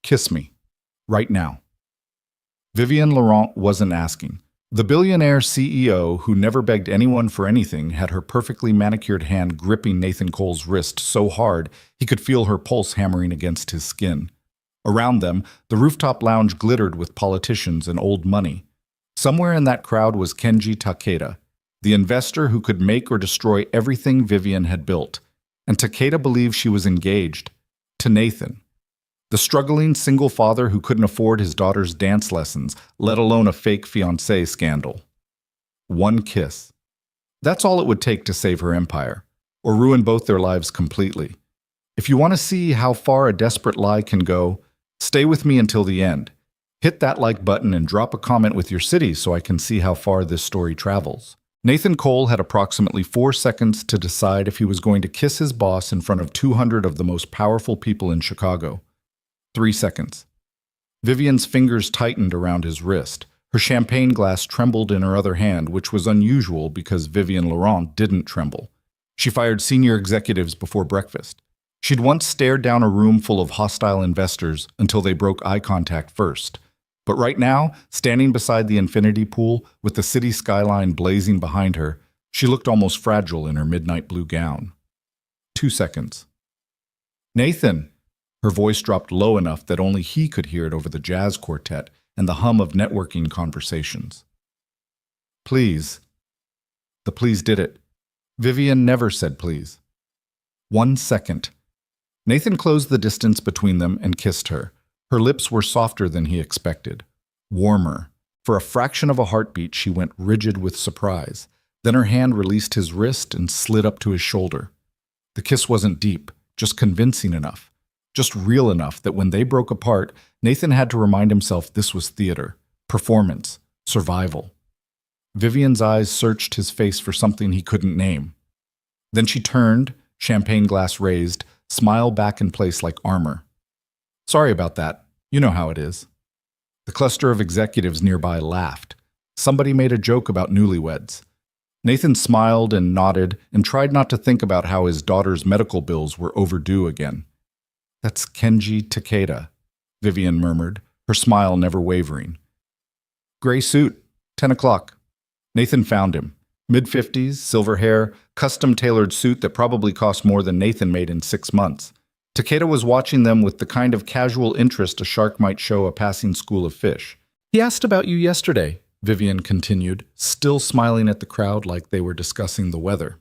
Kiss me. Right now. Vivienne Laurent wasn't asking. The billionaire CEO, who never begged anyone for anything, had her perfectly manicured hand gripping Nathan Cole's wrist so hard he could feel her pulse hammering against his skin. Around them, the rooftop lounge glittered with politicians and old money. Somewhere in that crowd was Kenji Takeda, the investor who could make or destroy everything Vivienne had built. And Takeda believed she was engaged to Nathan, the struggling single father who couldn't afford his daughter's dance lessons, let alone a fake fiancé scandal. One kiss. That's all it would take to save her empire, or ruin both their lives completely. If you want to see how far a desperate lie can go, stay with me until the end. Hit that like button and drop a comment with your city so I can see how far this story travels. Nathan Cole had approximately 4 seconds to decide if he was going to kiss his boss in front of 200 of the most powerful people in Chicago. 3 seconds. Vivienne's fingers tightened around his wrist. Her champagne glass trembled in her other hand, which was unusual because Vivienne Laurent didn't tremble. She fired senior executives before breakfast. She'd once stared down a room full of hostile investors until they broke eye contact first. But right now, standing beside the infinity pool with the city skyline blazing behind her, she looked almost fragile in her midnight blue gown. 2 seconds. Nathan! Her voice dropped low enough that only he could hear it over the jazz quartet and the hum of networking conversations. Please. The please did it. Vivienne never said please. 1 second. Nathan closed the distance between them and kissed her. Her lips were softer than he expected. Warmer. For a fraction of a heartbeat, she went rigid with surprise. Then her hand released his wrist and slid up to his shoulder. The kiss wasn't deep, just convincing enough. Just real enough that when they broke apart, Nathan had to remind himself this was theater, performance, survival. Vivienne's eyes searched his face for something he couldn't name. Then she turned, champagne glass raised, smile back in place like armor. Sorry about that. You know how it is. The cluster of executives nearby laughed. Somebody made a joke about newlyweds. Nathan smiled and nodded and tried not to think about how his daughter's medical bills were overdue again. That's Kenji Takeda, Vivienne murmured, her smile never wavering. Gray suit, 10 o'clock. Nathan found him. Mid-50s, silver hair, custom-tailored suit that probably cost more than Nathan made in 6 months. Takeda was watching them with the kind of casual interest a shark might show a passing school of fish. He asked about you yesterday, Vivienne continued, still smiling at the crowd like they were discussing the weather.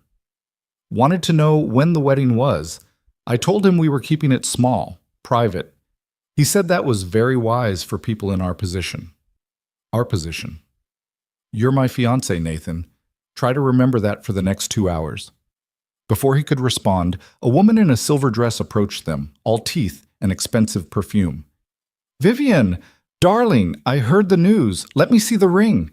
Wanted to know when the wedding was. I told him we were keeping it small, private. He said that was very wise for people in our position. Our position. You're my fiancé, Nathan. Try to remember that for the next 2 hours. Before he could respond, a woman in a silver dress approached them, all teeth and expensive perfume. Vivienne, darling, I heard the news. Let me see the ring.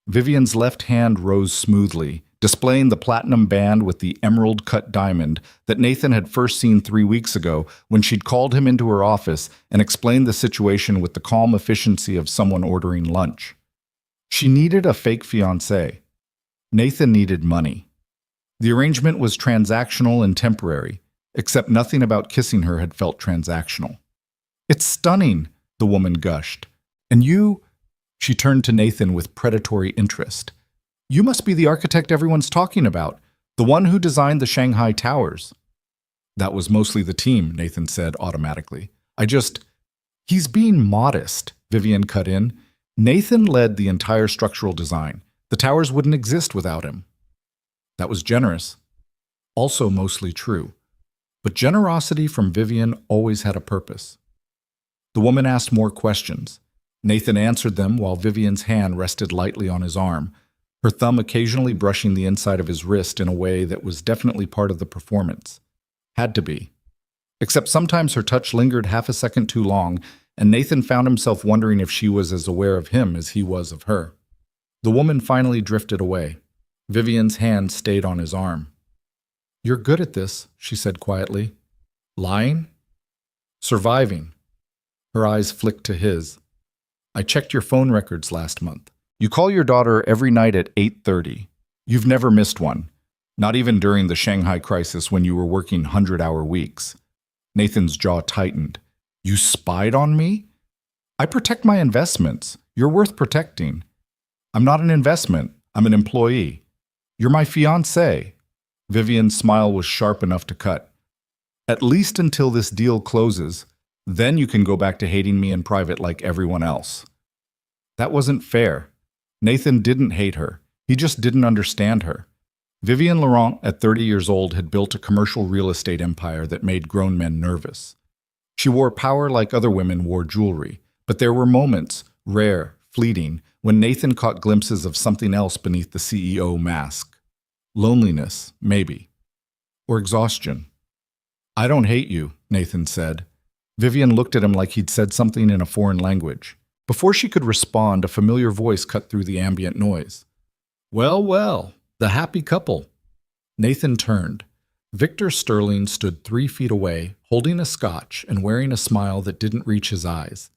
Vivienne's left hand rose smoothly, displaying the platinum band with the emerald-cut diamond that Nathan had first seen 3 weeks ago when she'd called him into her office and explained the situation with the calm efficiency of someone ordering lunch. She needed a fake fiancé. Nathan needed money. The arrangement was transactional and temporary, except nothing about kissing her had felt transactional. It's stunning, the woman gushed. And you... She turned to Nathan with predatory interest. You must be the architect everyone's talking about, the one who designed the Shanghai Towers. That was mostly the team, Nathan said automatically. He's being modest, Vivienne cut in. Nathan led the entire structural design. The towers wouldn't exist without him. That was generous. Also mostly true. But generosity from Vivienne always had a purpose. The woman asked more questions. Nathan answered them while Vivienne's hand rested lightly on his arm, her thumb occasionally brushing the inside of his wrist in a way that was definitely part of the performance. Had to be. Except sometimes her touch lingered half a second too long, and Nathan found himself wondering if she was as aware of him as he was of her. The woman finally drifted away. Vivienne's hand stayed on his arm. You're good at this, she said quietly. Lying? Surviving. Her eyes flicked to his. I checked your phone records last month. You call your daughter every night at 8:30. You've never missed one. Not even during the Shanghai crisis when you were working 100-hour weeks. Nathan's jaw tightened. You spied on me? I protect my investments. You're worth protecting. I'm not an investment. I'm an employee. You're my fiancé. Vivian's smile was sharp enough to cut. At least until this deal closes, then you can go back to hating me in private like everyone else. That wasn't fair. Nathan didn't hate her. He just didn't understand her. Vivienne Laurent, at 30 years old, had built a commercial real estate empire that made grown men nervous. She wore power like other women wore jewelry, but there were moments, rare, fleeting, when Nathan caught glimpses of something else beneath the CEO mask. Loneliness, maybe. Or exhaustion. I don't hate you, Nathan said. Vivian looked at him like he'd said something in a foreign language. Before she could respond, a familiar voice cut through the ambient noise. Well, well, the happy couple. Nathan turned. Victor Sterling stood 3 feet away, holding a scotch and wearing a smile that didn't reach his eyes.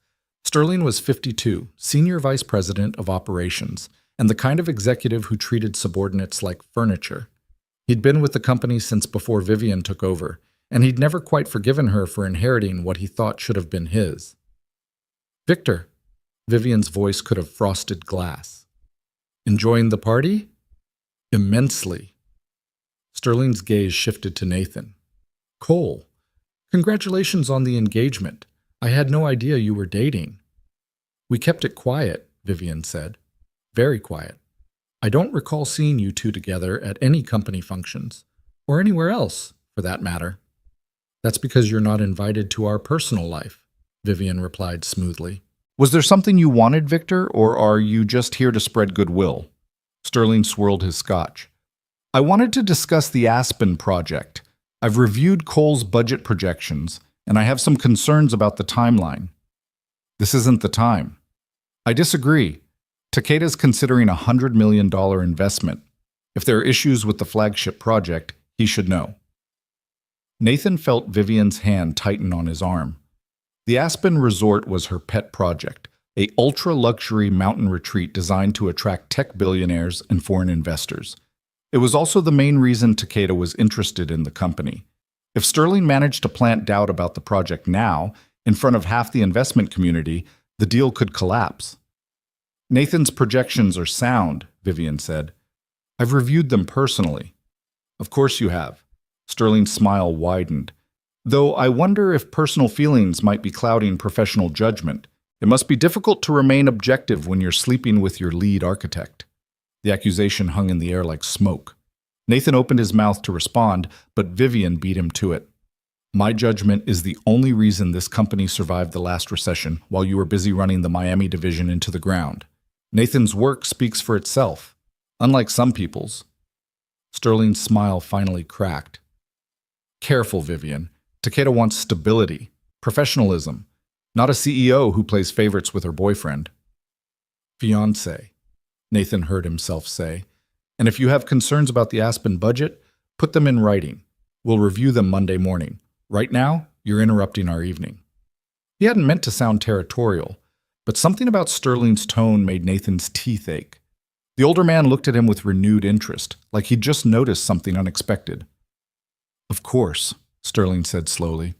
Sterling was 52, senior vice president of operations, and the kind of executive who treated subordinates like furniture. He'd been with the company since before Vivian took over, and he'd never quite forgiven her for inheriting what he thought should have been his. Victor, Vivian's voice could have frosted glass. Enjoying the party? Immensely. Sterling's gaze shifted to Nathan. Cole, congratulations on the engagement. I had no idea you were dating. We kept it quiet, Vivian said. Very quiet. I don't recall seeing you two together at any company functions, or anywhere else, for that matter. That's because you're not invited to our personal life, Vivian replied smoothly. Was there something you wanted, Victor, or are you just here to spread goodwill? Sterling swirled his scotch. I wanted to discuss the Aspen project. I've reviewed Cole's budget projections, and I have some concerns about the timeline. This isn't the time. I disagree. Takeda's considering a $100 million investment. If there are issues with the flagship project, he should know. Nathan felt Vivian's hand tighten on his arm. The Aspen Resort was her pet project, a ultra-luxury mountain retreat designed to attract tech billionaires and foreign investors. It was also the main reason Takeda was interested in the company. If Sterling managed to plant doubt about the project now, in front of half the investment community, the deal could collapse. Nathan's projections are sound, Vivian said. I've reviewed them personally. Of course you have. Sterling's smile widened. Though I wonder if personal feelings might be clouding professional judgment. It must be difficult to remain objective when you're sleeping with your lead architect. The accusation hung in the air like smoke. Nathan opened his mouth to respond, but Vivian beat him to it. My judgment is the only reason this company survived the last recession while you were busy running the Miami division into the ground. Nathan's work speaks for itself, unlike some people's. Sterling's smile finally cracked. Careful, Vivian. Takeda wants stability, professionalism, not a CEO who plays favorites with her boyfriend. Fiancé, Nathan heard himself say. And if you have concerns about the Aspen budget, put them in writing. We'll review them Monday morning. Right now, you're interrupting our evening. He hadn't meant to sound territorial, but something about Sterling's tone made Nathan's teeth ache. The older man looked at him with renewed interest, like he'd just noticed something unexpected. Of course, Sterling said slowly.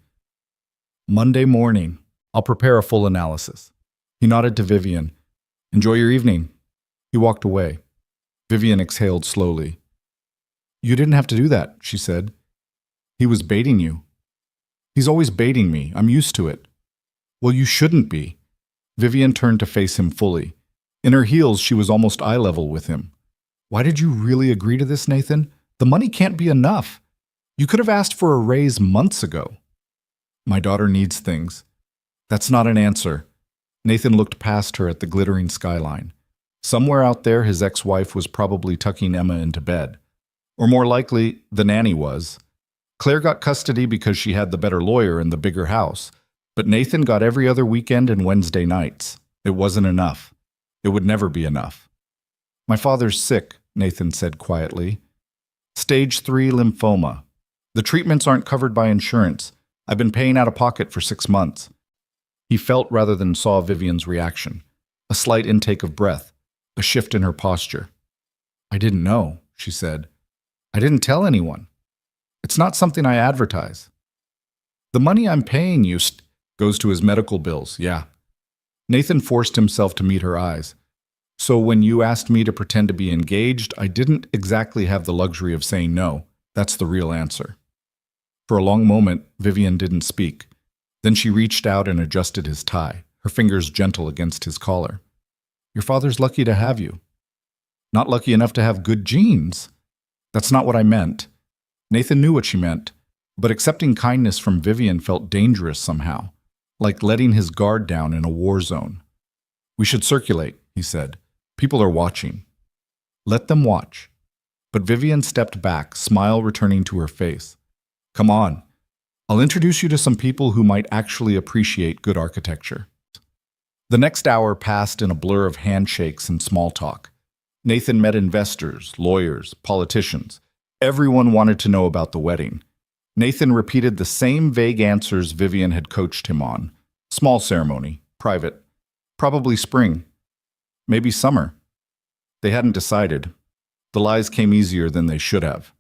Monday morning, I'll prepare a full analysis. He nodded to Vivian. Enjoy your evening. He walked away. Vivian exhaled slowly. You didn't have to do that, she said. He was baiting you. He's always baiting me. I'm used to it. Well, you shouldn't be. Vivian turned to face him fully. In her heels, she was almost eye level with him. Why did you really agree to this, Nathan? The money can't be enough. You could have asked for a raise months ago. My daughter needs things. That's not an answer. Nathan looked past her at the glittering skyline. Somewhere out there, his ex-wife was probably tucking Emma into bed. Or more likely, the nanny was. Claire got custody because she had the better lawyer and the bigger house. But Nathan got every other weekend and Wednesday nights. It wasn't enough. It would never be enough. My father's sick, Nathan said quietly. Stage 3 lymphoma. The treatments aren't covered by insurance. I've been paying out of pocket for 6 months. He felt rather than saw Vivian's reaction. A slight intake of breath. A shift in her posture. I didn't know, she said. I didn't tell anyone. It's not something I advertise. The money I'm paying you, Goes to his medical bills, yeah. Nathan forced himself to meet her eyes. So when you asked me to pretend to be engaged, I didn't exactly have the luxury of saying no. That's the real answer. For a long moment, Vivian didn't speak. Then she reached out and adjusted his tie, her fingers gentle against his collar. Your father's lucky to have you. Not lucky enough to have good genes. That's not what I meant. Nathan knew what she meant, but accepting kindness from Vivian felt dangerous somehow, like letting his guard down in a war zone. We should circulate, he said. People are watching. Let them watch. But Vivian stepped back, smile returning to her face. Come on. I'll introduce you to some people who might actually appreciate good architecture. The next hour passed in a blur of handshakes and small talk. Nathan met investors, lawyers, politicians. Everyone wanted to know about the wedding. Nathan repeated the same vague answers Vivian had coached him on. Small ceremony, private, probably spring, maybe summer. They hadn't decided. The lies came easier than they should have.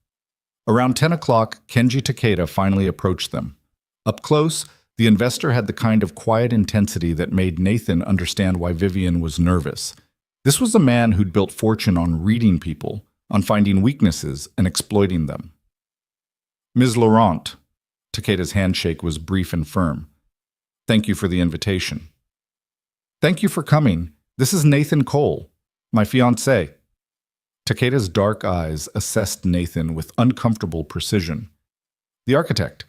Around 10 o'clock, Kenji Takeda finally approached them. Up close, the investor had the kind of quiet intensity that made Nathan understand why Vivian was nervous. This was a man who'd built fortune on reading people, on finding weaknesses and exploiting them. Ms. Laurent, Takeda's handshake was brief and firm. Thank you for the invitation. Thank you for coming. This is Nathan Cole, my fiancé. Takeda's dark eyes assessed Nathan with uncomfortable precision. The architect.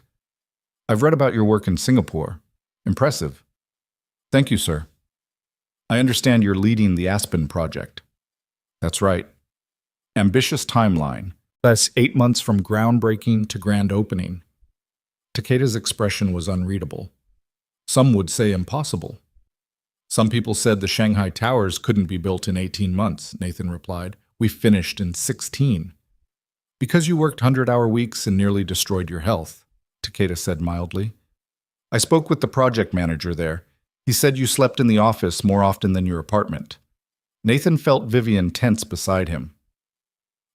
I've read about your work in Singapore. Impressive. Thank you, sir. I understand you're leading the Aspen project. That's right. Ambitious timeline. That's 8 months from groundbreaking to grand opening. Takeda's expression was unreadable. Some would say impossible. Some people said the Shanghai Towers couldn't be built in 18 months, Nathan replied. We finished in 16. Because you worked 100-hour weeks and nearly destroyed your health, Takeda said mildly. I spoke with the project manager there. He said you slept in the office more often than your apartment. Nathan felt Vivian tense beside him.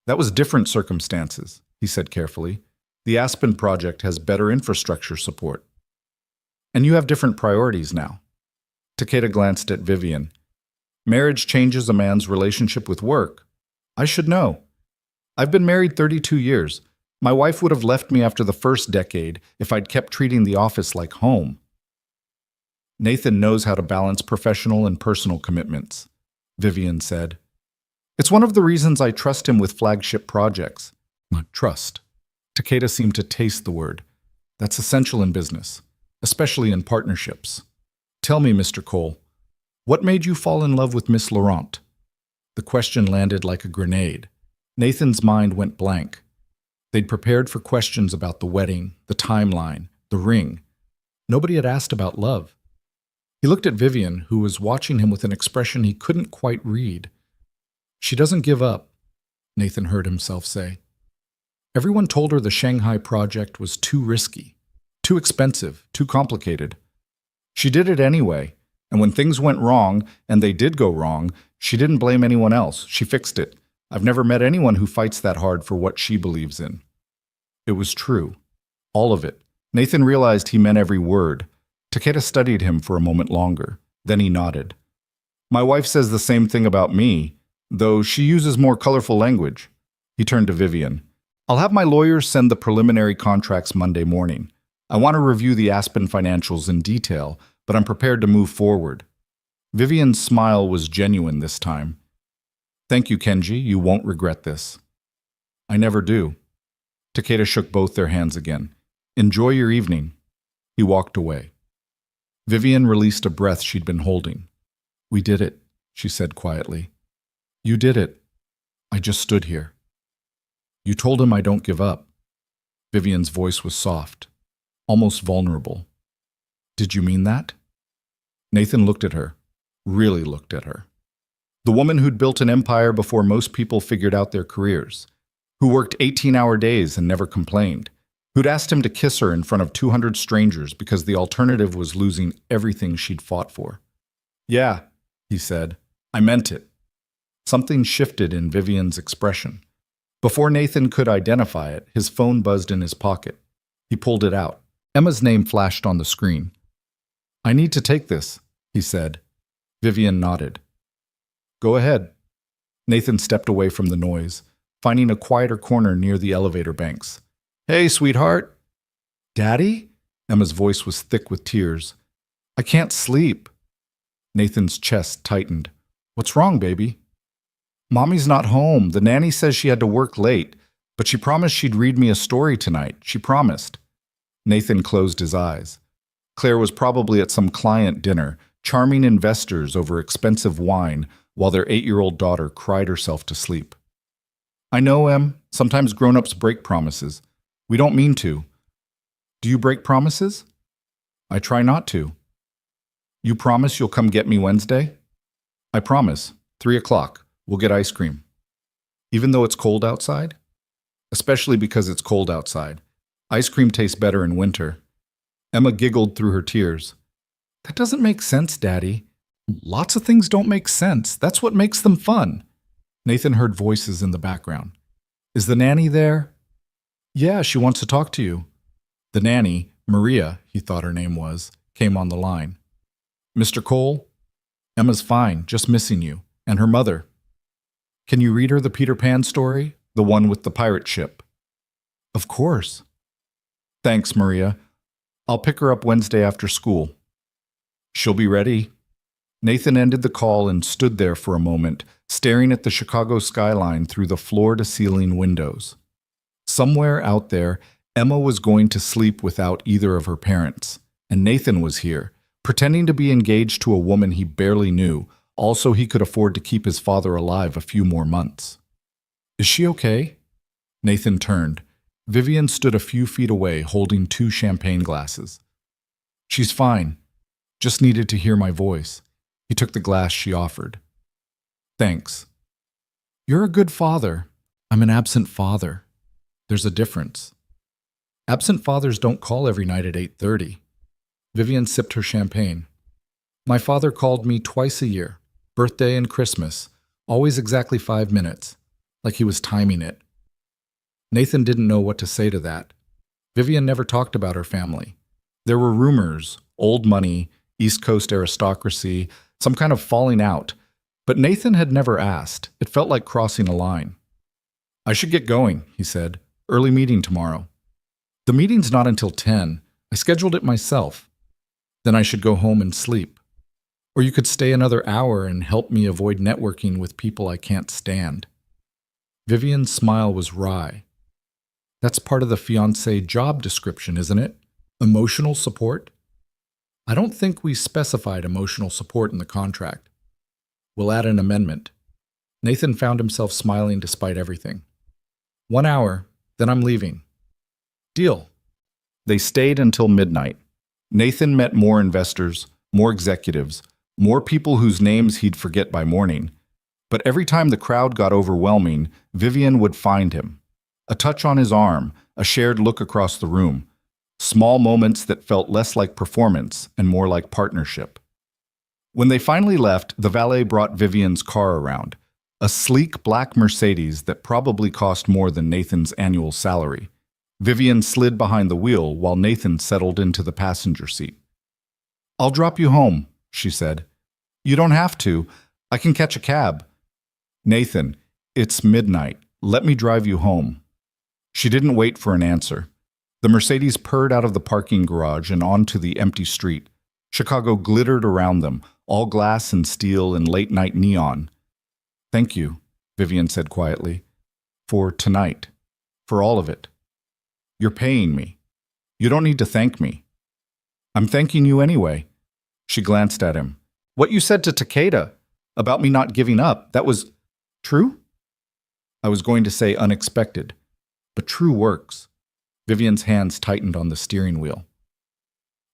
That was different circumstances, he said carefully. The Aspen project has better infrastructure support. And you have different priorities now. Takeda glanced at Vivian. Marriage changes a man's relationship with work. I should know. I've been married 32 years. My wife would have left me after the first decade if I'd kept treating the office like home. Nathan knows how to balance professional and personal commitments, Vivian said. It's one of the reasons I trust him with flagship projects. Trust. Takeda seemed to taste the word. That's essential in business, especially in partnerships. Tell me, Mr. Cole, what made you fall in love with Miss Laurent? The question landed like a grenade. Nathan's mind went blank. They'd prepared for questions about the wedding, the timeline, the ring. Nobody had asked about love. He looked at Vivian, who was watching him with an expression he couldn't quite read. She doesn't give up, Nathan heard himself say. Everyone told her the Shanghai project was too risky, too expensive, too complicated. She did it anyway, and when things went wrong, and they did go wrong, she didn't blame anyone else. She fixed it. I've never met anyone who fights that hard for what she believes in. It was true. All of it. Nathan realized he meant every word. Takeda studied him for a moment longer. Then he nodded. My wife says the same thing about me, though she uses more colorful language. He turned to Vivian. I'll have my lawyers send the preliminary contracts Monday morning. I want to review the Aspen financials in detail, but I'm prepared to move forward. Vivian's smile was genuine this time. Thank you, Kenji. You won't regret this. I never do. Takeda shook both their hands again. Enjoy your evening. He walked away. Vivian released a breath she'd been holding. We did it, she said quietly. You did it. I just stood here. You told him I don't give up. Vivian's voice was soft, almost vulnerable. Did you mean that? Nathan looked at her, really looked at her. The woman who'd built an empire before most people figured out their careers, who worked 18-hour days and never complained, who'd asked him to kiss her in front of 200 strangers because the alternative was losing everything she'd fought for. Yeah, he said, I meant it. Something shifted in Vivian's expression. Before Nathan could identify it, his phone buzzed in his pocket. He pulled it out. Emma's name flashed on the screen. I need to take this, he said. Vivian nodded. Go ahead. Nathan stepped away from the noise, finding a quieter corner near the elevator banks. Hey, sweetheart. Daddy? Emma's voice was thick with tears. I can't sleep. Nathan's chest tightened. What's wrong, baby? Mommy's not home. The nanny says she had to work late, but she promised she'd read me a story tonight. She promised. Nathan closed his eyes. Claire was probably at some client dinner, charming investors over expensive wine, while their 8-year-old daughter cried herself to sleep. I know, Em. Sometimes grown-ups break promises. We don't mean to. Do you break promises? I try not to. You promise you'll come get me Wednesday? I promise. 3 o'clock. We'll get ice cream. Even though it's cold outside? Especially because it's cold outside. Ice cream tastes better in winter. Emma giggled through her tears. That doesn't make sense, Daddy. Lots of things don't make sense. That's what makes them fun. Nathan heard voices in the background. Is the nanny there? Yeah, she wants to talk to you. The nanny, Maria, he thought her name was, came on the line. Mr. Cole? Emma's fine, just missing you. And her mother. Can you read her the Peter Pan story? The one with the pirate ship? Of course. Thanks, Maria. I'll pick her up Wednesday after school. She'll be ready. Nathan ended the call and stood there for a moment, staring at the Chicago skyline through the floor-to-ceiling windows. Somewhere out there, Emma was going to sleep without either of her parents, and Nathan was here, pretending to be engaged to a woman he barely knew, also he could afford to keep his father alive a few more months. Is she okay? Nathan turned. Vivian stood a few feet away, holding 2 champagne glasses. She's fine. Just needed to hear my voice. He took the glass she offered. Thanks. You're a good father. I'm an absent father. There's a difference. Absent fathers don't call every night at 8:30. Vivian sipped her champagne. My father called me twice a year, birthday and Christmas, always exactly 5 minutes, like he was timing it. Nathan didn't know what to say to that. Vivian never talked about her family. There were rumors, old money, East Coast aristocracy, some kind of falling out, but Nathan had never asked. It felt like crossing a line. I should get going, he said. Early meeting tomorrow. The meeting's not until 10. I scheduled it myself. Then I should go home and sleep. Or you could stay another hour and help me avoid networking with people I can't stand. Vivian's smile was wry. That's part of the fiancé job description, isn't it? Emotional support? I don't think we specified emotional support in the contract. We'll add an amendment. Nathan found himself smiling despite everything. 1 hour, then I'm leaving. Deal. They stayed until midnight. Nathan met more investors, more executives, more people whose names he'd forget by morning. But every time the crowd got overwhelming, Vivian would find him. A touch on his arm, a shared look across the room. Small moments that felt less like performance and more like partnership. When they finally left, the valet brought Vivian's car around. A sleek black Mercedes that probably cost more than Nathan's annual salary. Vivian slid behind the wheel while Nathan settled into the passenger seat. I'll drop you home, she said. You don't have to. I can catch a cab. Nathan, it's midnight. Let me drive you home. She didn't wait for an answer. The Mercedes purred out of the parking garage and onto the empty street. Chicago glittered around them, all glass and steel and late-night neon. Thank you, Vivian said quietly. For tonight. For all of it. You're paying me. You don't need to thank me. I'm thanking you anyway. She glanced at him. What you said to Takeda about me not giving up, that was true? I was going to say unexpected, but true works. Vivian's hands tightened on the steering wheel.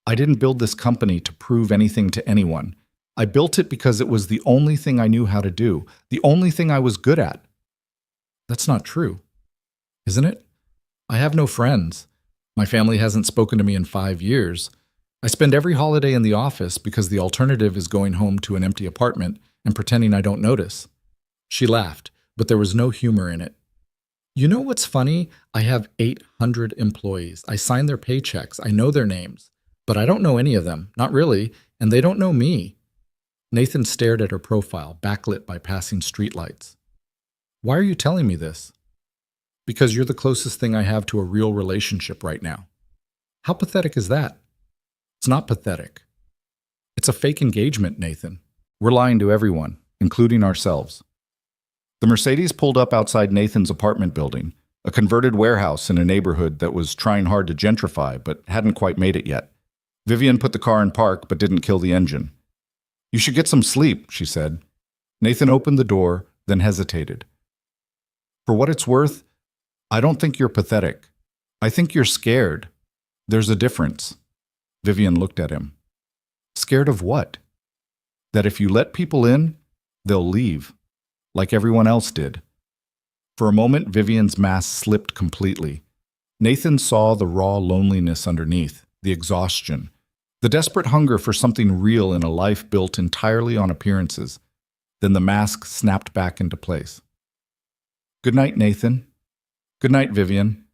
I didn't build this company to prove anything to anyone. I built it because it was the only thing I knew how to do, the only thing I was good at. That's not true, isn't it? I have no friends. My family hasn't spoken to me in 5 years. I spend every holiday in the office because the alternative is going home to an empty apartment and pretending I don't notice. She laughed, but there was no humor in it. You know what's funny? I have 800 employees. I sign their paychecks. I know their names. But I don't know any of them, not really, and they don't know me. Nathan stared at her profile, backlit by passing streetlights. Why are you telling me this? Because you're the closest thing I have to a real relationship right now. How pathetic is that? It's not pathetic. It's a fake engagement, Nathan. We're lying to everyone, including ourselves. The Mercedes pulled up outside Nathan's apartment building, a converted warehouse in a neighborhood that was trying hard to gentrify but hadn't quite made it yet. Vivian put the car in park but didn't kill the engine. You should get some sleep, she said. Nathan opened the door, then hesitated. For what it's worth, I don't think you're pathetic. I think you're scared. There's a difference. Vivian looked at him. Scared of what? That if you let people in, they'll leave, like everyone else did. For a moment, Vivian's mask slipped completely. Nathan saw the raw loneliness underneath, the exhaustion, the desperate hunger for something real in a life built entirely on appearances. Then the mask snapped back into place. Good night, Nathan. Good night, Vivian.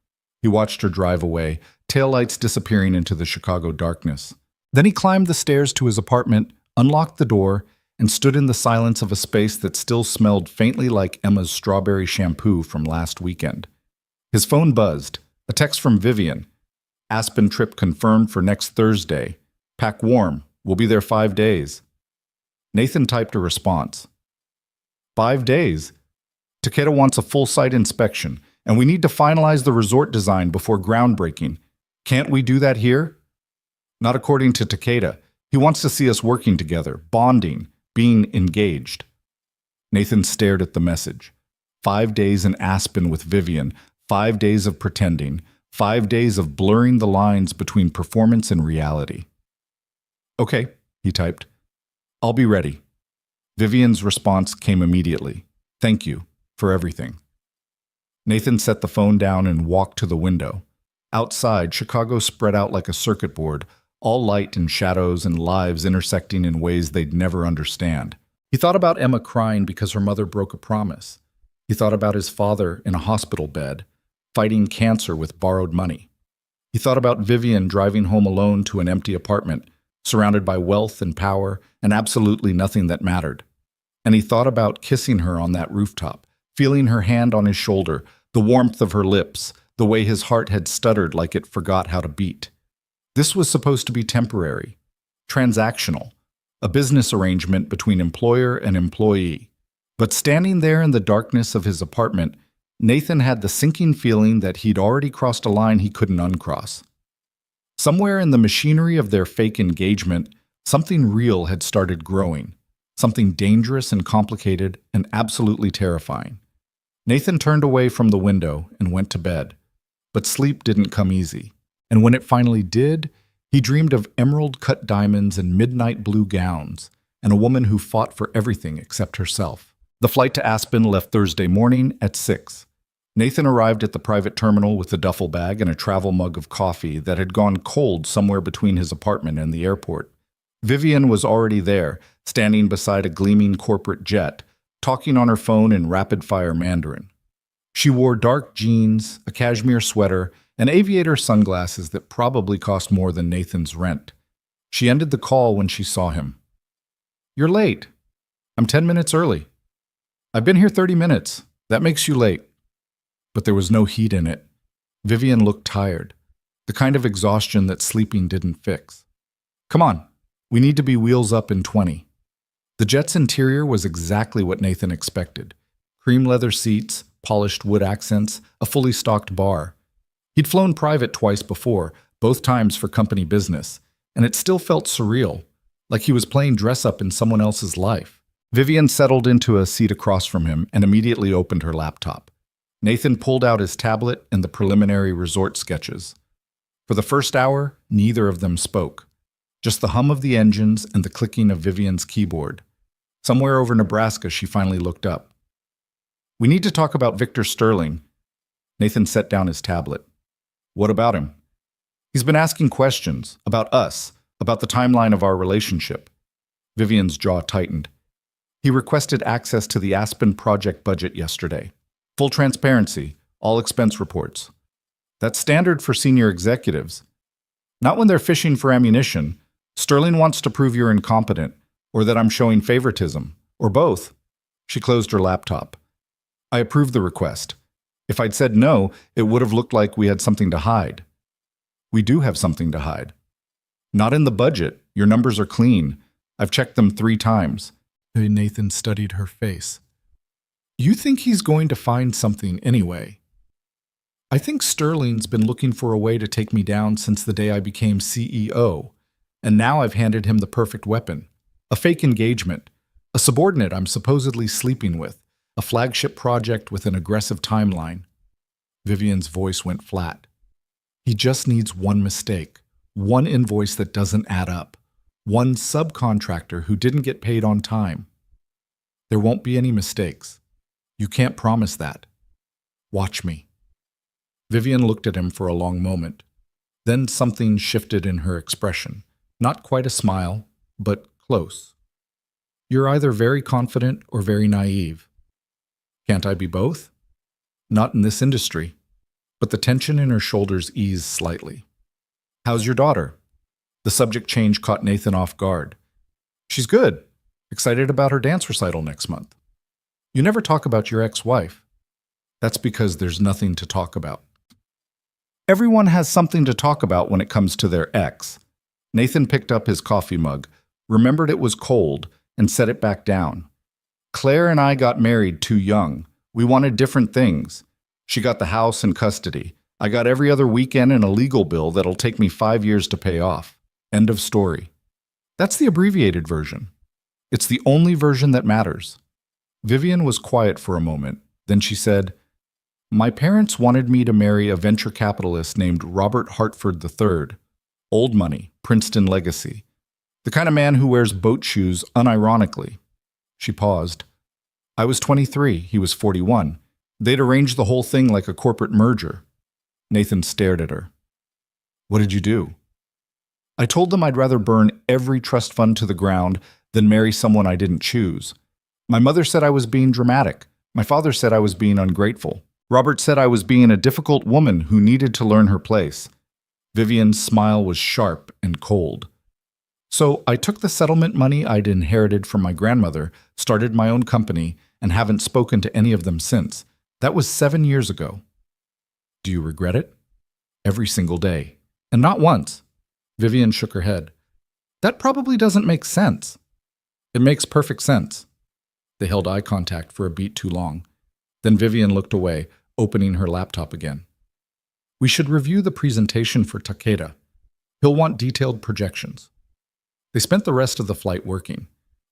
He watched her drive away, taillights disappearing into the Chicago darkness. Then he climbed the stairs to his apartment, unlocked the door, and stood in the silence of a space that still smelled faintly like Emma's strawberry shampoo from last weekend. His phone buzzed, a text from Vivian. Aspen trip confirmed for next Thursday. Pack warm. We'll be there 5 days. Nathan typed a response. 5 days? Takeda wants a full site inspection, and we need to finalize the resort design before groundbreaking. Can't we do that here? Not according to Takeda. He wants to see us working together, bonding, being engaged. Nathan stared at the message. 5 days in Aspen with Vivian, 5 days of pretending, 5 days of blurring the lines between performance and reality. Okay, he typed. I'll be ready. Vivian's response came immediately. Thank you for everything. Nathan set the phone down and walked to the window. Outside, Chicago spread out like a circuit board, all light and shadows and lives intersecting in ways they'd never understand. He thought about Emma crying because her mother broke a promise. He thought about his father in a hospital bed, fighting cancer with borrowed money. He thought about Vivian driving home alone to an empty apartment, surrounded by wealth and power and absolutely nothing that mattered. And he thought about kissing her on that rooftop, feeling her hand on his shoulder, the warmth of her lips, the way his heart had stuttered like it forgot how to beat. This was supposed to be temporary, transactional, a business arrangement between employer and employee. But standing there in the darkness of his apartment, Nathan had the sinking feeling that he'd already crossed a line he couldn't uncross. Somewhere in the machinery of their fake engagement, something real had started growing, something dangerous and complicated and absolutely terrifying. Nathan turned away from the window and went to bed, but sleep didn't come easy. And when it finally did, he dreamed of emerald-cut diamonds and midnight blue gowns, and a woman who fought for everything except herself. The flight to Aspen left Thursday morning at 6. Nathan arrived at the private terminal with a duffel bag and a travel mug of coffee that had gone cold somewhere between his apartment and the airport. Vivian was already there, standing beside a gleaming corporate jet, talking on her phone in rapid-fire Mandarin. She wore dark jeans, a cashmere sweater, and aviator sunglasses that probably cost more than Nathan's rent. She ended the call when she saw him. You're late. I'm 10 minutes early. I've been here 30 minutes. That makes you late. But there was no heat in it. Vivian looked tired, the kind of exhaustion that sleeping didn't fix. Come on, we need to be wheels up in 20. The jet's interior was exactly what Nathan expected. Cream leather seats, polished wood accents, a fully stocked bar. He'd flown private twice before, both times for company business, and it still felt surreal, like he was playing dress-up in someone else's life. Vivian settled into a seat across from him and immediately opened her laptop. Nathan pulled out his tablet and the preliminary resort sketches. For the first hour, neither of them spoke. Just the hum of the engines and the clicking of Vivian's keyboard. Somewhere over Nebraska, she finally looked up. We need to talk about Victor Sterling. Nathan set down his tablet. What about him? He's been asking questions about us, about the timeline of our relationship. Vivian's jaw tightened. He requested access to the Aspen project budget yesterday. Full transparency, all expense reports. That's standard for senior executives. Not when they're fishing for ammunition. Sterling wants to prove you're incompetent, or that I'm showing favoritism, or both. She closed her laptop. I approved the request. If I'd said no, it would have looked like we had something to hide. We do have something to hide. Not in the budget. Your numbers are clean. I've checked them 3 times. Nathan studied her face. You think he's going to find something anyway? I think Sterling's been looking for a way to take me down since the day I became CEO, and now I've handed him the perfect weapon. A fake engagement, a subordinate I'm supposedly sleeping with, a flagship project with an aggressive timeline. Vivian's voice went flat. He just needs one mistake, one invoice that doesn't add up, one subcontractor who didn't get paid on time. There won't be any mistakes. You can't promise that. Watch me. Vivian looked at him for a long moment. Then something shifted in her expression. Not quite a smile, but close. You're either very confident or very naive. Can't I be both? Not in this industry. But the tension in her shoulders eased slightly. How's your daughter? The subject change caught Nathan off guard. She's good. Excited about her dance recital next month. You never talk about your ex-wife. That's because there's nothing to talk about. Everyone has something to talk about when it comes to their ex. Nathan picked up his coffee mug, remembered it was cold, and set it back down. Claire and I got married too young. We wanted different things. She got the house and custody. I got every other weekend and a legal bill that'll take me 5 years to pay off. End of story. That's the abbreviated version. It's the only version that matters. Vivian was quiet for a moment. Then she said, My parents wanted me to marry a venture capitalist named Robert Hartford III. Old money, Princeton legacy. The kind of man who wears boat shoes unironically. She paused. I was 23, he was 41. They'd arranged the whole thing like a corporate merger. Nathan stared at her. What did you do? I told them I'd rather burn every trust fund to the ground than marry someone I didn't choose. My mother said I was being dramatic. My father said I was being ungrateful. Robert said I was being a difficult woman who needed to learn her place. Vivian's smile was sharp and cold. So I took the settlement money I'd inherited from my grandmother, started my own company, and haven't spoken to any of them since. That was 7 years ago. Do you regret it? Every single day. And not once. Vivian shook her head. That probably doesn't make sense. It makes perfect sense. They held eye contact for a beat too long. Then Vivian looked away, opening her laptop again. We should review the presentation for Takeda. He'll want detailed projections. They spent the rest of the flight working.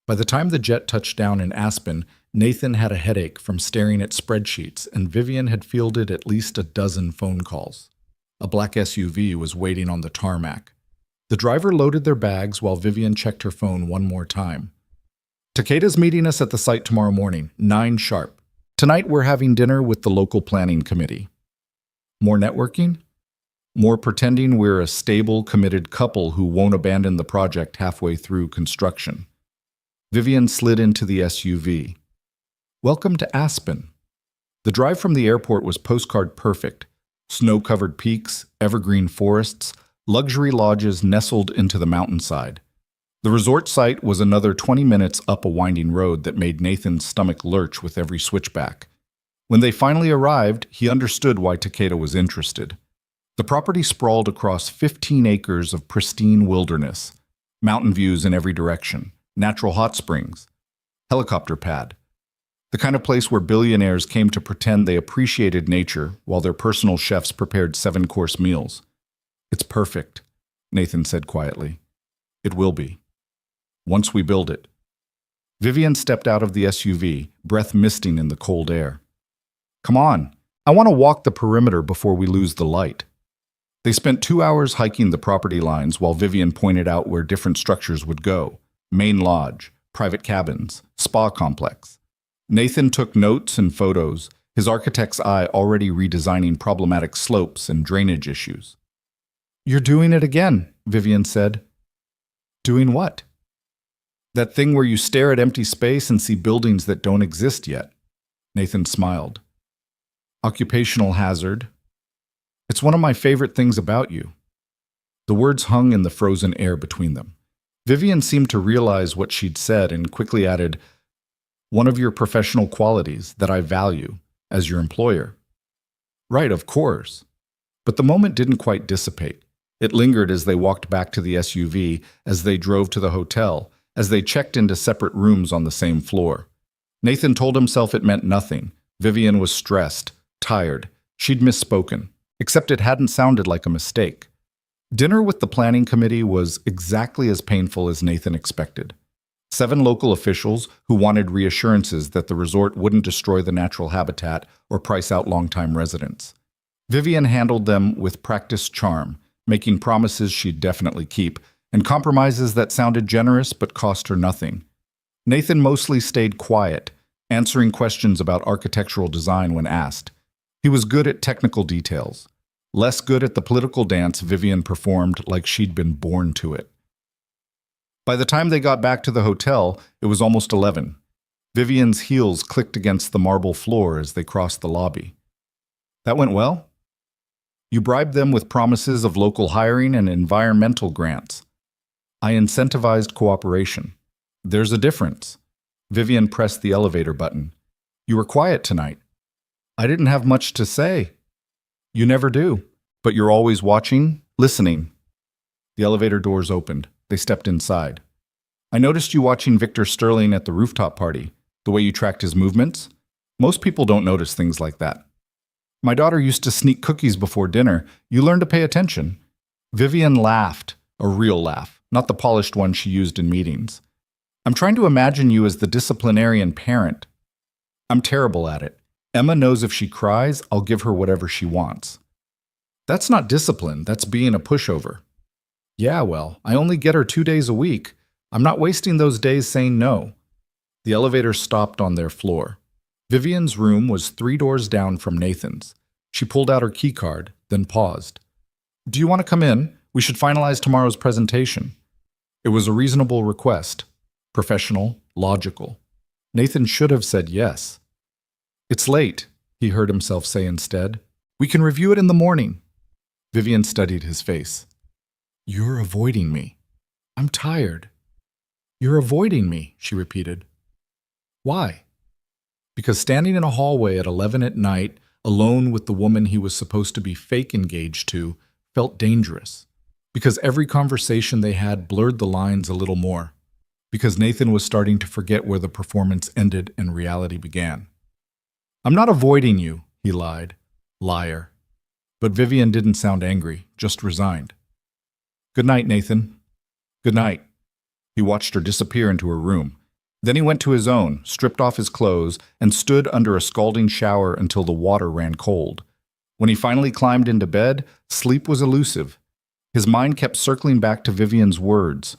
By the time the jet touched down in Aspen, Nathan had a headache from staring at spreadsheets, and Vivian had fielded at least a dozen phone calls. A black SUV was waiting on the tarmac. The driver loaded their bags while Vivian checked her phone one more time. Takeda's meeting us at the site tomorrow morning, 9 sharp. Tonight we're having dinner with the local planning committee. More networking? More pretending we're a stable, committed couple who won't abandon the project halfway through construction. Vivian slid into the SUV. Welcome to Aspen. The drive from the airport was postcard perfect. Snow-covered peaks, evergreen forests, luxury lodges nestled into the mountainside. The resort site was another 20 minutes up a winding road that made Nathan's stomach lurch with every switchback. When they finally arrived, he understood why Takeda was interested. The property sprawled across 15 acres of pristine wilderness, mountain views in every direction, natural hot springs, helicopter pad, the kind of place where billionaires came to pretend they appreciated nature while their personal chefs prepared 7-course meals. It's perfect, Nathan said quietly. It will be. Once we build it. Vivian stepped out of the SUV, breath misting in the cold air. Come on, I want to walk the perimeter before we lose the light. They spent 2 hours hiking the property lines while Vivian pointed out where different structures would go. Main lodge, private cabins, spa complex. Nathan took notes and photos, his architect's eye already redesigning problematic slopes and drainage issues. You're doing it again, Vivian said. Doing what? That thing where you stare at empty space and see buildings that don't exist yet. Nathan smiled. Occupational hazard. It's one of my favorite things about you. The words hung in the frozen air between them. Vivian seemed to realize what she'd said and quickly added, "One of your professional qualities that I value as your employer." "Right, of course." But the moment didn't quite dissipate. It lingered as they walked back to the SUV, as they drove to the hotel, as they checked into separate rooms on the same floor. Nathan told himself it meant nothing. Vivian was stressed, tired. She'd misspoken, except it hadn't sounded like a mistake. Dinner with the planning committee was exactly as painful as Nathan expected. 7 local officials who wanted reassurances that the resort wouldn't destroy the natural habitat or price out longtime residents. Vivian handled them with practiced charm, making promises she'd definitely keep, and compromises that sounded generous but cost her nothing. Nathan mostly stayed quiet, answering questions about architectural design when asked. He was good at technical details, less good at the political dance Vivian performed like she'd been born to it. By the time they got back to the hotel, it was almost 11. Vivian's heels clicked against the marble floor as they crossed the lobby. "That went well?" "You bribed them with promises of local hiring and environmental grants. I incentivized cooperation. There's a difference." Vivian pressed the elevator button. "You were quiet tonight." "I didn't have much to say." "You never do. But you're always watching, listening." The elevator doors opened. They stepped inside. "I noticed you watching Victor Sterling at the rooftop party, the way you tracked his movements. Most people don't notice things like that." "My daughter used to sneak cookies before dinner. You learn to pay attention." Vivian laughed, a real laugh, not the polished one she used in meetings. "I'm trying to imagine you as the disciplinarian parent." "I'm terrible at it. Emma knows if she cries, I'll give her whatever she wants." "That's not discipline, that's being a pushover." "Yeah, well, I only get her 2 days a week. I'm not wasting those days saying no." The elevator stopped on their floor. Vivian's room was 3 doors down from Nathan's. She pulled out her keycard, then paused. "Do you want to come in? We should finalize tomorrow's presentation." It was a reasonable request. Professional, logical. Nathan should have said yes. "It's late," he heard himself say instead. "We can review it in the morning." Vivian studied his face. "You're avoiding me." "I'm tired." "You're avoiding me," she repeated. "Why?" "Because standing in a hallway at 11 at night, alone with the woman he was supposed to be fake engaged to, felt dangerous. Because every conversation they had blurred the lines a little more. Because Nathan was starting to forget where the performance ended and reality began. "I'm not avoiding you," he lied. Liar. But Vivian didn't sound angry, just resigned. "Good night, Nathan." "Good night." He watched her disappear into her room. Then he went to his own, stripped off his clothes, and stood under a scalding shower until the water ran cold. When he finally climbed into bed, sleep was elusive. His mind kept circling back to Vivian's words.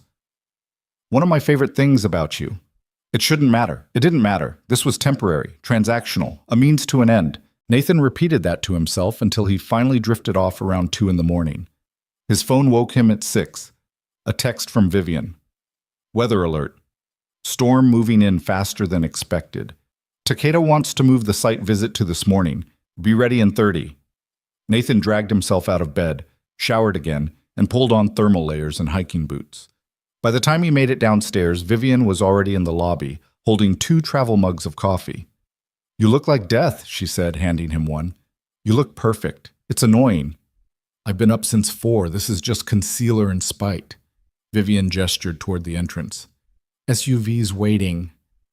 "One of my favorite things about you. It shouldn't matter. It didn't matter. This was temporary, transactional, a means to an end." Nathan repeated that to himself until he finally drifted off around 2 in the morning. His phone woke him at 6. A text from Vivian. "Weather alert. Storm moving in faster than expected. Takeda wants to move the site visit to this morning. Be ready in 30. Nathan dragged himself out of bed, showered again, and pulled on thermal layers and hiking boots. By the time he made it downstairs, Vivian was already in the lobby, holding 2 travel mugs of coffee. "You look like death," she said, handing him one. "You look perfect. It's annoying." "I've been up since 4. This is just concealer and spite." Vivian gestured toward the entrance. "SUVs waiting."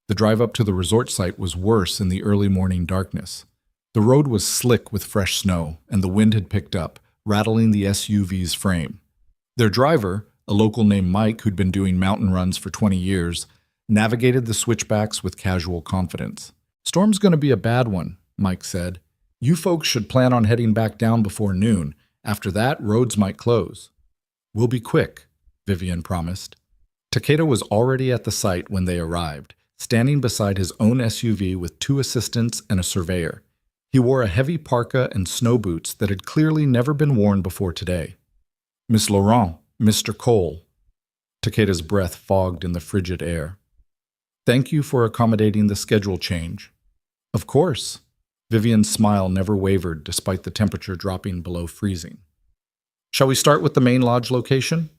The drive up to the resort site was worse in the early morning darkness. The road was slick with fresh snow, and the wind had picked up, rattling the SUV's frame. Their driver, a local named Mike who'd been doing mountain runs for 20 years, navigated the switchbacks with casual confidence. "Storm's going to be a bad one," Mike said. "You folks should plan on heading back down before noon. After that, roads might close." "We'll be quick," Vivian promised. Takeda was already at the site when they arrived, standing beside his own SUV with 2 assistants and a surveyor. He wore a heavy parka and snow boots that had clearly never been worn before today. "Miss Laurent, Mr. Cole." Takeda's breath fogged in the frigid air. "Thank you for accommodating the schedule change." "Of course." Vivian's smile never wavered despite the temperature dropping below freezing. Shall we start with the main lodge location?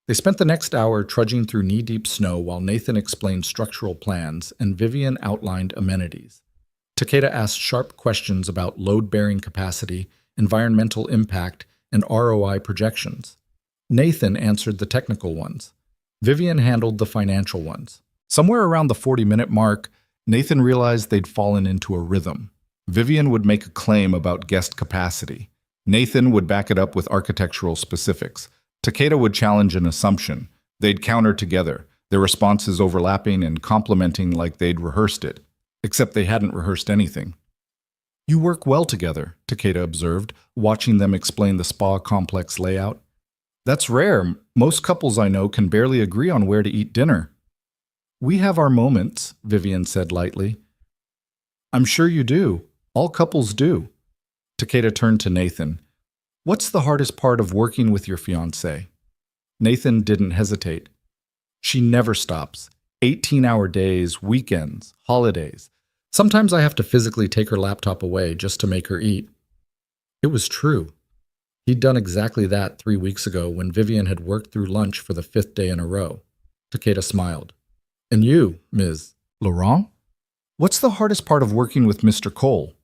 They spent the next hour trudging through knee-deep snow while Nathan explained structural plans and Vivian outlined amenities. Takeda asked sharp questions about load-bearing capacity, environmental impact, and ROI projections. Nathan answered the technical ones. Vivian handled the financial ones. Somewhere around the 40-minute mark, Nathan realized they'd fallen into a rhythm. Vivian would make a claim about guest capacity. Nathan would back it up with architectural specifics. Takeda would challenge an assumption. They'd counter together, their responses overlapping and complementing like they'd rehearsed it. Except they hadn't rehearsed anything. You work well together, Takeda observed, watching them explain the spa complex layout. That's rare. Most couples I know can barely agree on where to eat dinner. We have our moments, Vivian said lightly. I'm sure you do. All couples do. Takeda turned to Nathan. What's the hardest part of working with your fiancé? Nathan didn't hesitate. She never stops. 18-hour days, weekends, holidays. Sometimes I have to physically take her laptop away just to make her eat. It was true. He'd done exactly that 3 weeks ago when Vivian had worked through lunch for the 5th day in a row. Takeda smiled. And you, Ms. Laurent? What's the hardest part of working with Mr. Cole?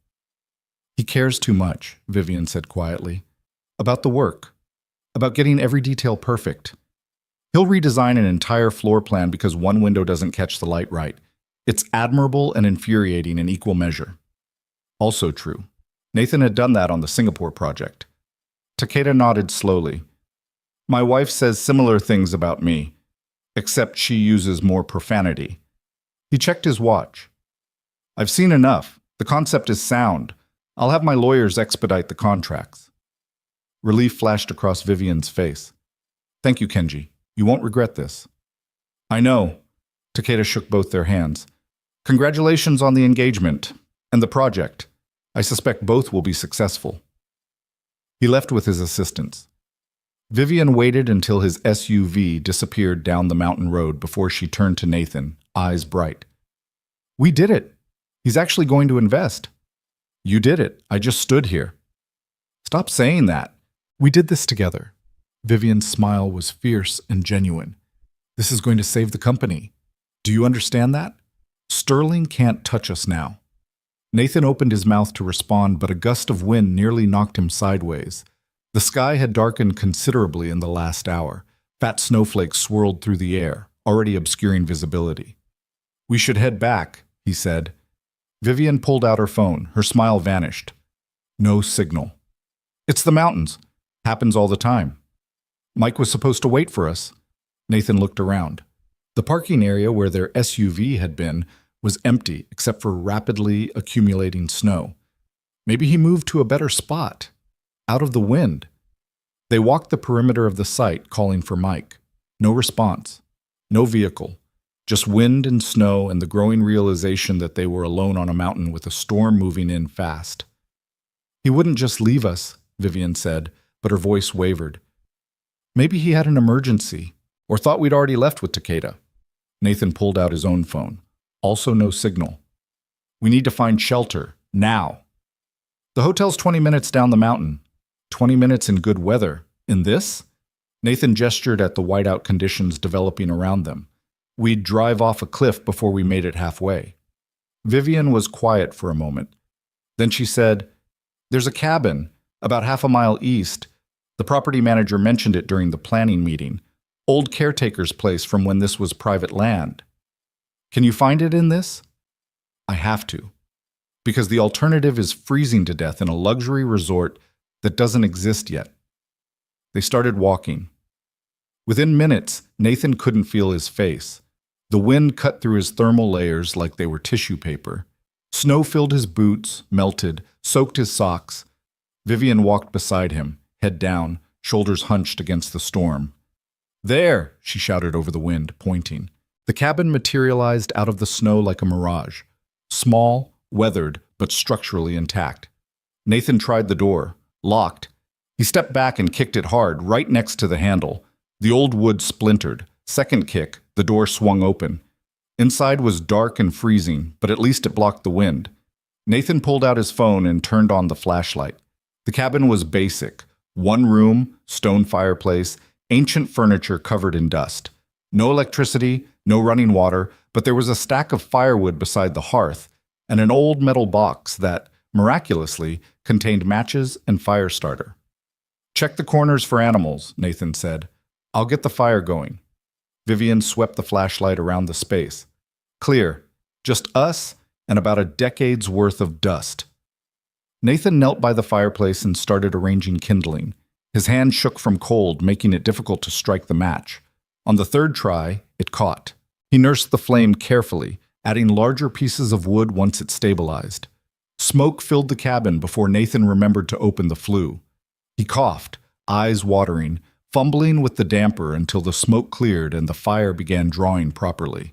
He cares too much, Vivian said quietly. About the work. About getting every detail perfect. He'll redesign an entire floor plan because one window doesn't catch the light right. It's admirable and infuriating in equal measure. Also true. Nathan had done that on the Singapore project. Takeda nodded slowly. My wife says similar things about me, except she uses more profanity. He checked his watch. I've seen enough. The concept is sound. I'll have my lawyers expedite the contracts. Relief flashed across Vivian's face. Thank you, Kenji. You won't regret this. I know. Takeda shook both their hands. Congratulations on the engagement and the project. I suspect both will be successful. He left with his assistants. Vivian waited until his SUV disappeared down the mountain road before she turned to Nathan, eyes bright. We did it. He's actually going to invest. You did it. I just stood here. Stop saying that. We did this together. Vivian's smile was fierce and genuine. This is going to save the company. Do you understand that? Sterling can't touch us now. Nathan opened his mouth to respond, but a gust of wind nearly knocked him sideways. The sky had darkened considerably in the last hour. Fat snowflakes swirled through the air, already obscuring visibility. We should head back, he said. Vivian pulled out her phone. Her smile vanished. No signal. It's the mountains. Happens all the time. Mike was supposed to wait for us. Nathan looked around. The parking area where their SUV had been was empty except for rapidly accumulating snow. Maybe he moved to a better spot, out of the wind. They walked the perimeter of the site, calling for Mike. No response. No vehicle. Just wind and snow and the growing realization that they were alone on a mountain with a storm moving in fast. He wouldn't just leave us, Vivian said, but her voice wavered. Maybe he had an emergency, or thought we'd already left with Takeda. Nathan pulled out his own phone. Also no signal. We need to find shelter, now. The hotel's 20 minutes down the mountain. 20 minutes in good weather. In this? Nathan gestured at the whiteout conditions developing around them. We'd drive off a cliff before we made it halfway. Vivian was quiet for a moment. Then she said, There's a cabin, about half a mile east. The property manager mentioned it during the planning meeting. Old caretaker's place from when this was private land. Can you find it in this? I have to. Because the alternative is freezing to death in a luxury resort that doesn't exist yet. They started walking. Within minutes, Nathan couldn't feel his face. The wind cut through his thermal layers like they were tissue paper. Snow filled his boots, melted, soaked his socks. Vivian walked beside him, head down, shoulders hunched against the storm. There, she shouted over the wind, pointing. The cabin materialized out of the snow like a mirage. Small, weathered, but structurally intact. Nathan tried the door. Locked. He stepped back and kicked it hard, right next to the handle. The old wood splintered. Second kick, the door swung open. Inside was dark and freezing, but at least it blocked the wind. Nathan pulled out his phone and turned on the flashlight. The cabin was basic. One room, stone fireplace, ancient furniture covered in dust. No electricity, no running water, but there was a stack of firewood beside the hearth and an old metal box that, miraculously, contained matches and fire starter. "Check the corners for animals," Nathan said. "I'll get the fire going." Vivian swept the flashlight around the space. Clear. Just us and about a decade's worth of dust. Nathan knelt by the fireplace and started arranging kindling. His hand shook from cold, making it difficult to strike the match. On the third try, it caught. He nursed the flame carefully, adding larger pieces of wood once it stabilized. Smoke filled the cabin before Nathan remembered to open the flue. He coughed, eyes watering, fumbling with the damper until the smoke cleared and the fire began drawing properly.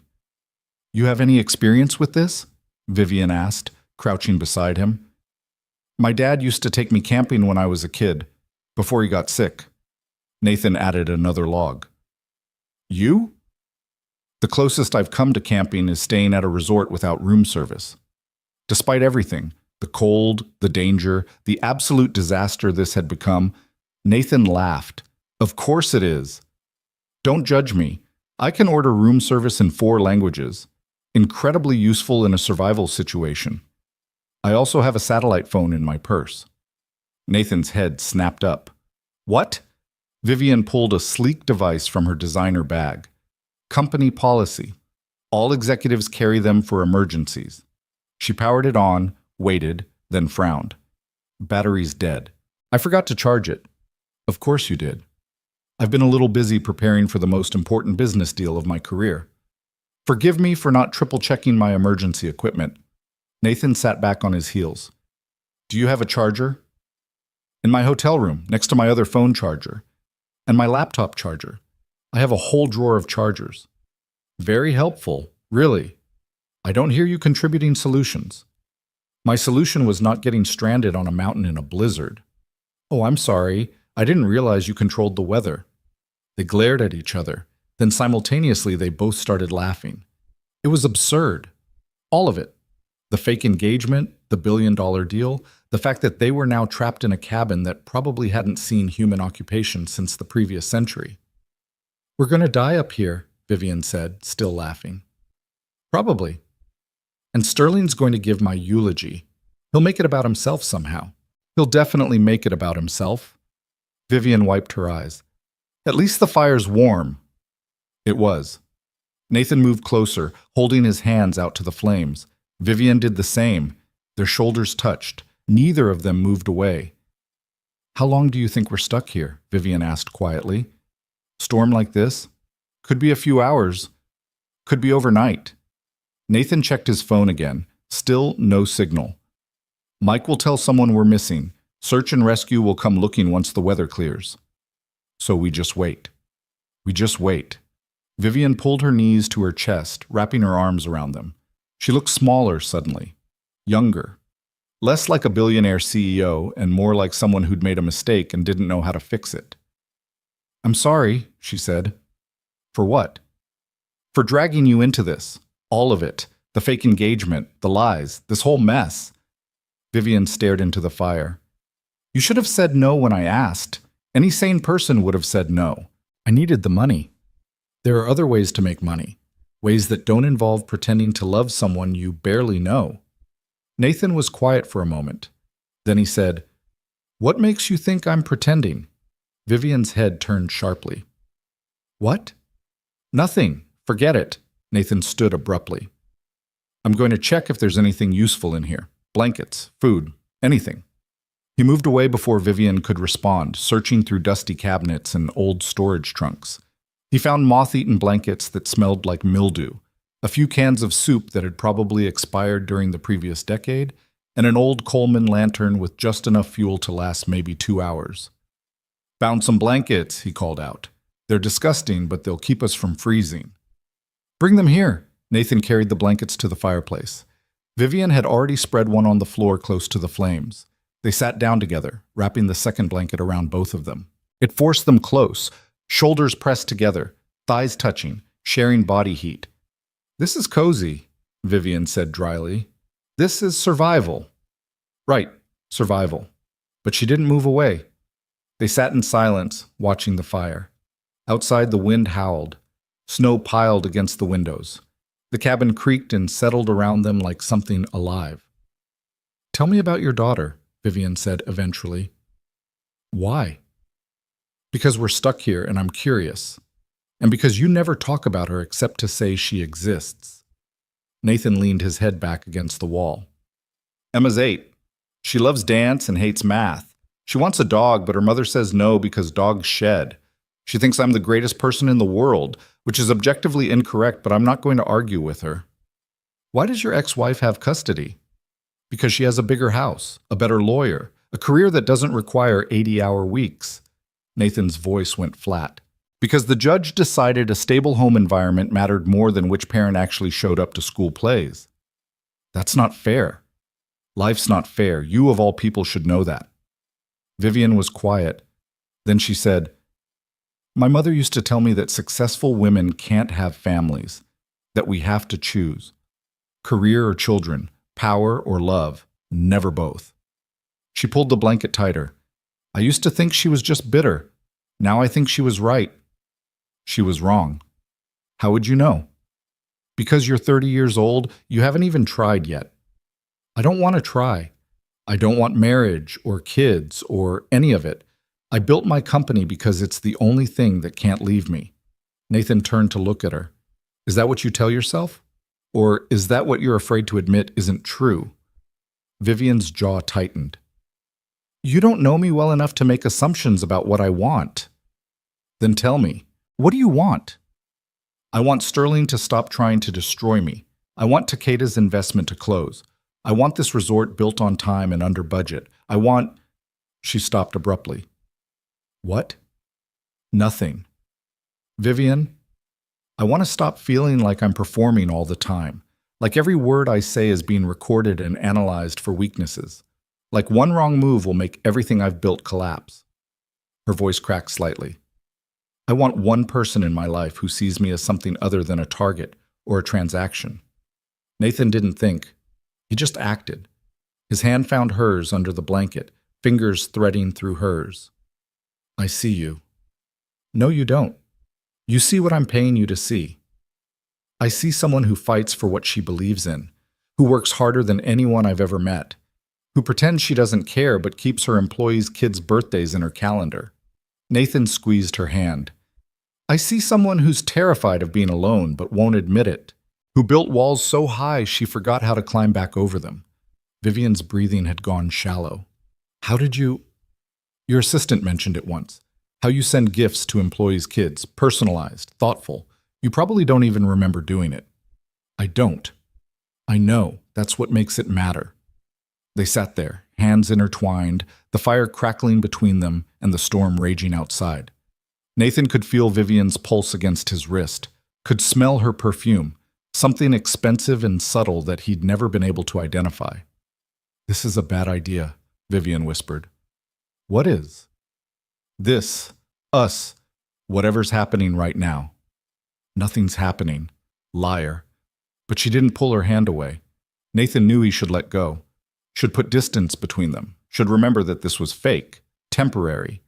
"You have any experience with this?" Vivian asked, crouching beside him. "My dad used to take me camping when I was a kid, before he got sick." Nathan added another log. "You?" "The closest I've come to camping is staying at a resort without room service. Despite everything, the cold, the danger, the absolute disaster this had become, Nathan laughed. "Of course it is. Don't judge me. I can order room service in 4 languages. Incredibly useful in a survival situation. I also have a satellite phone in my purse." Nathan's head snapped up. "What?" Vivian pulled a sleek device from her designer bag. "Company policy. All executives carry them for emergencies." She powered it on, waited, then frowned. "Battery's dead. I forgot to charge it." "Of course you did. I've been a little busy preparing for the most important business deal of my career. Forgive me for not triple-checking my emergency equipment." Nathan sat back on his heels. "Do you have a charger?" "In my hotel room, next to my other phone charger. And my laptop charger. I have a whole drawer of chargers." "Very helpful, really. I don't hear you contributing solutions." "My solution was not getting stranded on a mountain in a blizzard." "Oh, I'm sorry. I didn't realize you controlled the weather." They glared at each other. Then simultaneously they both started laughing. It was absurd. All of it. The fake engagement, the billion-dollar deal, the fact that they were now trapped in a cabin that probably hadn't seen human occupation since the previous century. "We're going to die up here," Vivian said, still laughing. "Probably. And Sterling's going to give my eulogy. He'll make it about himself somehow. He'll definitely make it about himself." Vivian wiped her eyes. "At least the fire's warm." It was. Nathan moved closer, holding his hands out to the flames. Vivian did the same. Their shoulders touched. Neither of them moved away. "How long do you think we're stuck here?" Vivian asked quietly. "Storm like this? Could be a few hours. Could be overnight." Nathan checked his phone again. Still no signal. "Mike will tell someone we're missing. Search and rescue will come looking once the weather clears. So we just wait. We just wait." Vivian pulled her knees to her chest, wrapping her arms around them. She looked smaller suddenly. Younger. Less like a billionaire CEO and more like someone who'd made a mistake and didn't know how to fix it. "I'm sorry," she said. "For what?" "For dragging you into this. All of it. The fake engagement, the lies, this whole mess." Vivian stared into the fire. "You should have said no when I asked. Any sane person would have said no. I needed the money. There are other ways to make money. Ways that don't involve pretending to love someone you barely know." Nathan was quiet for a moment. Then he said, "What makes you think I'm pretending?" Vivian's head turned sharply. "What?" "Nothing. Forget it." Nathan stood abruptly. "I'm going to check if there's anything useful in here. Blankets, food, anything." He moved away before Vivian could respond, searching through dusty cabinets and old storage trunks. He found moth-eaten blankets that smelled like mildew, a few cans of soup that had probably expired during the previous decade, and an old Coleman lantern with just enough fuel to last maybe 2 hours. "Found some blankets," he called out. "They're disgusting, but they'll keep us from freezing." "Bring them here." Nathan carried the blankets to the fireplace. Vivian had already spread one on the floor close to the flames. They sat down together, wrapping the second blanket around both of them. It forced them close, shoulders pressed together, thighs touching, sharing body heat. "This is cozy," Vivian said dryly. "This is survival." "Right, survival." But she didn't move away. They sat in silence, watching the fire. Outside, the wind howled. Snow piled against the windows. The cabin creaked and settled around them like something alive. "Tell me about your daughter," Vivian said eventually. "Why?" "Because we're stuck here and I'm curious. And because you never talk about her except to say she exists." Nathan leaned his head back against the wall. "Emma's 8. She loves dance and hates math. She wants a dog, but her mother says no because dogs shed. She thinks I'm the greatest person in the world, which is objectively incorrect, but I'm not going to argue with her." "Why does your ex-wife have custody?" "Because she has a bigger house, a better lawyer, a career that doesn't require 80-hour weeks." Nathan's voice went flat. "Because the judge decided a stable home environment mattered more than which parent actually showed up to school plays." "That's not fair." "Life's not fair. You of all people should know that." Vivian was quiet. Then she said, "My mother used to tell me that successful women can't have families, that we have to choose. Career or children, power or love, never both." She pulled the blanket tighter. "I used to think she was just bitter. Now I think she was right." "She was wrong." "How would you know?" "Because you're 30 years old, you haven't even tried yet." "I don't want to try. I don't want marriage or kids or any of it. I built my company because it's the only thing that can't leave me." Nathan turned to look at her. "Is that what you tell yourself? Or is that what you're afraid to admit isn't true?" Vivian's jaw tightened. "You don't know me well enough to make assumptions about what I want." "Then tell me, what do you want?" "I want Sterling to stop trying to destroy me. I want Takeda's investment to close. I want this resort built on time and under budget. I want—" She stopped abruptly. "What?" "Nothing. Vivian, I want to stop feeling like I'm performing all the time, like every word I say is being recorded and analyzed for weaknesses, like one wrong move will make everything I've built collapse." Her voice cracked slightly. "I want one person in my life who sees me as something other than a target or a transaction." Nathan didn't think. He just acted. His hand found hers under the blanket, fingers threading through hers. "I see you." "No, you don't. You see what I'm paying you to see. I see someone who fights for what she believes in, who works harder than anyone I've ever met, who pretends she doesn't care but keeps her employees' kids' birthdays in her calendar." Nathan squeezed her hand. "I see someone who's terrified of being alone but won't admit it, who built walls so high she forgot how to climb back over them." Vivian's breathing had gone shallow. "How did you—" "Your assistant mentioned it once. How you send gifts to employees' kids, personalized, thoughtful. You probably don't even remember doing it." "I don't. I know. That's what makes it matter." They sat there, hands intertwined, the fire crackling between them and the storm raging outside. Nathan could feel Vivian's pulse against his wrist, could smell her perfume, something expensive and subtle that he'd never been able to identify. "This is a bad idea," Vivian whispered. "What is?" "This. Us. Whatever's happening right now." "Nothing's happening." Liar. But she didn't pull her hand away. Nathan knew he should let go, should put distance between them, should remember that this was fake, temporary.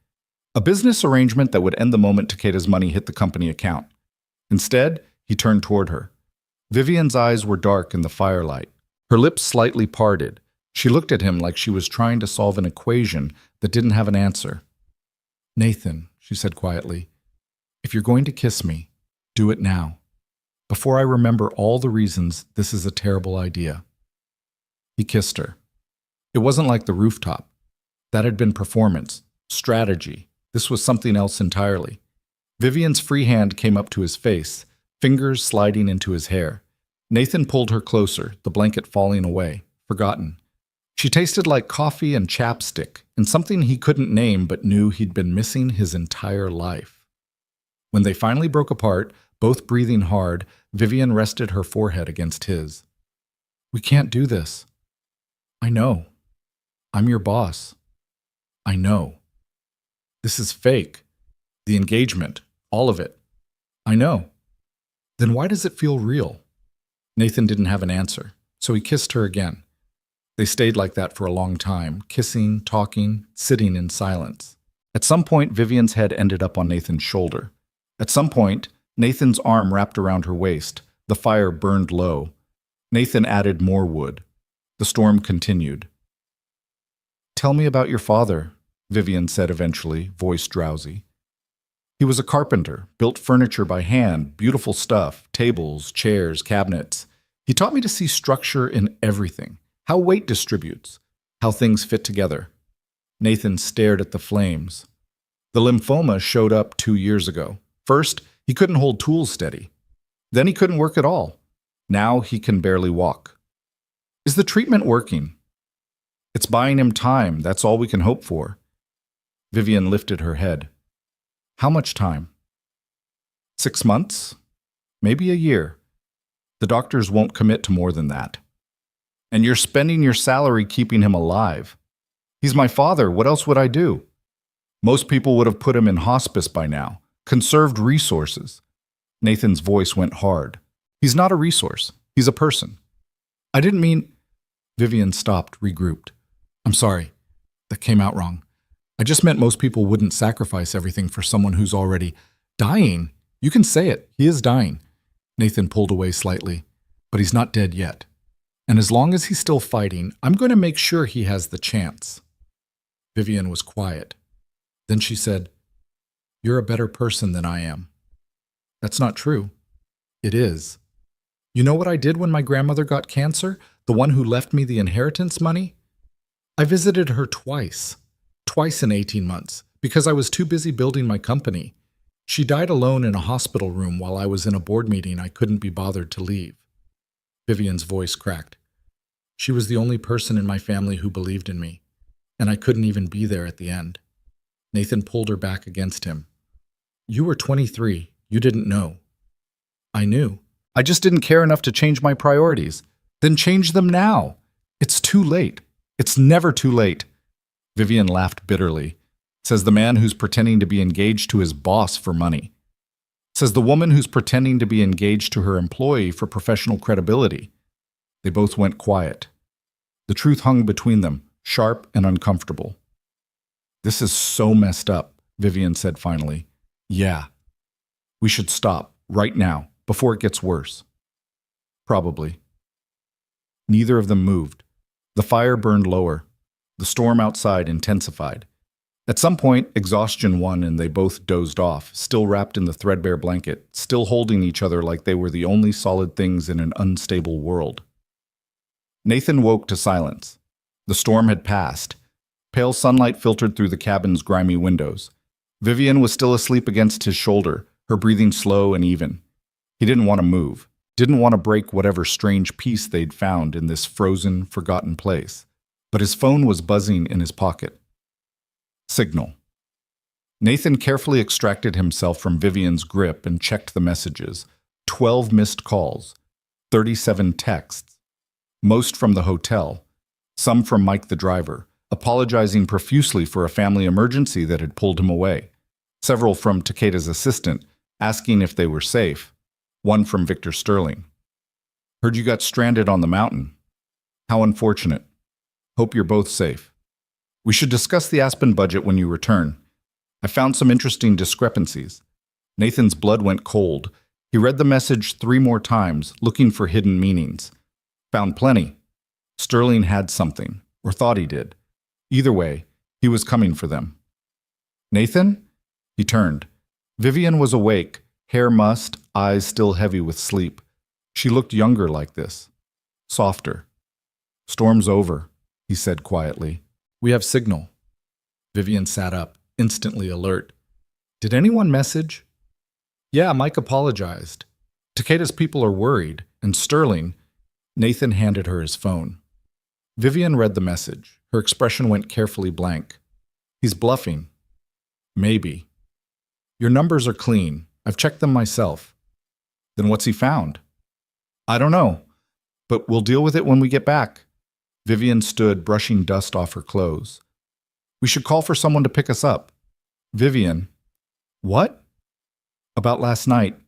A business arrangement that would end the moment Takeda's money hit the company account. Instead, he turned toward her. Vivian's eyes were dark in the firelight, her lips slightly parted. She looked at him like she was trying to solve an equation that didn't have an answer. "Nathan," she said quietly, "if you're going to kiss me, do it now, before I remember all the reasons this is a terrible idea." He kissed her. It wasn't like the rooftop. That had been performance, strategy. This was something else entirely. Vivian's free hand came up to his face, fingers sliding into his hair. Nathan pulled her closer, the blanket falling away, forgotten. She tasted like coffee and chapstick, and something he couldn't name but knew he'd been missing his entire life. When they finally broke apart, both breathing hard, Vivian rested her forehead against his. "We can't do this." "I know. I'm your boss. I know. This is fake. The engagement, all of it. I know. Then why does it feel real?" Nathan didn't have an answer, so he kissed her again. They stayed like that for a long time, kissing, talking, sitting in silence. At some point, Vivian's head ended up on Nathan's shoulder. At some point, Nathan's arm wrapped around her waist. The fire burned low. Nathan added more wood. The storm continued. "Tell me about your father," Vivian said eventually, voice drowsy. "He was a carpenter, built furniture by hand, beautiful stuff, tables, chairs, cabinets. He taught me to see structure in everything, how weight distributes, how things fit together." Nathan stared at the flames. "The lymphoma showed up 2 years ago. First, he couldn't hold tools steady. Then he couldn't work at all. Now he can barely walk." "Is the treatment working?" "It's buying him time. That's all we can hope for." Vivian lifted her head. "How much time?" 6 months? Maybe a year. The doctors won't commit to more than that. And you're spending your salary keeping him alive. He's my father. What else would I do? Most people would have put him in hospice by now. Conserved resources. Nathan's voice went hard. He's not a resource. He's a person. I didn't mean... Vivian stopped, regrouped. "I'm sorry. That came out wrong. I just meant most people wouldn't sacrifice everything for someone who's already dying. You can say it. He is dying." Nathan pulled away slightly. "But he's not dead yet. And as long as he's still fighting, I'm going to make sure he has the chance." Vivian was quiet. Then she said, "You're a better person than I am." "That's not true." "It is. You know what I did when my grandmother got cancer? The one who left me the inheritance money? I visited her twice in 18 months, because I was too busy building my company. She died alone in a hospital room while I was in a board meeting I couldn't be bothered to leave." Vivian's voice cracked. "She was the only person in my family who believed in me, and I couldn't even be there at the end." Nathan pulled her back against him. "You were 23. You didn't know." "I knew. I just didn't care enough to change my priorities. Then change them now. It's too late. It's never too late." Vivian laughed bitterly. "Says the man who's pretending to be engaged to his boss for money. Says the woman who's pretending to be engaged to her employee for professional credibility." They both went quiet. The truth hung between them, sharp and uncomfortable. "This is so messed up," Vivian said finally. "Yeah. We should stop, right now, before it gets worse." "Probably." Neither of them moved. The fire burned lower. The storm outside intensified. At some point, exhaustion won and they both dozed off, still wrapped in the threadbare blanket, still holding each other like they were the only solid things in an unstable world. Nathan woke to silence. The storm had passed. Pale sunlight filtered through the cabin's grimy windows. Vivian was still asleep against his shoulder, her breathing slow and even. He didn't want to move, didn't want to break whatever strange peace they'd found in this frozen, forgotten place. But his phone was buzzing in his pocket. Signal. Nathan carefully extracted himself from Vivian's grip and checked the messages. 12 missed calls, 37 texts, most from the hotel, some from Mike the driver, apologizing profusely for a family emergency that had pulled him away, several from Takeda's assistant, asking if they were safe, one from Victor Sterling. "Heard you got stranded on the mountain. How unfortunate. Hope you're both safe. We should discuss the Aspen budget when you return. I found some interesting discrepancies." Nathan's blood went cold. He read the message 3 more times, looking for hidden meanings. Found plenty. Sterling had something, or thought he did. Either way, he was coming for them. "Nathan?" He turned. Vivian was awake, hair mussed, eyes still heavy with sleep. She looked younger like this. Softer. "Storm's over," he said quietly. "We have signal." Vivian sat up, instantly alert. "Did anyone message?" "Yeah, Mike apologized. Takeda's people are worried, and Sterling..." Nathan handed her his phone. Vivian read the message. Her expression went carefully blank. "He's bluffing." "Maybe." "Your numbers are clean. I've checked them myself." "Then what's he found?" "I don't know, but we'll deal with it when we get back." Vivian stood, brushing dust off her clothes. "We should call for someone to pick us up." "Vivian." "What?" "About last night.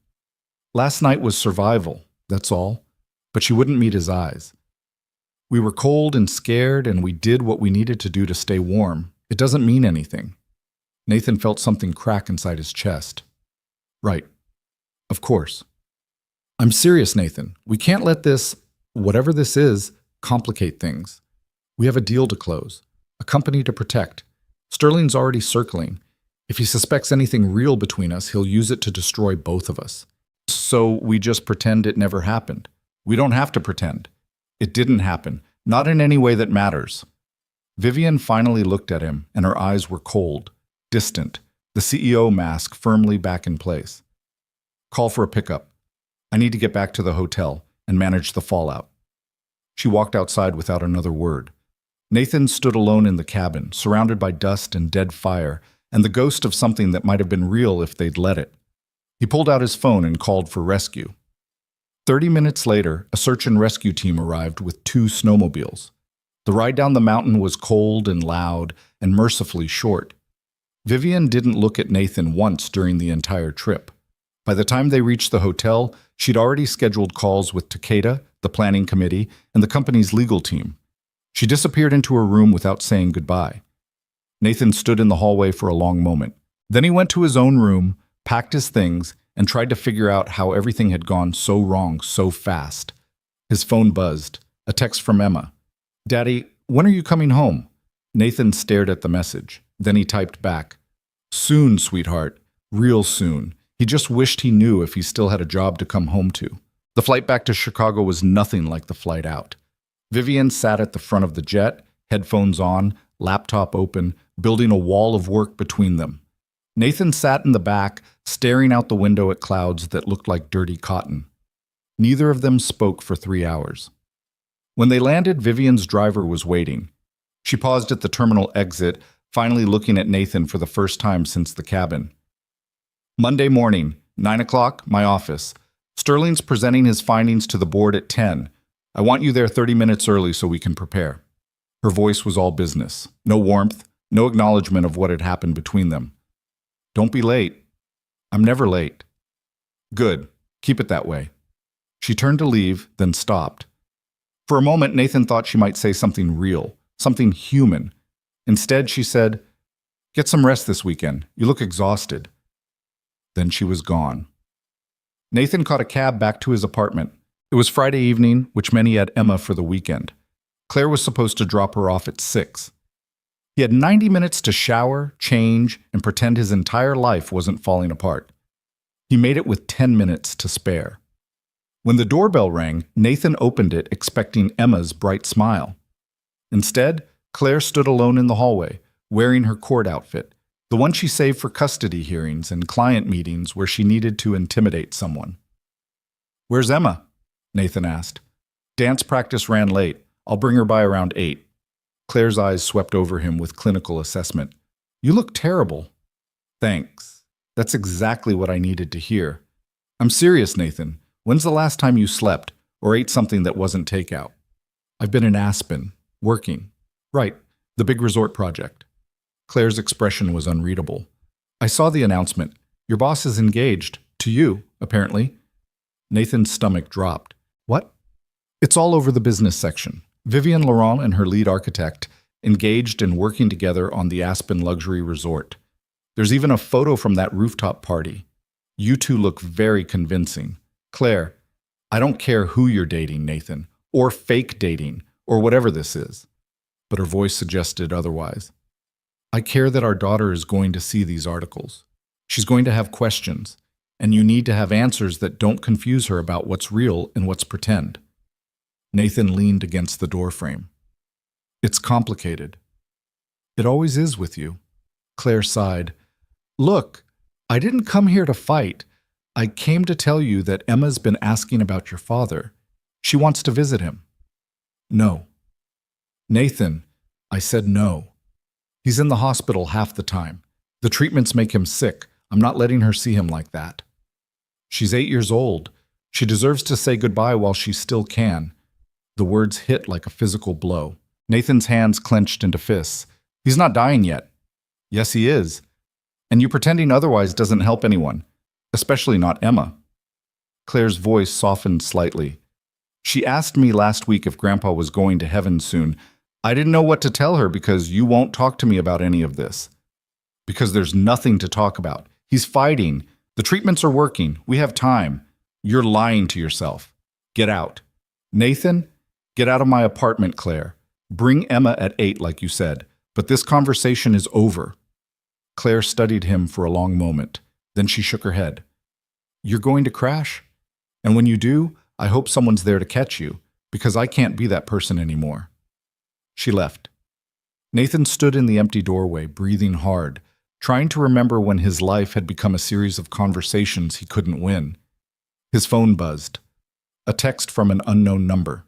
Last night was survival, that's all. But she wouldn't meet his eyes. We were cold and scared, and we did what we needed to do to stay warm. It doesn't mean anything." Nathan felt something crack inside his chest. Right. Of course. I'm serious, Nathan. We can't let this, whatever this is, complicate things. We have a deal to close, a company to protect. Sterling's already circling. If he suspects anything real between us, he'll use it to destroy both of us. So we just pretend it never happened. We don't have to pretend. It didn't happen, not in any way that matters. Vivian finally looked at him, and her eyes were cold, distant, the CEO mask firmly back in place. Call for a pickup. I need to get back to the hotel and manage the fallout. She walked outside without another word. Nathan stood alone in the cabin, surrounded by dust and dead fire, and the ghost of something that might have been real if they'd let it. He pulled out his phone and called for rescue. 30 minutes later, a search and rescue team arrived with 2 snowmobiles. The ride down the mountain was cold and loud and mercifully short. Vivian didn't look at Nathan once during the entire trip. By the time they reached the hotel, she'd already scheduled calls with Takeda, the planning committee, and the company's legal team. She disappeared into her room without saying goodbye. Nathan stood in the hallway for a long moment. Then he went to his own room, packed his things, and tried to figure out how everything had gone so wrong so fast. His phone buzzed. A text from Emma. "Daddy, when are you coming home?" Nathan stared at the message. Then he typed back, "Soon, sweetheart. Real soon." He just wished he knew if he still had a job to come home to. The flight back to Chicago was nothing like the flight out. Vivian sat at the front of the jet, headphones on, laptop open, building a wall of work between them. Nathan sat in the back, staring out the window at clouds that looked like dirty cotton. Neither of them spoke for 3 hours. When they landed, Vivian's driver was waiting. She paused at the terminal exit, finally looking at Nathan for the first time since the cabin. "Monday morning, 9 o'clock, my office. Sterling's presenting his findings to the board at 10. I want you there 30 minutes early so we can prepare." Her voice was all business. No warmth, no acknowledgement of what had happened between them. "Don't be late." "I'm never late." "Good. Keep it that way." She turned to leave, then stopped. For a moment, Nathan thought she might say something real, something human. Instead, she said, "Get some rest this weekend. You look exhausted." Then she was gone. Nathan caught a cab back to his apartment. It was Friday evening, which meant he had Emma for the weekend. Claire was supposed to drop her off at 6. He had 90 minutes to shower, change, and pretend his entire life wasn't falling apart. He made it with 10 minutes to spare. When the doorbell rang, Nathan opened it expecting Emma's bright smile. Instead, Claire stood alone in the hallway, wearing her court outfit, the one she saved for custody hearings and client meetings where she needed to intimidate someone. "Where's Emma?" Nathan asked. "Dance practice ran late. I'll bring her by around 8. Claire's eyes swept over him with clinical assessment. "You look terrible." "Thanks. That's exactly what I needed to hear." "I'm serious, Nathan. When's the last time you slept or ate something that wasn't takeout?" "I've been in Aspen, working." "Right, the big resort project." Claire's expression was unreadable. "I saw the announcement. Your boss is engaged. To you, apparently." Nathan's stomach dropped. "What?" "It's all over the business section. Vivian Laurent and her lead architect engaged and working together on the Aspen luxury resort. There's even a photo from that rooftop party. You two look very convincing. Claire, I don't care who you're dating, Nathan, or fake dating, or whatever this is." But her voice suggested otherwise. "I care that our daughter is going to see these articles. She's going to have questions, and you need to have answers that don't confuse her about what's real and what's pretend." Nathan leaned against the doorframe. "It's complicated." "It always is with you." Claire sighed. "Look, I didn't come here to fight. I came to tell you that Emma's been asking about your father. She wants to visit him." "No." "Nathan," I said no. "He's in the hospital half the time. The treatments make him sick. I'm not letting her see him like that." "She's 8 years old. She deserves to say goodbye while she still can." The words hit like a physical blow. Nathan's hands clenched into fists. "He's not dying yet." "Yes, he is. And you pretending otherwise doesn't help anyone. Especially not Emma." Claire's voice softened slightly. "She asked me last week if Grandpa was going to heaven soon. I didn't know what to tell her because you won't talk to me about any of this." Because there's nothing to talk about. He's fighting. The treatments are working. We have time. You're lying to yourself. Get out. Nathan, get out of my apartment, Claire. Bring Emma at 8 like you said. But this conversation is over. Claire studied him for a long moment. Then she shook her head. You're going to crash? And when you do, I hope someone's there to catch you, because I can't be that person anymore. She left. Nathan stood in the empty doorway, breathing hard, trying to remember when his life had become a series of conversations he couldn't win. His phone buzzed. A text from an unknown number.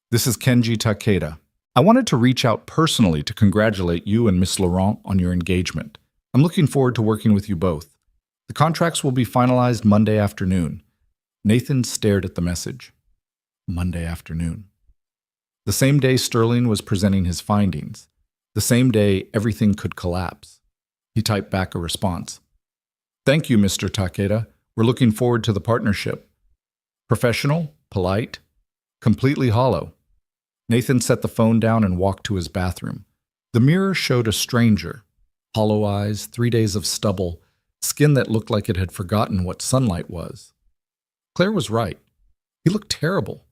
This is Kenji Takeda. I wanted to reach out personally to congratulate you and Miss Laurent on your engagement. I'm looking forward to working with you both. The contracts will be finalized Monday afternoon. Nathan stared at the message. Monday afternoon. The same day Sterling was presenting his findings. The same day everything could collapse. He typed back a response. Thank you, Mr. Takeda. We're looking forward to the partnership. Professional, polite, completely hollow. Nathan set the phone down and walked to his bathroom. The mirror showed a stranger. Hollow eyes, 3 days of stubble, skin that looked like it had forgotten what sunlight was. Claire was right. He looked terrible.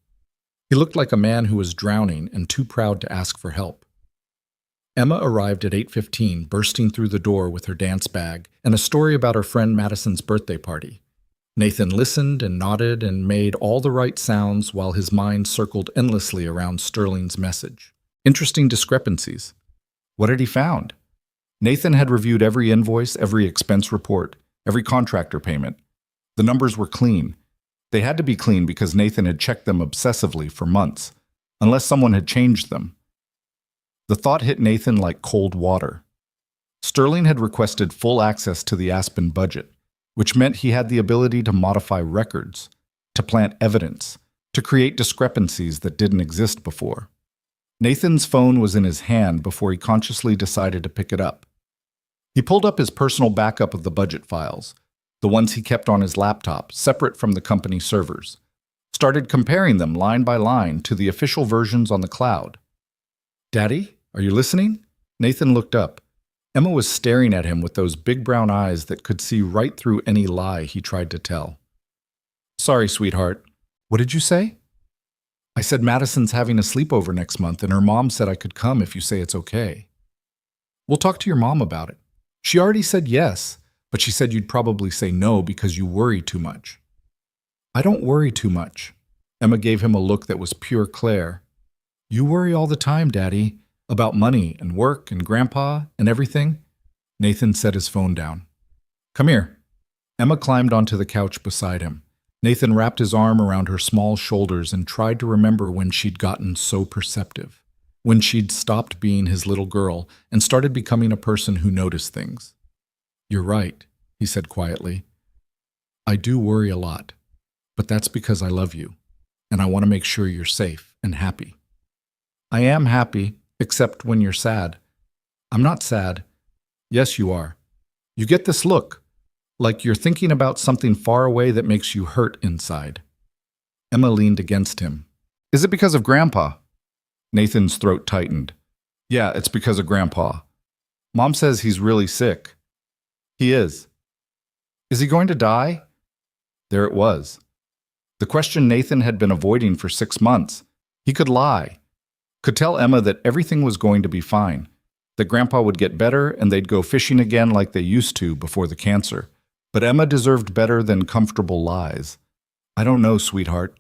He looked like a man who was drowning and too proud to ask for help. Emma arrived at 8:15, bursting through the door with her dance bag and a story about her friend Madison's birthday party. Nathan listened and nodded and made all the right sounds while his mind circled endlessly around Sterling's message. Interesting discrepancies. What had he found? Nathan had reviewed every invoice, every expense report, every contractor payment. The numbers were clean. They had to be clean because Nathan had checked them obsessively for months, unless someone had changed them. The thought hit Nathan like cold water. Sterling had requested full access to the Aspen budget, which meant he had the ability to modify records, to plant evidence, to create discrepancies that didn't exist before. Nathan's phone was in his hand before he consciously decided to pick it up. He pulled up his personal backup of the budget files, the ones he kept on his laptop, separate from the company servers, started comparing them line by line to the official versions on the cloud. Daddy, are you listening? Nathan looked up. Emma was staring at him with those big brown eyes that could see right through any lie he tried to tell. Sorry, sweetheart. What did you say? I said Madison's having a sleepover next month and her mom said I could come if you say it's okay. We'll talk to your mom about it. She already said yes, but she said you'd probably say no because you worry too much. I don't worry too much. Emma gave him a look that was pure Claire. You worry all the time, Daddy. About money and work and Grandpa and everything? Nathan set his phone down. Come here. Emma climbed onto the couch beside him. Nathan wrapped his arm around her small shoulders and tried to remember when she'd gotten so perceptive, when she'd stopped being his little girl and started becoming a person who noticed things. You're right, he said quietly. I do worry a lot, but that's because I love you, and I want to make sure you're safe and happy. I am happy, except when you're sad. I'm not sad. Yes, you are. You get this look, like you're thinking about something far away that makes you hurt inside. Emma leaned against him. Is it because of Grandpa? Nathan's throat tightened. Yeah, it's because of Grandpa. Mom says he's really sick. He is. Is he going to die? There it was. The question Nathan had been avoiding for 6 months. He could lie. Could tell Emma that everything was going to be fine, that Grandpa would get better and they'd go fishing again like they used to before the cancer. But Emma deserved better than comfortable lies. I don't know, sweetheart.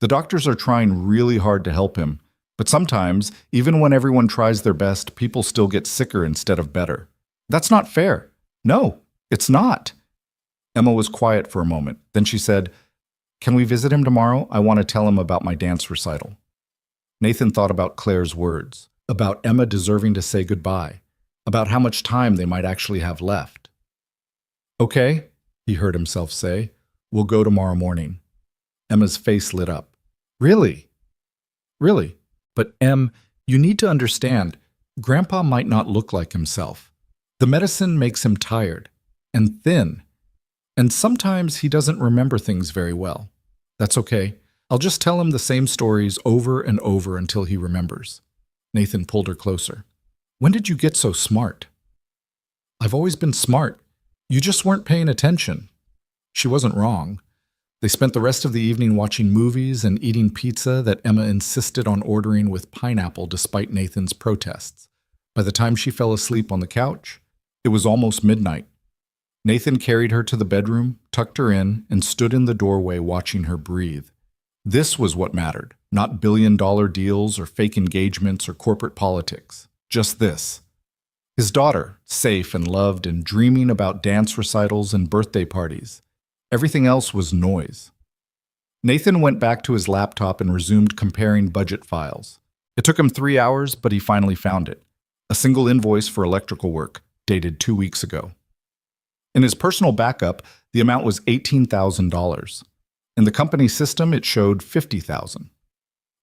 The doctors are trying really hard to help him, but sometimes, even when everyone tries their best, people still get sicker instead of better. That's not fair. No, it's not. Emma was quiet for a moment. Then she said, Can we visit him tomorrow? I want to tell him about my dance recital. Nathan thought about Claire's words, about Emma deserving to say goodbye, about how much time they might actually have left. Okay, he heard himself say, we'll go tomorrow morning. Emma's face lit up. Really? Really? But Em, you need to understand, Grandpa might not look like himself. The medicine makes him tired and thin, and sometimes he doesn't remember things very well. That's okay. I'll just tell him the same stories over and over until he remembers. Nathan pulled her closer. When did you get so smart? I've always been smart. You just weren't paying attention. She wasn't wrong. They spent the rest of the evening watching movies and eating pizza that Emma insisted on ordering with pineapple despite Nathan's protests. By the time she fell asleep on the couch, it was almost midnight. Nathan carried her to the bedroom, tucked her in, and stood in the doorway watching her breathe. This was what mattered, not billion-dollar deals or fake engagements or corporate politics. Just this. His daughter, safe and loved and dreaming about dance recitals and birthday parties. Everything else was noise. Nathan went back to his laptop and resumed comparing budget files. It took him 3 hours, but he finally found it. A single invoice for electrical work, dated 2 weeks ago. In his personal backup, the amount was $18,000. In the company system, it showed $50,000.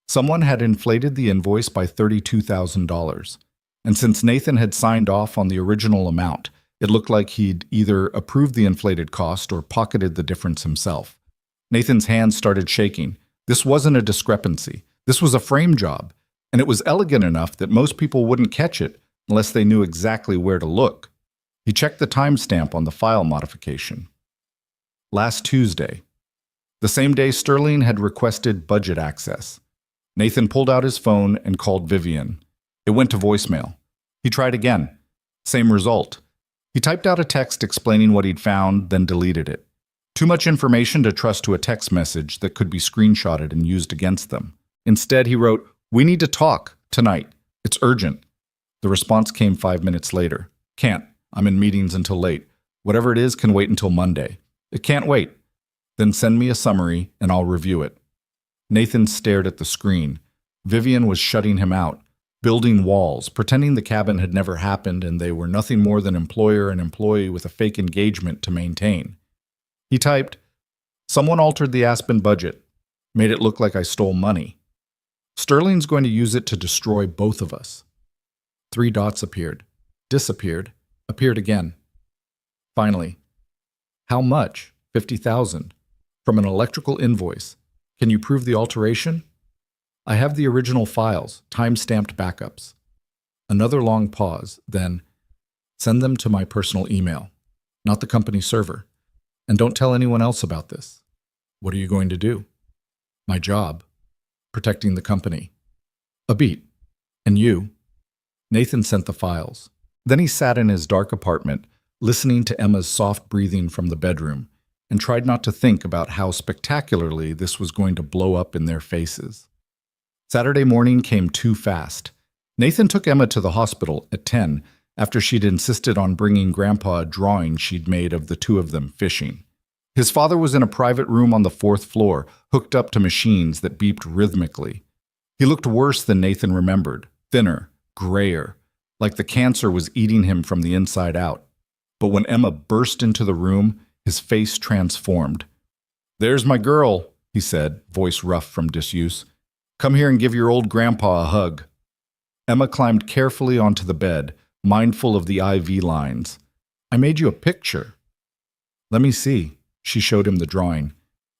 Someone had inflated the invoice by $32,000. And since Nathan had signed off on the original amount, it looked like he'd either approved the inflated cost or pocketed the difference himself. Nathan's hands started shaking. This wasn't a discrepancy. This was a frame job, and it was elegant enough that most people wouldn't catch it unless they knew exactly where to look. He checked the timestamp on the file modification. Last Tuesday. The same day Sterling had requested budget access. Nathan pulled out his phone and called Vivian. It went to voicemail. He tried again. Same result. He typed out a text explaining what he'd found, then deleted it. Too much information to trust to a text message that could be screenshotted and used against them. Instead, he wrote, "We need to talk, tonight. It's urgent." The response came 5 minutes later. "Can't. I'm in meetings until late. Whatever it is can wait until Monday." "It can't wait." "Then send me a summary and I'll review it." Nathan stared at the screen. Vivian was shutting him out, building walls, pretending the cabin had never happened and they were nothing more than employer and employee with a fake engagement to maintain. He typed, "Someone altered the Aspen budget, made it look like I stole money. Sterling's going to use it to destroy both of us." 3 dots appeared, disappeared, appeared again. Finally, "How much? 50,000. From an electrical invoice. Can you prove the alteration? I have the original files, time-stamped backups." Another long pause, then, "Send them to my personal email, not the company server. And don't tell anyone else about this." "What are you going to do?" "My job. Protecting the company." "A beat. And you?" Nathan sent the files. Then he sat in his dark apartment, listening to Emma's soft breathing from the bedroom, and tried not to think about how spectacularly this was going to blow up in their faces. Saturday morning came too fast. Nathan took Emma to the hospital at 10 after she'd insisted on bringing Grandpa a drawing she'd made of the two of them fishing. His father was in a private room on the 4th floor, hooked up to machines that beeped rhythmically. He looked worse than Nathan remembered, thinner, grayer, like the cancer was eating him from the inside out. But when Emma burst into the room, his face transformed. "There's my girl," he said, voice rough from disuse. "Come here and give your old grandpa a hug." Emma climbed carefully onto the bed, mindful of the IV lines. "I made you a picture." "Let me see." She showed him the drawing.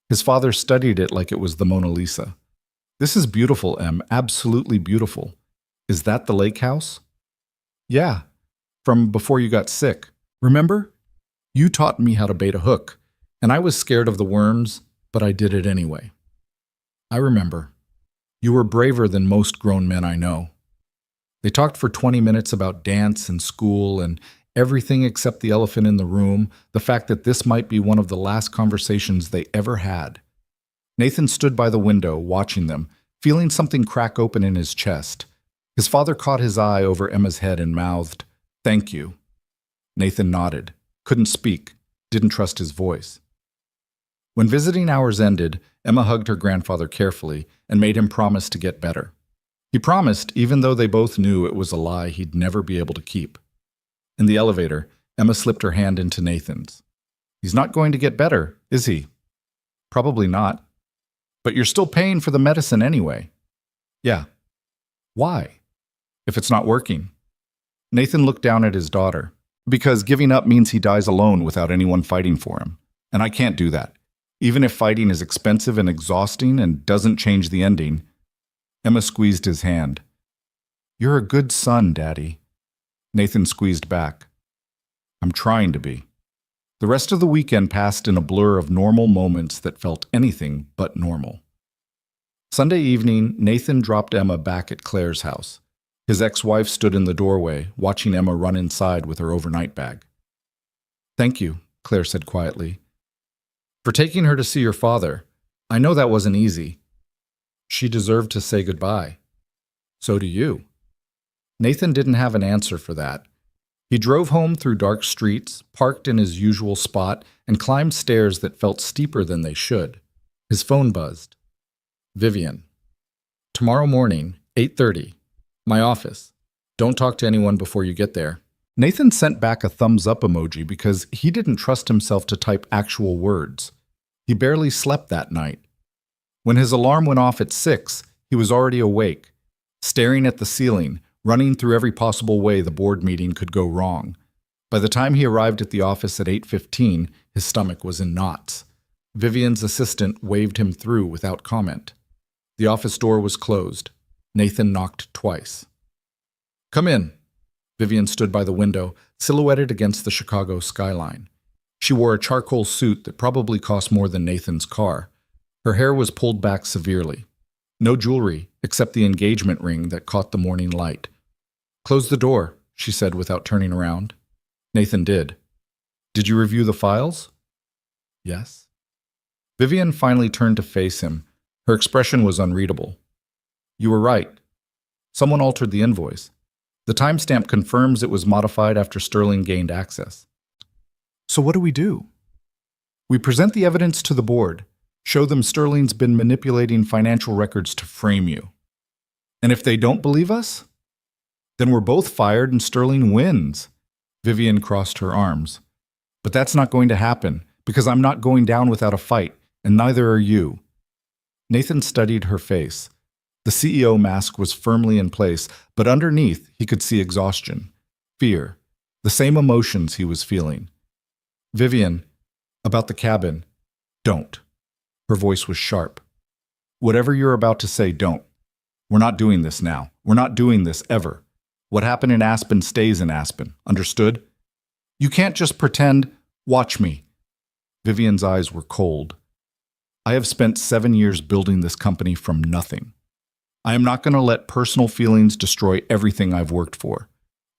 His father studied it like it was the Mona Lisa. "This is beautiful, Em, absolutely beautiful. Is that the lake house?" "Yeah, from before you got sick. Remember? You taught me how to bait a hook, and I was scared of the worms, but I did it anyway." "I remember. You were braver than most grown men I know." They talked for 20 minutes about dance and school and everything except the elephant in the room, the fact that this might be one of the last conversations they ever had. Nathan stood by the window, watching them, feeling something crack open in his chest. His father caught his eye over Emma's head and mouthed, "Thank you." Nathan nodded. Couldn't speak, didn't trust his voice. When visiting hours ended, Emma hugged her grandfather carefully and made him promise to get better. He promised, even though they both knew it was a lie he'd never be able to keep. In the elevator, Emma slipped her hand into Nathan's. "He's not going to get better, is he?" "Probably not. But you're still paying for the medicine anyway." "Yeah." "Why? If it's not working?" Nathan looked down at his daughter. "Because giving up means he dies alone without anyone fighting for him. And I can't do that. Even if fighting is expensive and exhausting and doesn't change the ending." Emma squeezed his hand. "You're a good son, Daddy." Nathan squeezed back. I'm trying to be. The rest of the weekend passed in a blur of normal moments that felt anything but normal. Sunday evening, Nathan dropped Emma back at Claire's house. His ex-wife stood in the doorway, watching Emma run inside with her overnight bag. "Thank you," Claire said quietly, "for taking her to see your father. I know that wasn't easy." "She deserved to say goodbye." "So do you." Nathan didn't have an answer for that. He drove home through dark streets, parked in his usual spot, and climbed stairs that felt steeper than they should. His phone buzzed. Vivian. "Tomorrow morning, 8:30. My office. Don't talk to anyone before you get there." Nathan sent back a thumbs-up emoji because he didn't trust himself to type actual words. He barely slept that night. When his alarm went off at 6, he was already awake, staring at the ceiling, running through every possible way the board meeting could go wrong. By the time he arrived at the office at 8:15, his stomach was in knots. Vivian's assistant waved him through without comment. The office door was closed. Nathan knocked twice. "Come in." Vivian stood by the window, silhouetted against the Chicago skyline. She wore a charcoal suit that probably cost more than Nathan's car. Her hair was pulled back severely. No jewelry, except the engagement ring that caught the morning light. "Close the door," she said without turning around. Nathan did. "Did you review the files?" "Yes." Vivian finally turned to face him. Her expression was unreadable. "You were right. Someone altered the invoice. The timestamp confirms it was modified after Sterling gained access." "So what do we do?" "We present the evidence to the board, show them Sterling's been manipulating financial records to frame you. And if they don't believe us, then we're both fired and Sterling wins." Vivian crossed her arms. "But that's not going to happen, because I'm not going down without a fight, and neither are you." Nathan studied her face. The CEO mask was firmly in place, but underneath he could see exhaustion, fear, the same emotions he was feeling. "Vivian, about the cabin, don't." Her voice was sharp. "Whatever you're about to say, don't. We're not doing this now. We're not doing this ever. What happened in Aspen stays in Aspen. Understood? You can't just pretend, watch me." Vivian's eyes were cold. "I have spent 7 years building this company from nothing. I am not going to let personal feelings destroy everything I've worked for.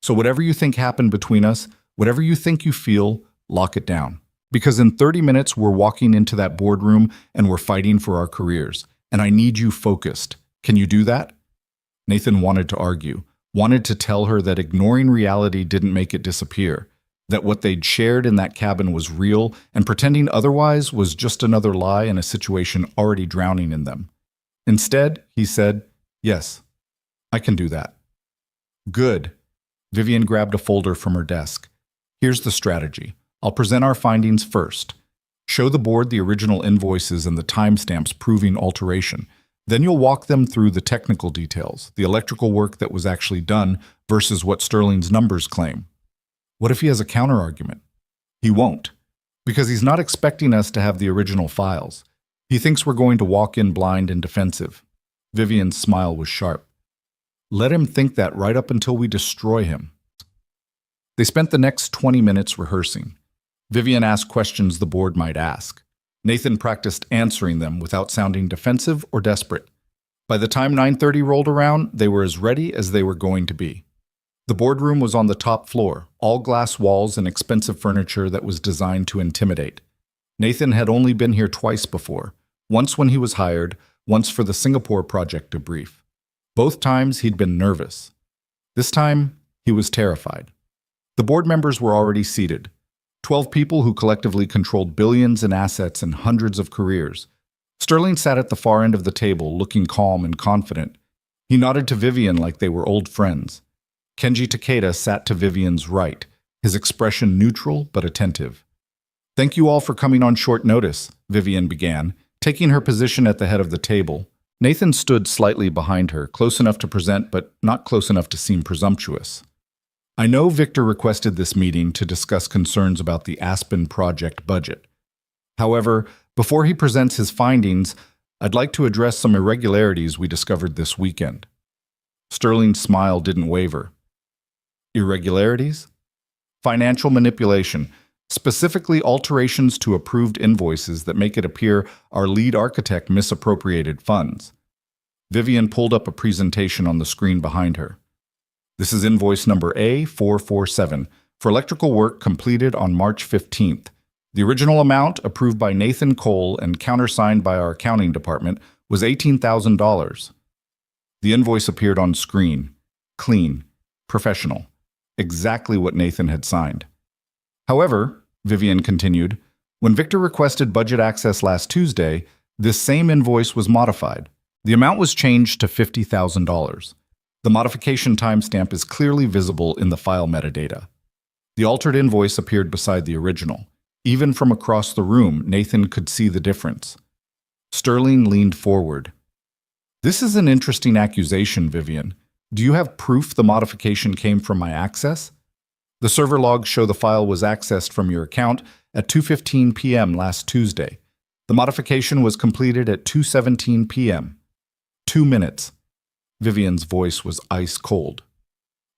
So whatever you think happened between us, whatever you think you feel, lock it down. Because in 30 minutes, we're walking into that boardroom and we're fighting for our careers. And I need you focused. Can you do that?" Nathan wanted to argue, wanted to tell her that ignoring reality didn't make it disappear, that what they'd shared in that cabin was real, and pretending otherwise was just another lie in a situation already drowning in them. Instead, he said, "Yes, I can do that." "Good." Vivian grabbed a folder from her desk. "Here's the strategy. I'll present our findings first. Show the board the original invoices and the timestamps proving alteration. Then you'll walk them through the technical details, the electrical work that was actually done versus what Sterling's numbers claim. What if he has a counterargument? He won't, because he's not expecting us to have the original files. He thinks we're going to walk in blind and defensive." Vivian's smile was sharp. "Let him think that right up until we destroy him." They spent the next 20 minutes rehearsing. Vivian asked questions the board might ask. Nathan practiced answering them without sounding defensive or desperate. By the time 9:30 rolled around, they were as ready as they were going to be. The boardroom was on the top floor, all glass walls and expensive furniture that was designed to intimidate. Nathan had only been here twice before, once when he was hired, once for the Singapore project debrief. Both times he'd been nervous. This time, he was terrified. The board members were already seated. 12 people who collectively controlled billions in assets and hundreds of careers. Sterling sat at the far end of the table, looking calm and confident. He nodded to Vivian like they were old friends. Kenji Takeda sat to Vivian's right, his expression neutral but attentive. "Thank you all for coming on short notice," Vivian began, taking her position at the head of the table. Nathan stood slightly behind her, close enough to present but not close enough to seem presumptuous. "I know Victor requested this meeting to discuss concerns about the Aspen project budget. However, before he presents his findings, I'd like to address some irregularities we discovered this weekend." Sterling's smile didn't waver. "Irregularities?" Financial manipulation, specifically alterations to approved invoices that make it appear our lead architect misappropriated funds. Vivian pulled up a presentation on the screen behind her. This is invoice number A447 for electrical work completed on March 15th. The original amount, approved by Nathan Cole and countersigned by our accounting department, was $18,000. The invoice appeared on screen. Clean. Professional. Exactly what Nathan had signed. However, Vivian continued, when Victor requested budget access last Tuesday, this same invoice was modified. The amount was changed to $50,000. The modification timestamp is clearly visible in the file metadata. The altered invoice appeared beside the original. Even from across the room, Nathan could see the difference. Sterling leaned forward. This is an interesting accusation, Vivian. Do you have proof the modification came from my access? The server logs show the file was accessed from your account at 2:15 p.m. last Tuesday. The modification was completed at 2:17 p.m. 2 minutes. Vivian's voice was ice cold.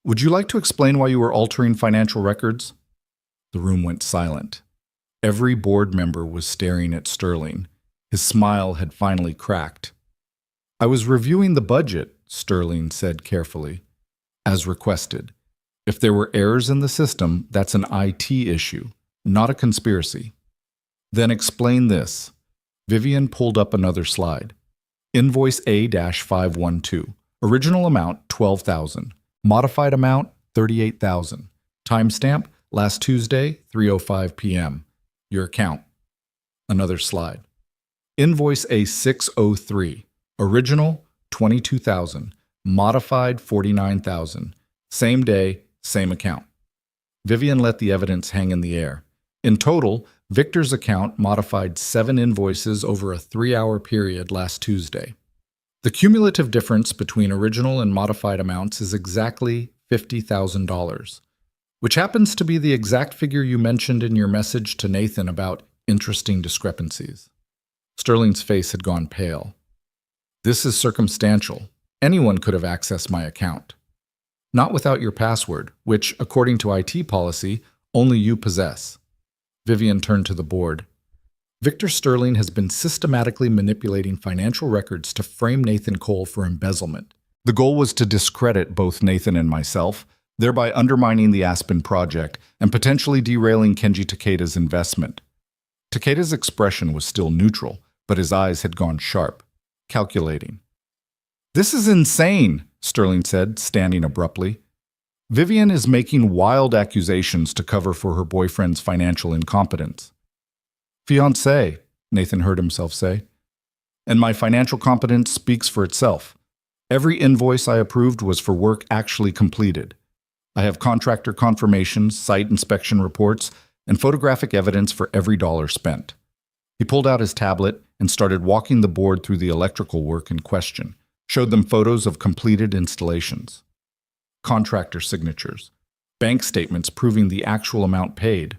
Would you like to explain why you were altering financial records? The room went silent. Every board member was staring at Sterling. His smile had finally cracked. I was reviewing the budget, Sterling said carefully, as requested. If there were errors in the system, that's an IT issue, not a conspiracy. Then explain this. Vivian pulled up another slide. Invoice A-512. Original amount, $12,000. Modified amount, $38,000. Timestamp, last Tuesday, 3:05 p.m. Your account. Another slide. Invoice A603. Original, $22,000. Modified, $49,000. Same day, same account. Vivian let the evidence hang in the air. In total, Victor's account modified 7 invoices over a 3-hour period last Tuesday. The cumulative difference between original and modified amounts is exactly $50,000, which happens to be the exact figure you mentioned in your message to Nathan about interesting discrepancies. Sterling's face had gone pale. This is circumstantial. Anyone could have accessed my account. Not without your password, which, according to IT policy, only you possess. Vivian turned to the board. Victor Sterling has been systematically manipulating financial records to frame Nathan Cole for embezzlement. The goal was to discredit both Nathan and myself, thereby undermining the Aspen project and potentially derailing Kenji Takeda's investment. Takeda's expression was still neutral, but his eyes had gone sharp, calculating. This is insane, Sterling said, standing abruptly. Vivian is making wild accusations to cover for her boyfriend's financial incompetence. Fiancé, Nathan heard himself say. And my financial competence speaks for itself. Every invoice I approved was for work actually completed. I have contractor confirmations, site inspection reports, and photographic evidence for every dollar spent. He pulled out his tablet and started walking the board through the electrical work in question, showed them photos of completed installations. Contractor signatures, bank statements proving the actual amount paid.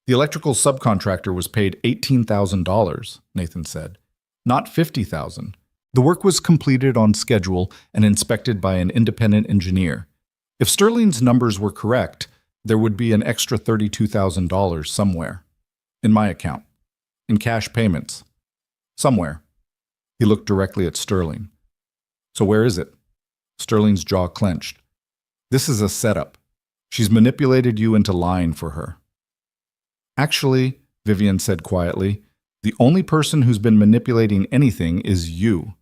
The electrical subcontractor was paid $18,000, Nathan said, not $50,000. The work was completed on schedule and inspected by an independent engineer. If Sterling's numbers were correct, there would be an extra $32,000 somewhere. In my account. In cash payments. Somewhere. He looked directly at Sterling. So where is it? Sterling's jaw clenched. This is a setup. She's manipulated you into lying for her. Actually, Vivian said quietly, the only person who's been manipulating anything is you.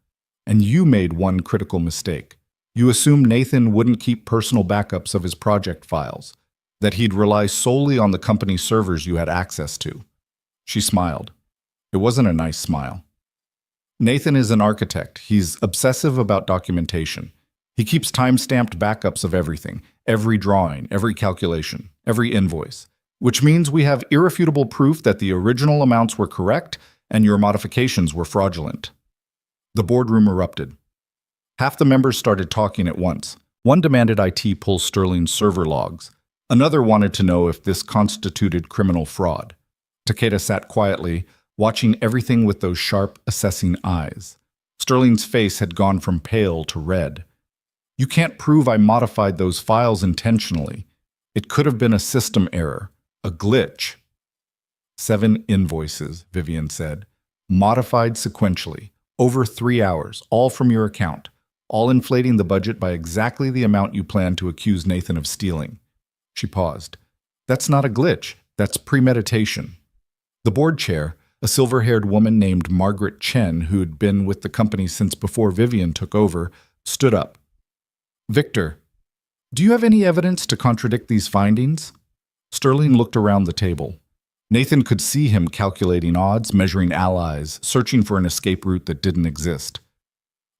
And you made one critical mistake. You assumed Nathan wouldn't keep personal backups of his project files, that he'd rely solely on the company servers you had access to. She smiled. It wasn't a nice smile. Nathan is an architect. He's obsessive about documentation. He keeps time-stamped backups of everything, every drawing, every calculation, every invoice, which means we have irrefutable proof that the original amounts were correct and your modifications were fraudulent. The boardroom erupted. Half the members started talking at once. One demanded IT pull Sterling's server logs. Another wanted to know if this constituted criminal fraud. Takeda sat quietly, watching everything with those sharp, assessing eyes. Sterling's face had gone from pale to red. You can't prove I modified those files intentionally. It could have been a system error, a glitch. 7 invoices, Vivian said, modified sequentially, over 3 hours, all from your account, all inflating the budget by exactly the amount you plan to accuse Nathan of stealing. She paused. That's not a glitch, that's premeditation. The board chair, a silver-haired woman named Margaret Chen, who'd been with the company since before Vivian took over, stood up. Victor, do you have any evidence to contradict these findings? Sterling looked around the table. Nathan could see him calculating odds, measuring allies, searching for an escape route that didn't exist.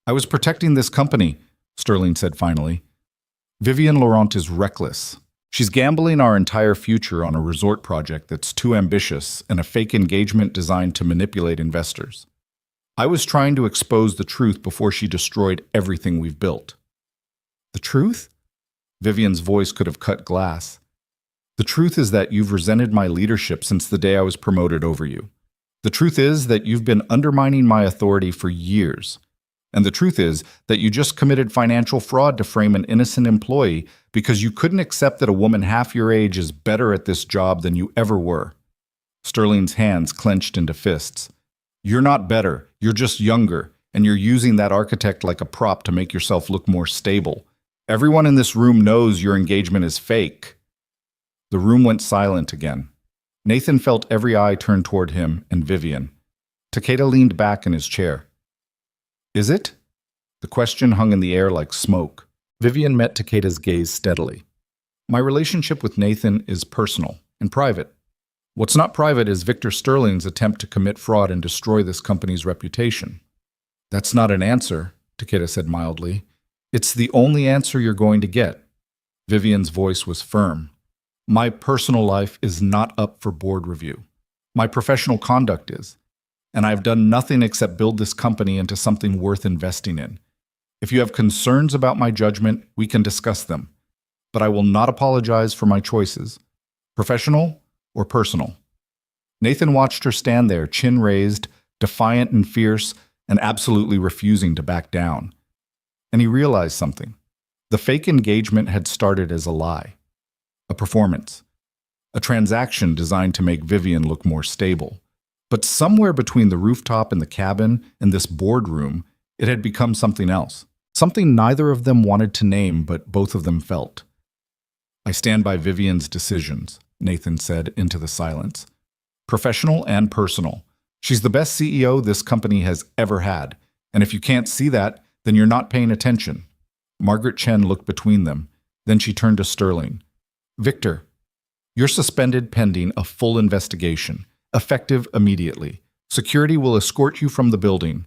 I was protecting this company, Sterling said finally. Vivian Laurent is reckless. She's gambling our entire future on a resort project that's too ambitious and a fake engagement designed to manipulate investors. I was trying to expose the truth before she destroyed everything we've built. The truth? Vivian's voice could have cut glass. The truth is that you've resented my leadership since the day I was promoted over you. The truth is that you've been undermining my authority for years. And the truth is that you just committed financial fraud to frame an innocent employee because you couldn't accept that a woman half your age is better at this job than you ever were. Sterling's hands clenched into fists. You're not better, you're just younger, and you're using that architect like a prop to make yourself look more stable. Everyone in this room knows your engagement is fake. The room went silent again. Nathan felt every eye turn toward him and Vivian. Takeda leaned back in his chair. Is it? The question hung in the air like smoke. Vivian met Takeda's gaze steadily. My relationship with Nathan is personal and private. What's not private is Victor Sterling's attempt to commit fraud and destroy this company's reputation. That's not an answer, Takeda said mildly. It's the only answer you're going to get. Vivian's voice was firm. My personal life is not up for board review. My professional conduct is. And I've done nothing except build this company into something worth investing in. If you have concerns about my judgment, we can discuss them. But I will not apologize for my choices, professional or personal. Nathan watched her stand there, chin raised, defiant and fierce, and absolutely refusing to back down. And he realized something. The fake engagement had started as a lie, a performance, a transaction designed to make Vivian look more stable. But somewhere between the rooftop and the cabin and this boardroom, it had become something else. Something neither of them wanted to name, but both of them felt. I stand by Vivian's decisions, Nathan said into the silence. Professional and personal. She's the best CEO this company has ever had. And if you can't see that, then you're not paying attention. Margaret Chen looked between them. Then she turned to Sterling. Victor, you're suspended pending a full investigation. Effective immediately. Security will escort you from the building.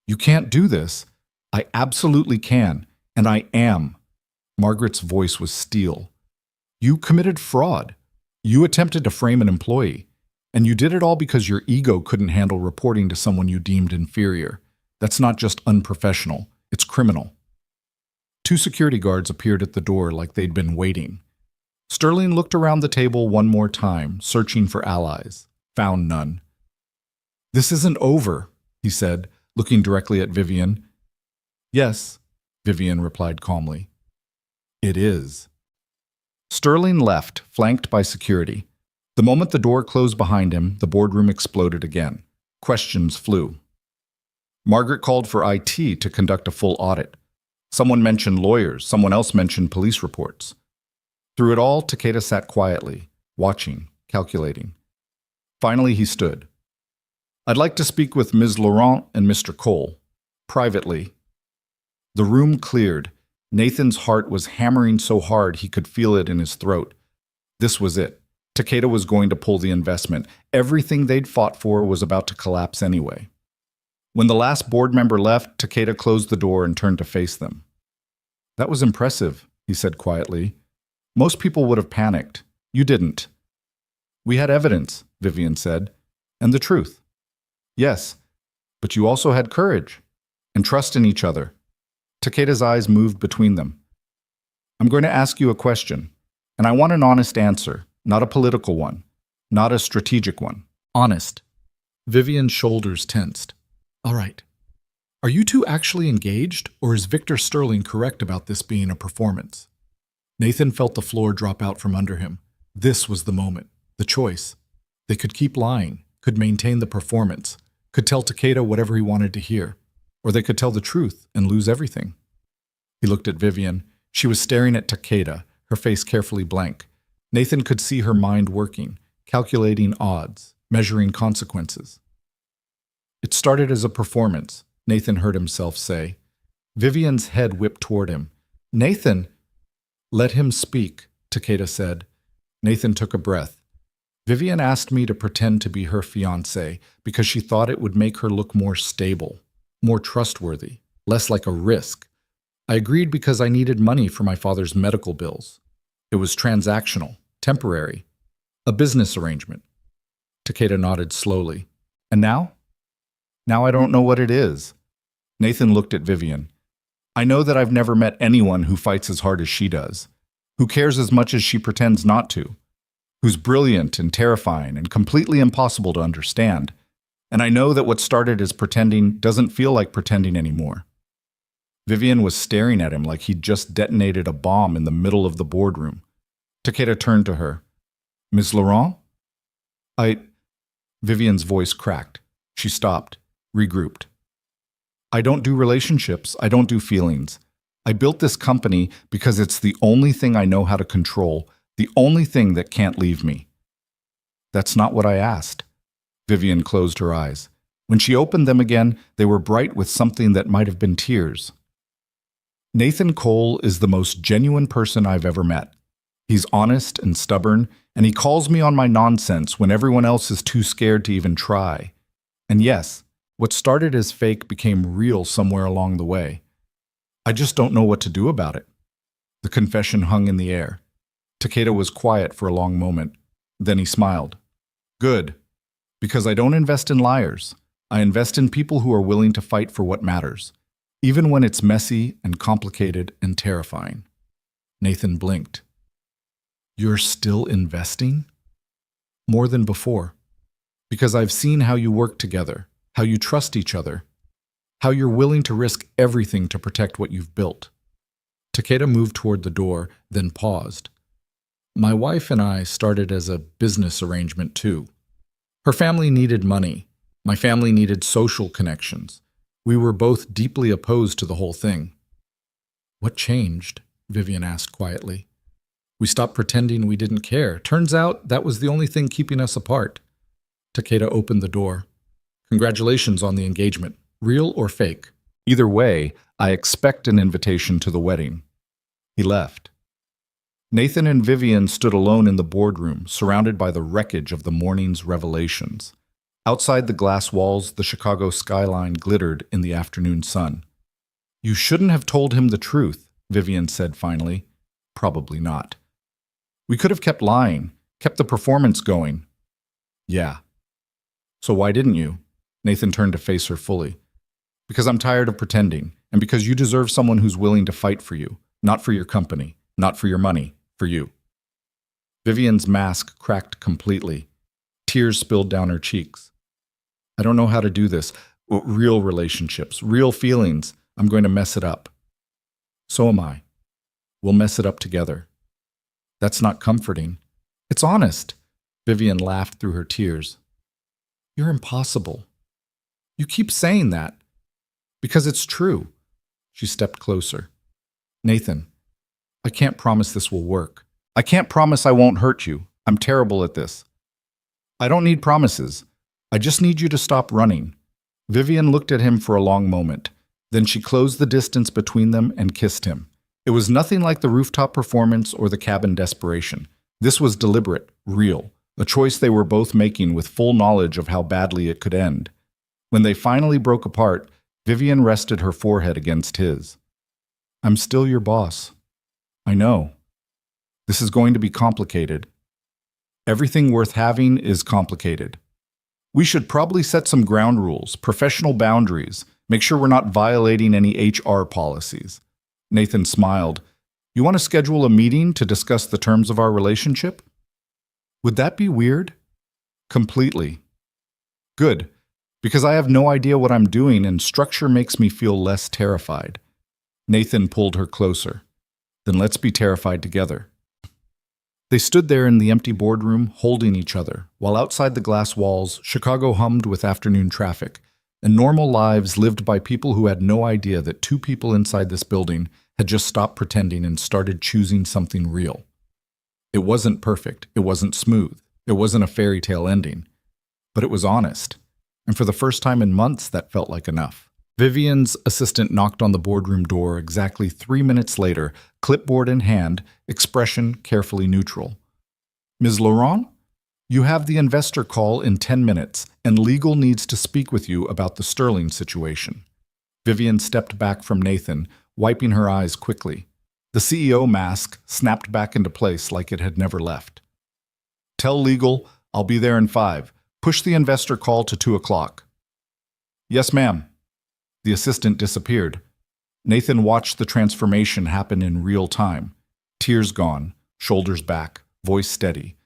You can't do this. I absolutely can, and I am. Margaret's voice was steel. You committed fraud. You attempted to frame an employee, and you did it all because your ego couldn't handle reporting to someone you deemed inferior. That's not just unprofessional, it's criminal. 2 security guards appeared at the door like they'd been waiting. Sterling looked around the table one more time, searching for allies. Found none. This isn't over, he said, looking directly at Vivian. Yes, Vivian replied calmly. It is. Sterling left, flanked by security. The moment the door closed behind him, the boardroom exploded again. Questions flew. Margaret called for IT to conduct a full audit. Someone mentioned lawyers, someone else mentioned police reports. Through it all, Takeda sat quietly, watching, calculating. Finally, he stood. I'd like to speak with Ms. Laurent and Mr. Cole, privately. The room cleared. Nathan's heart was hammering so hard he could feel it in his throat. This was it. Takeda was going to pull the investment. Everything they'd fought for was about to collapse anyway. When the last board member left, Takeda closed the door and turned to face them. That was impressive, he said quietly. Most people would have panicked. You didn't. We had evidence, Vivian said, and the truth. Yes, but you also had courage and trust in each other. Takeda's eyes moved between them. I'm going to ask you a question, and I want an honest answer, not a political one, not a strategic one. Honest. Vivian's shoulders tensed. All right. Are you two actually engaged, or is Victor Sterling correct about this being a performance? Nathan felt the floor drop out from under him. This was the moment, the choice. They could keep lying, could maintain the performance, could tell Takeda whatever he wanted to hear, or they could tell the truth and lose everything. He looked at Vivian. She was staring at Takeda, her face carefully blank. Nathan could see her mind working, calculating odds, measuring consequences. It started as a performance, Nathan heard himself say. Vivian's head whipped toward him. Nathan! Let him speak, Takeda said. Nathan took a breath. Vivian asked me to pretend to be her fiancé because she thought it would make her look more stable, more trustworthy, less like a risk. I agreed because I needed money for my father's medical bills. It was transactional, temporary, a business arrangement. Takeda nodded slowly. And now? Now I don't know what it is. Nathan looked at Vivian. I know that I've never met anyone who fights as hard as she does, who cares as much as she pretends not to, who's brilliant and terrifying and completely impossible to understand. And I know that what started as pretending doesn't feel like pretending anymore. Vivian was staring at him like he'd just detonated a bomb in the middle of the boardroom. Takeda turned to her. Ms. Laurent? Vivian's voice cracked. She stopped, regrouped. I don't do relationships. I don't do feelings. I built this company because it's the only thing I know how to control, the only thing that can't leave me. That's not what I asked. Vivian closed her eyes. When she opened them again, they were bright with something that might have been tears. Nathan Cole is the most genuine person I've ever met. He's honest and stubborn, and he calls me on my nonsense when everyone else is too scared to even try. And yes, what started as fake became real somewhere along the way. I just don't know what to do about it. The confession hung in the air. Takeda was quiet for a long moment. Then he smiled. Good. Because I don't invest in liars. I invest in people who are willing to fight for what matters, even when it's messy and complicated and terrifying. Nathan blinked. You're still investing? More than before. Because I've seen how you work together, how you trust each other, how you're willing to risk everything to protect what you've built. Takeda moved toward the door, then paused. My wife and I started as a business arrangement too. Her family needed money. My family needed social connections. We were both deeply opposed to the whole thing. What changed? Vivian asked quietly. We stopped pretending we didn't care. Turns out that was the only thing keeping us apart. Takeda opened the door. Congratulations on the engagement. Real or fake? Either way, I expect an invitation to the wedding. He left. Nathan and Vivian stood alone in the boardroom, surrounded by the wreckage of the morning's revelations. Outside the glass walls, the Chicago skyline glittered in the afternoon sun. You shouldn't have told him the truth, Vivian said finally. Probably not. We could have kept lying, kept the performance going. Yeah. So why didn't you? Nathan turned to face her fully. Because I'm tired of pretending, and because you deserve someone who's willing to fight for you, not for your company, not for your money, for you. Vivian's mask cracked completely. Tears spilled down her cheeks. I don't know how to do this. Real relationships, real feelings. I'm going to mess it up. So am I. We'll mess it up together. That's not comforting. It's honest. Vivian laughed through her tears. You're impossible. You keep saying that. Because it's true. She stepped closer. Nathan, I can't promise this will work. I can't promise I won't hurt you. I'm terrible at this. I don't need promises. I just need you to stop running. Vivian looked at him for a long moment. Then she closed the distance between them and kissed him. It was nothing like the rooftop performance or the cabin desperation. This was deliberate, real, a choice they were both making with full knowledge of how badly it could end. When they finally broke apart, Vivian rested her forehead against his. I'm still your boss. I know. This is going to be complicated. Everything worth having is complicated. We should probably set some ground rules, professional boundaries, make sure we're not violating any HR policies. Nathan smiled. You want to schedule a meeting to discuss the terms of our relationship? Would that be weird? Completely. Good, because I have no idea what I'm doing and structure makes me feel less terrified. Nathan pulled her closer. Then let's be terrified together. They stood there in the empty boardroom, holding each other, while outside the glass walls, Chicago hummed with afternoon traffic, and normal lives lived by people who had no idea that two people inside this building had just stopped pretending and started choosing something real. It wasn't perfect, it wasn't smooth, it wasn't a fairy tale ending, but it was honest, and for the first time in months that felt like enough. Vivian's assistant knocked on the boardroom door exactly 3 minutes later, clipboard in hand, expression carefully neutral. Ms. Laurent, you have the investor call in 10 minutes, and legal needs to speak with you about the Sterling situation. Vivian stepped back from Nathan, wiping her eyes quickly. The CEO mask snapped back into place like it had never left. Tell legal, I'll be there in 5. Push the investor call to 2 o'clock. Yes, ma'am. The assistant disappeared. Nathan watched the transformation happen in real time. Tears gone, shoulders back, voice steady.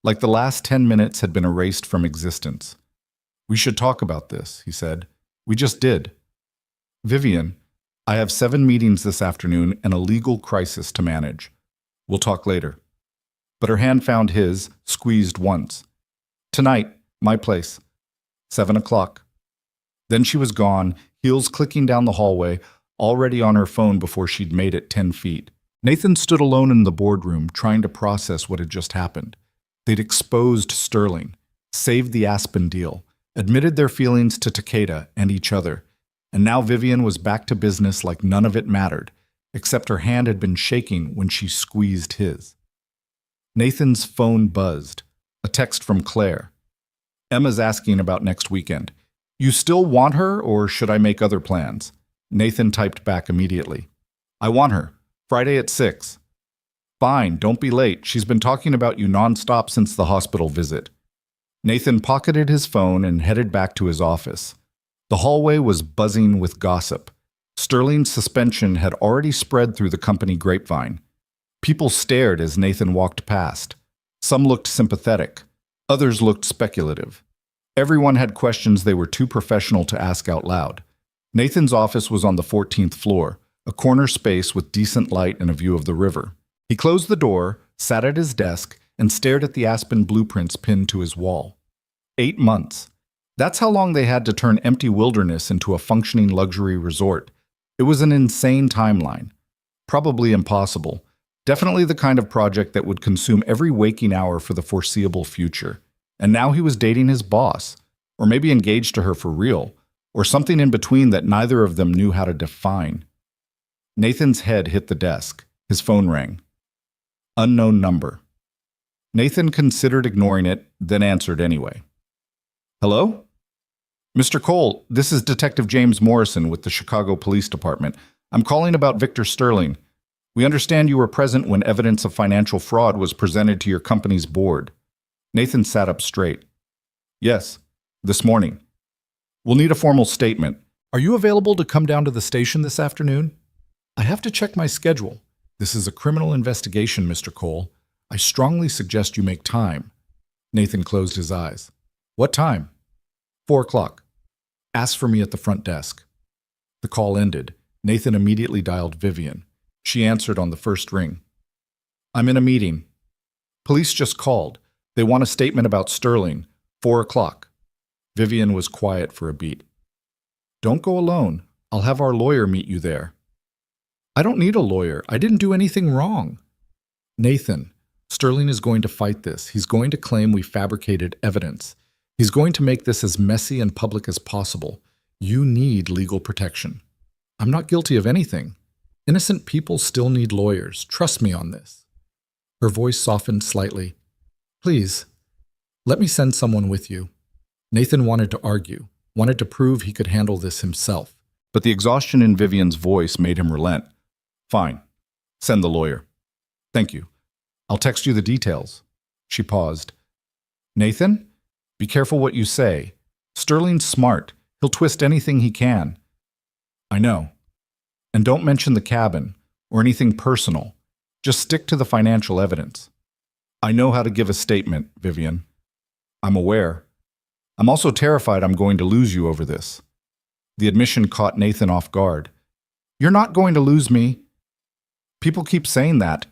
Like the last 10 minutes had been erased from existence. We should talk about this, he said. We just did. Vivian, I have 7 meetings this afternoon and a legal crisis to manage. We'll talk later. But her hand found his, squeezed once. Tonight, my place. 7 o'clock. Then she was gone, heels clicking down the hallway, already on her phone before she'd made it 10 feet. Nathan stood alone in the boardroom, trying to process what had just happened. They'd exposed Sterling, saved the Aspen deal, admitted their feelings to Takeda and each other, and now Vivian was back to business like none of it mattered, except her hand had been shaking when she squeezed his. Nathan's phone buzzed. A text from Claire. Emma's asking about next weekend. You still want her, or should I make other plans? Nathan typed back immediately. I want her. Friday at 6. Fine, don't be late. She's been talking about you nonstop since the hospital visit. Nathan pocketed his phone and headed back to his office. The hallway was buzzing with gossip. Sterling's suspension had already spread through the company grapevine. People stared as Nathan walked past. Some looked sympathetic. Others looked speculative. Everyone had questions they were too professional to ask out loud. Nathan's office was on the 14th floor, a corner space with decent light and a view of the river. He closed the door, sat at his desk, and stared at the Aspen blueprints pinned to his wall. 8 months. That's how long they had to turn empty wilderness into a functioning luxury resort. It was an insane timeline. Probably impossible. Definitely the kind of project that would consume every waking hour for the foreseeable future. And now he was dating his boss, or maybe engaged to her for real, or something in between that neither of them knew how to define. Nathan's head hit the desk. His phone rang. Unknown number. Nathan considered ignoring it, then answered anyway. Hello? Mr. Cole, this is Detective James Morrison with the Chicago Police Department. I'm calling about Victor Sterling. We understand you were present when evidence of financial fraud was presented to your company's board. Nathan sat up straight. Yes, this morning. We'll need a formal statement. Are you available to come down to the station this afternoon? I have to check my schedule. This is a criminal investigation, Mr. Cole. I strongly suggest you make time. Nathan closed his eyes. What time? 4 o'clock. Ask for me at the front desk. The call ended. Nathan immediately dialed Vivian. She answered on the first ring. I'm in a meeting. Police just called. They want a statement about Sterling. 4 o'clock. Vivian was quiet for a beat. Don't go alone. I'll have our lawyer meet you there. I don't need a lawyer. I didn't do anything wrong. Nathan, Sterling is going to fight this. He's going to claim we fabricated evidence. He's going to make this as messy and public as possible. You need legal protection. I'm not guilty of anything. Innocent people still need lawyers. Trust me on this. Her voice softened slightly. Please, let me send someone with you. Nathan wanted to argue, wanted to prove he could handle this himself. But the exhaustion in Vivian's voice made him relent. Fine. Send the lawyer. Thank you. I'll text you the details. She paused. Nathan, be careful what you say. Sterling's smart. He'll twist anything he can. I know. And don't mention the cabin or anything personal. Just stick to the financial evidence. I know how to give a statement, Vivian. I'm aware. I'm also terrified I'm going to lose you over this. The admission caught Nathan off guard. You're not going to lose me. People keep saying that,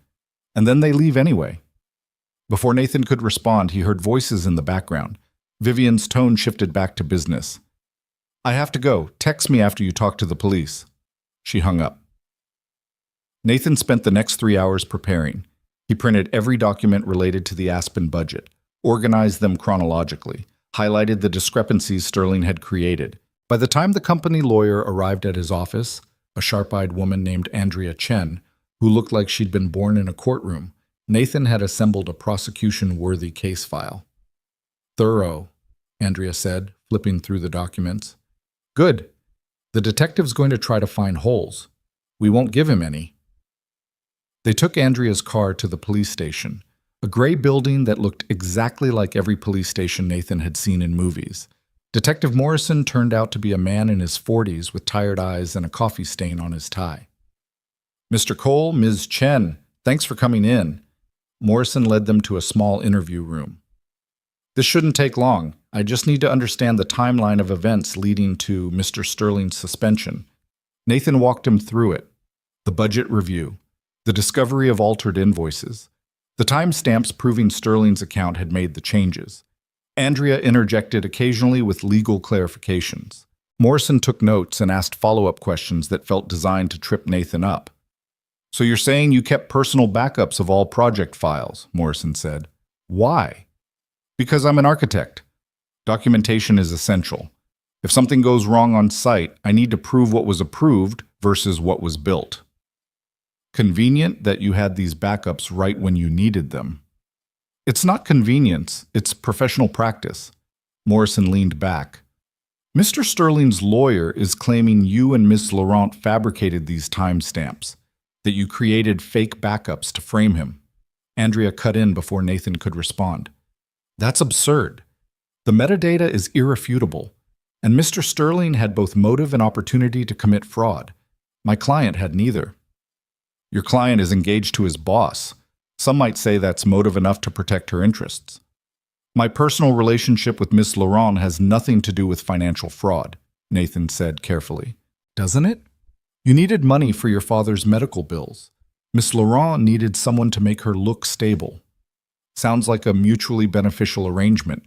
and then they leave anyway. Before Nathan could respond, he heard voices in the background. Vivian's tone shifted back to business. I have to go. Text me after you talk to the police. She hung up. Nathan spent the next 3 hours preparing. He printed every document related to the Aspen budget, organized them chronologically, highlighted the discrepancies Sterling had created. By the time the company lawyer arrived at his office, a sharp-eyed woman named Andrea Chen, who looked like she'd been born in a courtroom, Nathan had assembled a prosecution-worthy case file. Thorough, Andrea said, flipping through the documents. Good. The detective's going to try to find holes. We won't give him any. They took Andrea's car to the police station, a gray building that looked exactly like every police station Nathan had seen in movies. Detective Morrison turned out to be a man in his 40s with tired eyes and a coffee stain on his tie. Mr. Cole, Ms. Chen, thanks for coming in. Morrison led them to a small interview room. This shouldn't take long. I just need to understand the timeline of events leading to Mr. Sterling's suspension. Nathan walked him through it. The budget review, the discovery of altered invoices, the timestamps proving Sterling's account had made the changes. Andrea interjected occasionally with legal clarifications. Morrison took notes and asked follow-up questions that felt designed to trip Nathan up. So you're saying you kept personal backups of all project files, Morrison said. Why? Because I'm an architect. Documentation is essential. If something goes wrong on site, I need to prove what was approved versus what was built. Convenient that you had these backups right when you needed them. It's not convenience, it's professional practice. Morrison leaned back. Mr. Sterling's lawyer is claiming you and Miss Laurent fabricated these timestamps, that you created fake backups to frame him. Andrea cut in before Nathan could respond. That's absurd. The metadata is irrefutable, and Mr. Sterling had both motive and opportunity to commit fraud. My client had neither. Your client is engaged to his boss. Some might say that's motive enough to protect her interests. My personal relationship with Miss Laurent has nothing to do with financial fraud, Nathan said carefully. Doesn't it? You needed money for your father's medical bills. Miss Laurent needed someone to make her look stable. Sounds like a mutually beneficial arrangement.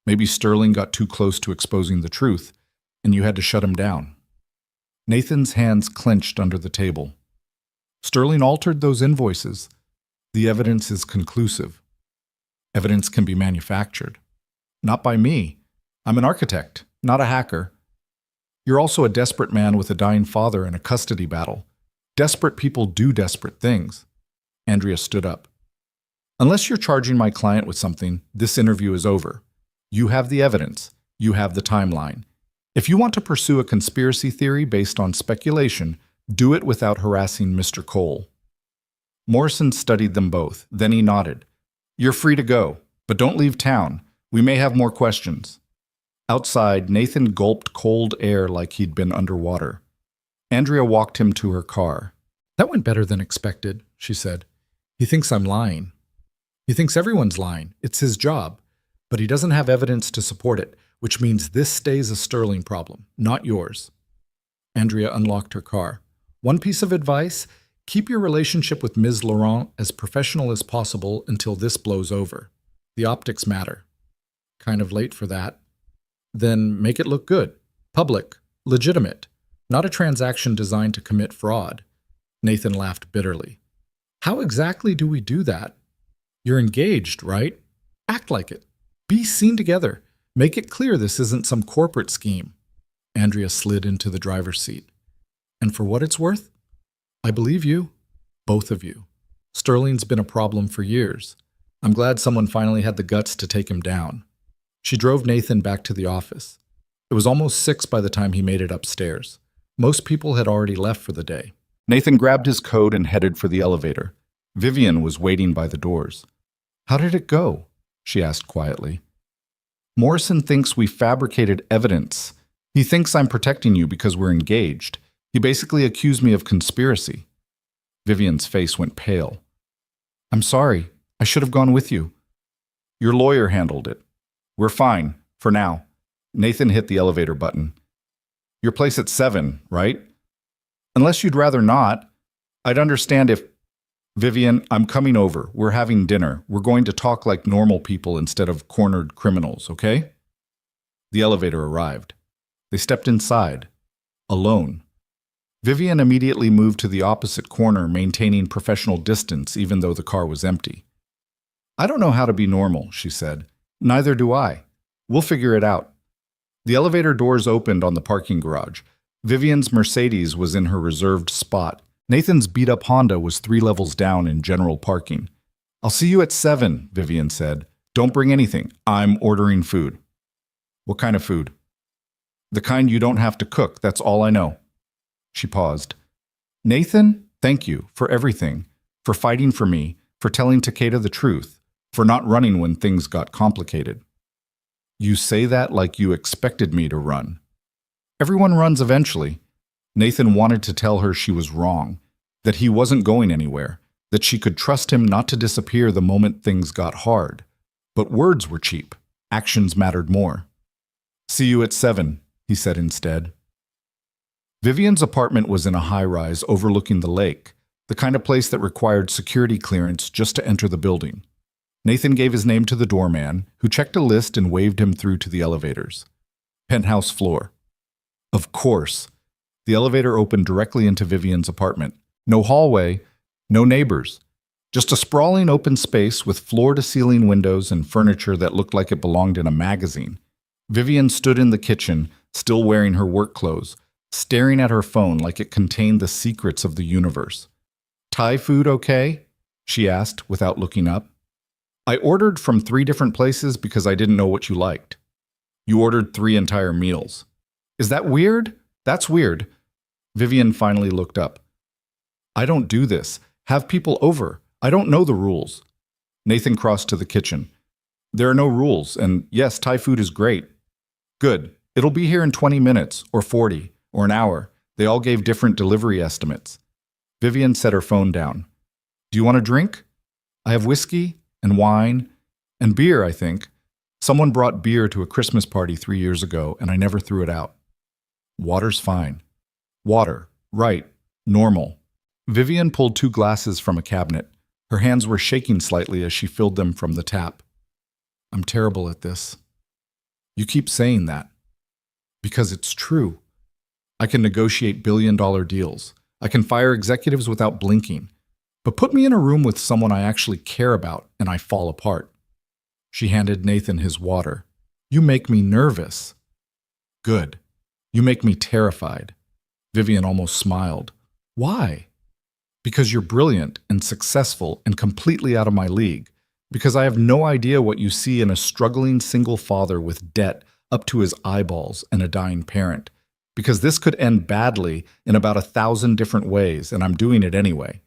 Maybe Sterling got too close to exposing the truth, and you had to shut him down. Nathan's hands clenched under the table. Sterling altered those invoices. The evidence is conclusive. Evidence can be manufactured. Not by me. I'm an architect, not a hacker. You're also a desperate man with a dying father in a custody battle. Desperate people do desperate things. Andrea stood up. Unless you're charging my client with something, this interview is over. You have the evidence. You have the timeline. If you want to pursue a conspiracy theory based on speculation, do it without harassing Mr. Cole. Morrison studied them both. Then he nodded. You're free to go, but don't leave town. We may have more questions. Outside, Nathan gulped cold air like he'd been underwater. Andrea walked him to her car. That went better than expected, she said. He thinks I'm lying. He thinks everyone's lying. It's his job. But he doesn't have evidence to support it, which means this stays a Sterling problem, not yours. Andrea unlocked her car. One piece of advice, keep your relationship with Ms. Laurent as professional as possible until this blows over. The optics matter. Kind of late for that. Then make it look good, public, legitimate, not a transaction designed to commit fraud. Nathan laughed bitterly. How exactly do we do that? You're engaged, right? Act like it. Be seen together. Make it clear this isn't some corporate scheme. Andrea slid into the driver's seat. And for what it's worth, I believe you. Both of you. Sterling's been a problem for years. I'm glad someone finally had the guts to take him down. She drove Nathan back to the office. It was almost 6 by the time he made it upstairs. Most people had already left for the day. Nathan grabbed his coat and headed for the elevator. Vivian was waiting by the doors. How did it go? She asked quietly. Morrison thinks we fabricated evidence. He thinks I'm protecting you because we're engaged. He basically accused me of conspiracy. Vivian's face went pale. I'm sorry. I should have gone with you. Your lawyer handled it. We're fine, for now. Nathan hit the elevator button. Your place at 7, right? Unless you'd rather not. I'd understand if Vivian, I'm coming over. We're having dinner. We're going to talk like normal people instead of cornered criminals, okay? The elevator arrived. They stepped inside, alone. Vivian immediately moved to the opposite corner, maintaining professional distance even though the car was empty. I don't know how to be normal, she said. Neither do I. We'll figure it out. The elevator doors opened on the parking garage. Vivian's Mercedes was in her reserved spot. Nathan's beat-up Honda was 3 levels down in general parking. I'll see you at 7, Vivian said. Don't bring anything. I'm ordering food. What kind of food? The kind you don't have to cook, that's all I know. She paused. Nathan, thank you for everything, for fighting for me, for telling Takeda the truth, for not running when things got complicated. You say that like you expected me to run. Everyone runs eventually. Nathan wanted to tell her she was wrong, that he wasn't going anywhere, that she could trust him not to disappear the moment things got hard. But words were cheap. Actions mattered more. See you at 7, he said instead. Vivian's apartment was in a high-rise overlooking the lake, the kind of place that required security clearance just to enter the building. Nathan gave his name to the doorman, who checked a list and waved him through to the elevators. Penthouse floor. Of course. The elevator opened directly into Vivian's apartment. No hallway, no neighbors. Just a sprawling open space with floor-to-ceiling windows and furniture that looked like it belonged in a magazine. Vivian stood in the kitchen, still wearing her work clothes, staring at her phone like it contained the secrets of the universe. Thai food okay? She asked without looking up. I ordered from 3 different places because I didn't know what you liked. You ordered 3 entire meals. Is that weird? That's weird. Vivian finally looked up. I don't do this. Have people over. I don't know the rules. Nathan crossed to the kitchen. There are no rules, and yes, Thai food is great. Good. It'll be here in 20 minutes, or 40, or an hour. They all gave different delivery estimates. Vivian set her phone down. Do you want a drink? I have whiskey and wine and beer, I think. Someone brought beer to a Christmas party 3 years ago, and I never threw it out. Water's fine. Water. Right. Normal. Vivian pulled 2 glasses from a cabinet. Her hands were shaking slightly as she filled them from the tap. I'm terrible at this. You keep saying that. Because it's true. I can negotiate billion-dollar deals. I can fire executives without blinking. But put me in a room with someone I actually care about, and I fall apart. She handed Nathan his water. You make me nervous. Good. You make me terrified. Vivian almost smiled. Why? Because you're brilliant and successful and completely out of my league. Because I have no idea what you see in a struggling single father with debt up to his eyeballs and a dying parent. Because this could end badly in about 1,000 different ways, and I'm doing it anyway.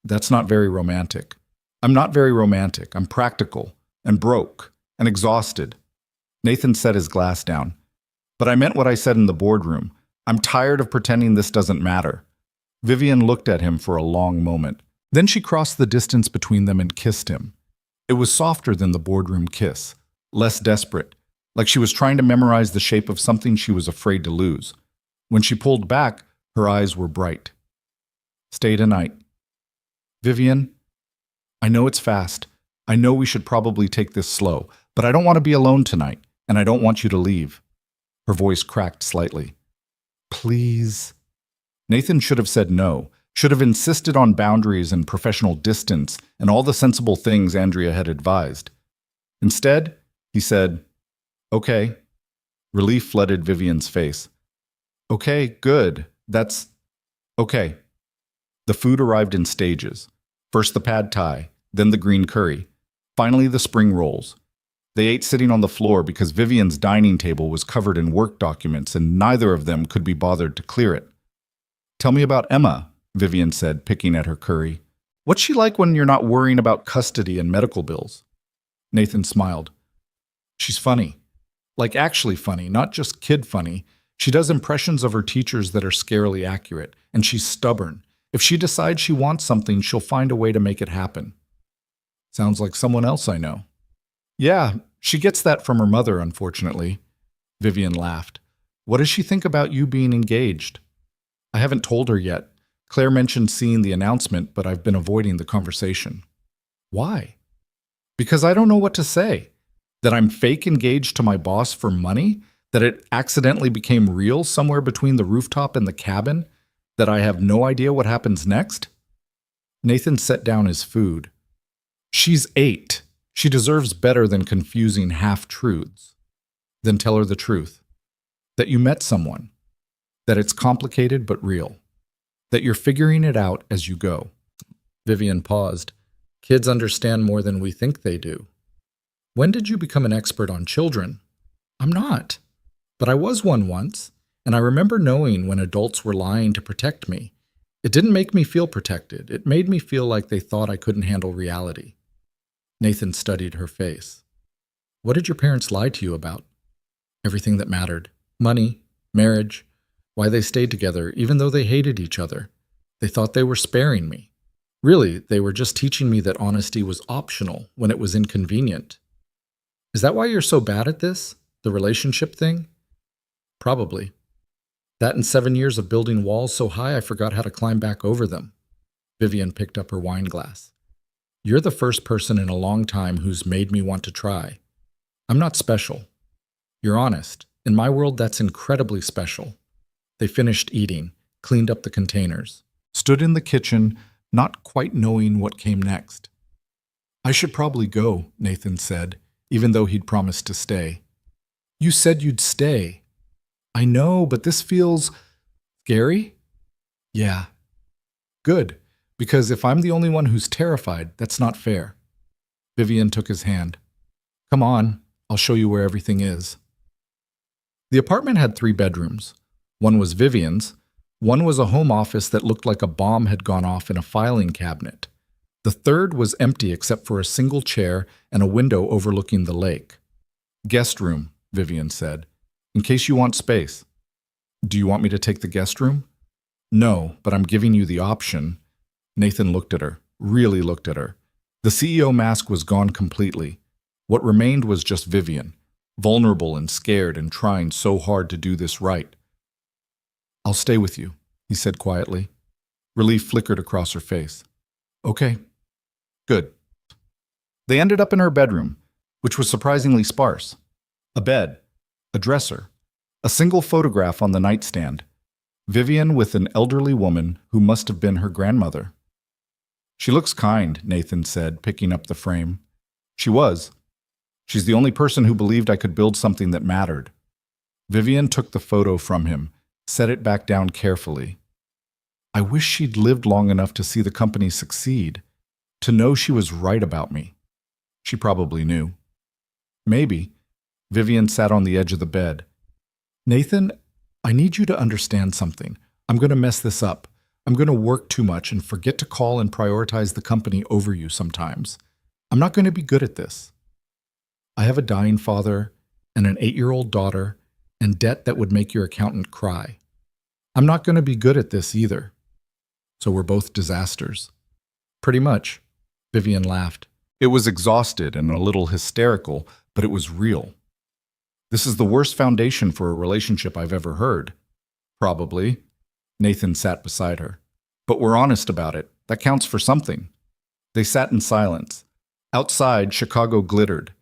That's not very romantic. I'm not very romantic. I'm practical and broke and exhausted. Nathan set his glass down. But I meant what I said in the boardroom. I'm tired of pretending this doesn't matter. Vivian looked at him for a long moment. Then she crossed the distance between them and kissed him. It was softer than the boardroom kiss, less desperate, like she was trying to memorize the shape of something she was afraid to lose. When she pulled back, her eyes were bright. Stay tonight. Vivian, I know it's fast. I know we should probably take this slow, but I don't want to be alone tonight, and I don't want you to leave. Her voice cracked slightly. Please. Nathan should have said no, should have insisted on boundaries and professional distance and all the sensible things Andrea had advised. Instead, he said, okay. Relief flooded Vivian's face. Okay, good. That's okay. The food arrived in stages. First the pad thai, then the green curry, finally the spring rolls. They ate sitting on the floor because Vivian's dining table was covered in work documents and neither of them could be bothered to clear it. Tell me about Emma, Vivian said, picking at her curry. What's she like when you're not worrying about custody and medical bills? Nathan smiled. She's funny. Like actually funny, not just kid funny. She does impressions of her teachers that are scarily accurate, and she's stubborn. If she decides she wants something, she'll find a way to make it happen. Sounds like someone else I know. Yeah, she gets that from her mother, unfortunately. Vivian laughed. What does she think about you being engaged? I haven't told her yet. Claire mentioned seeing the announcement, but I've been avoiding the conversation. Why? Because I don't know what to say. That I'm fake engaged to my boss for money? That it accidentally became real somewhere between the rooftop and the cabin? That I have no idea what happens next? Nathan set down his food. She's 8. She deserves better than confusing half-truths. Then tell her the truth. That you met someone. That it's complicated but real. That you're figuring it out as you go. Vivian paused. Kids understand more than we think they do. When did you become an expert on children? I'm not. But I was one once, and I remember knowing when adults were lying to protect me. It didn't make me feel protected. It made me feel like they thought I couldn't handle reality. Nathan studied her face. What did your parents lie to you about? Everything that mattered. Money, marriage, why they stayed together even though they hated each other. They thought they were sparing me. Really, they were just teaching me that honesty was optional when it was inconvenient. Is that why you're so bad at this? The relationship thing? Probably. That and 7 years of building walls so high I forgot how to climb back over them. Vivian picked up her wine glass. You're the first person in a long time who's made me want to try. I'm not special. You're honest. In my world, that's incredibly special. They finished eating, cleaned up the containers, stood in the kitchen, not quite knowing what came next. I should probably go, Nathan said, even though he'd promised to stay. You said you'd stay. I know, but this feels scary? Yeah. Good, because if I'm the only one who's terrified, that's not fair. Vivian took his hand. Come on, I'll show you where everything is. The apartment had 3 bedrooms. One was Vivian's. One was a home office that looked like a bomb had gone off in a filing cabinet. The third was empty except for a single chair and a window overlooking the lake. Guest room, Vivian said, in case you want space. Do you want me to take the guest room? No, but I'm giving you the option. Nathan looked at her, really looked at her. The CEO mask was gone completely. What remained was just Vivian, vulnerable and scared and trying so hard to do this right. I'll stay with you, he said quietly. Relief flickered across her face. Okay. Good. They ended up in her bedroom, which was surprisingly sparse. A bed, a dresser, a single photograph on the nightstand. Vivian with an elderly woman who must have been her grandmother. She looks kind, Nathan said, picking up the frame. She was. She's the only person who believed I could build something that mattered. Vivian took the photo from him, set it back down carefully. I wish she'd lived long enough to see the company succeed, to know she was right about me. She probably knew. Maybe. Vivian sat on the edge of the bed. Nathan, I need you to understand something. I'm going to mess this up. I'm going to work too much and forget to call and prioritize the company over you sometimes. I'm not going to be good at this. I have a dying father and an 8-year-old daughter and debt that would make your accountant cry. I'm not going to be good at this either. So we're both disasters. Pretty much. Vivian laughed. It was exhausted and a little hysterical, but it was real. This is the worst foundation for a relationship I've ever heard. Probably. Nathan sat beside her. But we're honest about it. That counts for something. They sat in silence. Outside, Chicago glittered.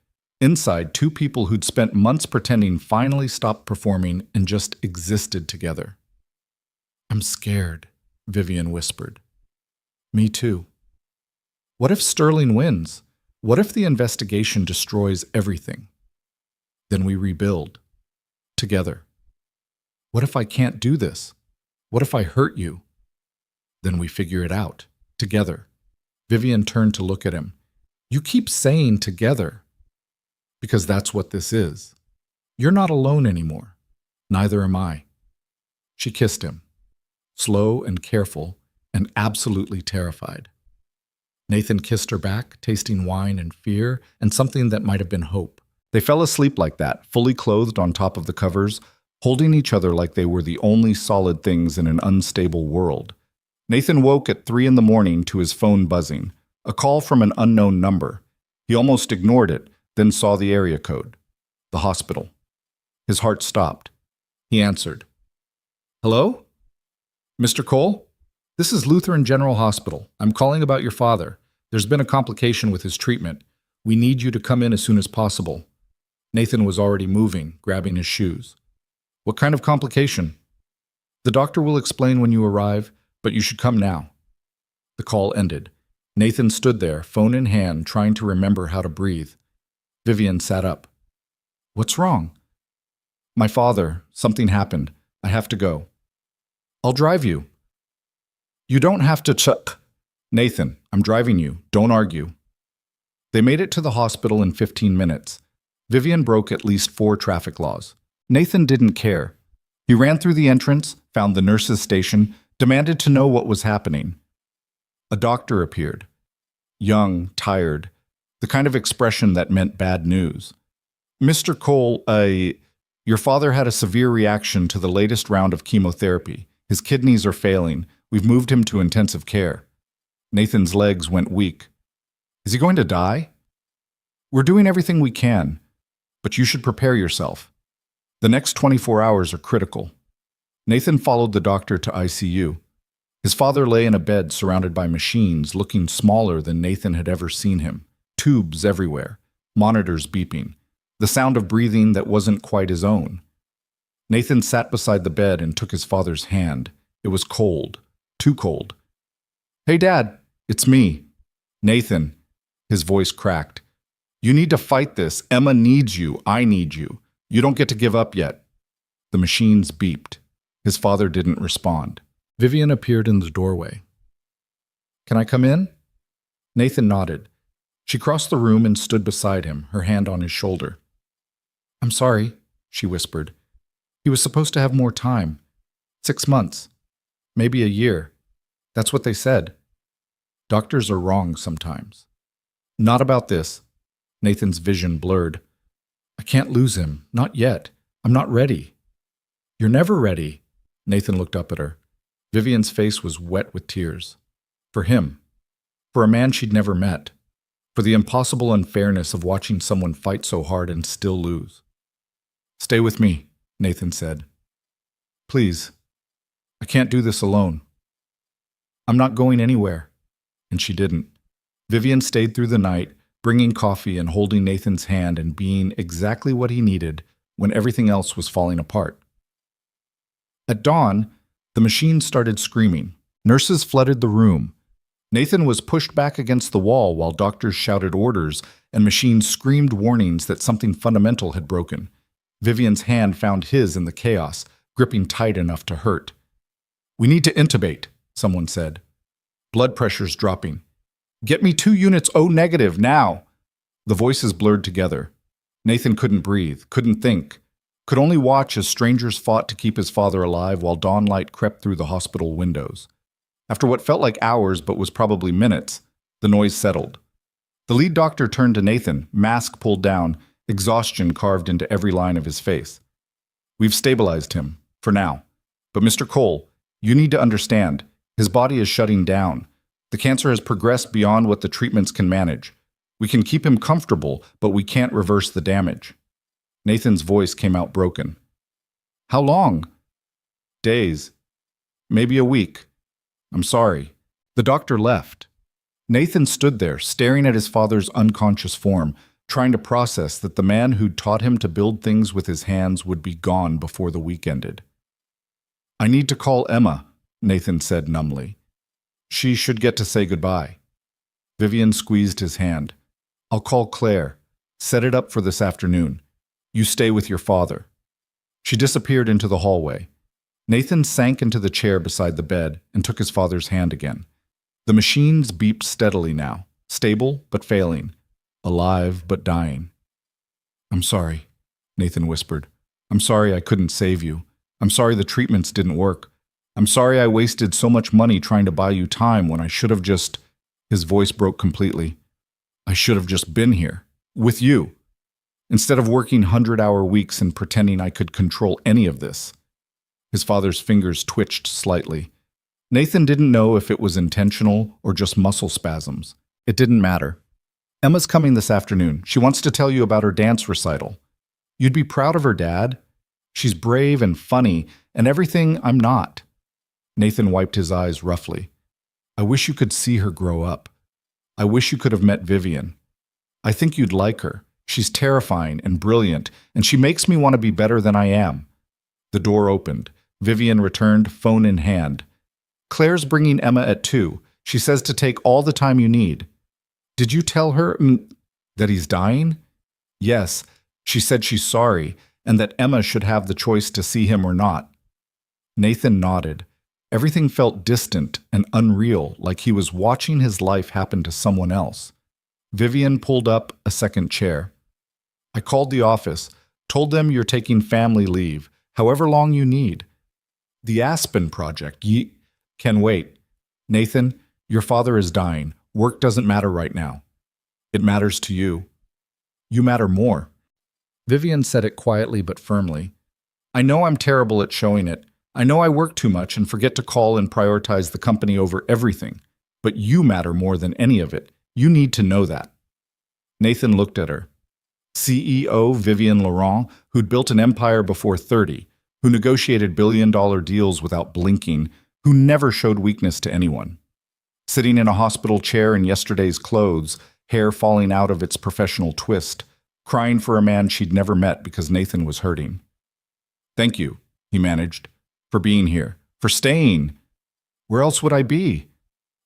Inside, 2 people who'd spent months pretending finally stopped performing and just existed together. I'm scared, Vivian whispered. Me too. What if Sterling wins? What if the investigation destroys everything? Then we rebuild. Together. What if I can't do this? What if I hurt you? Then we figure it out. Together. Vivian turned to look at him. You keep saying together. Because that's what this is. You're not alone anymore. Neither am I. She kissed him. Slow and careful and absolutely terrified. Nathan kissed her back, tasting wine and fear and something that might have been hope. They fell asleep like that, fully clothed on top of the covers, holding each other like they were the only solid things in an unstable world. Nathan woke at 3 a.m. to his phone buzzing, a call from an unknown number. He almost ignored it, then saw the area code. The hospital. His heart stopped. He answered. Hello? Mr. Cole? This is Lutheran General Hospital. I'm calling about your father. There's been a complication with his treatment. We need you to come in as soon as possible. Nathan was already moving, grabbing his shoes. What kind of complication? The doctor will explain when you arrive, but you should come now. The call ended. Nathan stood there, phone in hand, trying to remember how to breathe. Vivian sat up. What's wrong? My father. Something happened. I have to go. I'll drive you. You don't have to chuck. Nathan, I'm driving you. Don't argue. They made it to the hospital in 15 minutes. Vivian broke at least 4 traffic laws. Nathan didn't care. He ran through the entrance, found the nurse's station, demanded to know what was happening. A doctor appeared. Young, tired, the kind of expression that meant bad news. Mr. Cole, your father had a severe reaction to the latest round of chemotherapy. His kidneys are failing. We've moved him to intensive care. Nathan's legs went weak. Is he going to die? We're doing everything we can, but you should prepare yourself. The next 24 hours are critical. Nathan followed the doctor to ICU. His father lay in a bed surrounded by machines, looking smaller than Nathan had ever seen him. Tubes everywhere, monitors beeping, the sound of breathing that wasn't quite his own. Nathan sat beside the bed and took his father's hand. It was cold, too cold. Hey, Dad, it's me. Nathan. His voice cracked. You need to fight this. Emma needs you. I need you. You don't get to give up yet. The machines beeped. His father didn't respond. Vivian appeared in the doorway. Can I come in? Nathan nodded. She crossed the room and stood beside him, her hand on his shoulder. I'm sorry, she whispered. He was supposed to have more time. 6 months. Maybe a year. That's what they said. Doctors are wrong sometimes. Not about this. Nathan's vision blurred. I can't lose him. Not yet. I'm not ready. You're never ready. Nathan looked up at her. Vivian's face was wet with tears. For him. For a man she'd never met. For the impossible unfairness of watching someone fight so hard and still lose. Stay with me, Nathan said. Please. I can't do this alone. I'm not going anywhere. And she didn't. Vivian stayed through the night, bringing coffee and holding Nathan's hand and being exactly what he needed when everything else was falling apart. At dawn, the machine started screaming. Nurses flooded the room. Nathan was pushed back against the wall while doctors shouted orders and machines screamed warnings that something fundamental had broken. Vivian's hand found his in the chaos, gripping tight enough to hurt. We need to intubate, someone said. Blood pressure's dropping. Get me 2 units O negative now. The voices blurred together. Nathan couldn't breathe, couldn't think, could only watch as strangers fought to keep his father alive while dawn light crept through the hospital windows. After what felt like hours but was probably minutes, the noise settled. The lead doctor turned to Nathan, mask pulled down, exhaustion carved into every line of his face. We've stabilized him, for now. But Mr. Cole, you need to understand, his body is shutting down. The cancer has progressed beyond what the treatments can manage. We can keep him comfortable, but we can't reverse the damage. Nathan's voice came out broken. How long? Days. Maybe a week. I'm sorry. The doctor left. Nathan stood there, staring at his father's unconscious form, trying to process that the man who'd taught him to build things with his hands would be gone before the week ended. I need to call Emma, Nathan said numbly. She should get to say goodbye. Vivian squeezed his hand. I'll call Claire. Set it up for this afternoon. You stay with your father. She disappeared into the hallway. Nathan sank into the chair beside the bed and took his father's hand again. The machines beeped steadily now, stable but failing, alive but dying. I'm sorry, Nathan whispered. I'm sorry I couldn't save you. I'm sorry the treatments didn't work. I'm sorry I wasted so much money trying to buy you time when I should have just... His voice broke completely. I should have just been here, with you, instead of working 100-hour weeks and pretending I could control any of this. His father's fingers twitched slightly. Nathan didn't know if it was intentional or just muscle spasms. It didn't matter. Emma's coming this afternoon. She wants to tell you about her dance recital. You'd be proud of her, Dad. She's brave and funny, and everything I'm not. Nathan wiped his eyes roughly. I wish you could see her grow up. I wish you could have met Vivian. I think you'd like her. She's terrifying and brilliant, and she makes me want to be better than I am. The door opened. Vivian returned, phone in hand. Claire's bringing Emma at 2. She says to take all the time you need. Did you tell her that he's dying? Yes. She said she's sorry, and that Emma should have the choice to see him or not. Nathan nodded. Everything felt distant and unreal, like he was watching his life happen to someone else. Vivian pulled up a second chair. I called the office, told them you're taking family leave, however long you need. The Aspen Project, can wait. Nathan, your father is dying. Work doesn't matter right now. It matters to you. You matter more. Vivian said it quietly but firmly. I know I'm terrible at showing it. I know I work too much and forget to call and prioritize the company over everything. But you matter more than any of it. You need to know that. Nathan looked at her. CEO Vivian Laurent, who'd built an empire before 30, who negotiated billion-dollar deals without blinking, who never showed weakness to anyone. Sitting in a hospital chair in yesterday's clothes, hair falling out of its professional twist, crying for a man she'd never met because Nathan was hurting. Thank you, he managed, for being here, for staying. Where else would I be?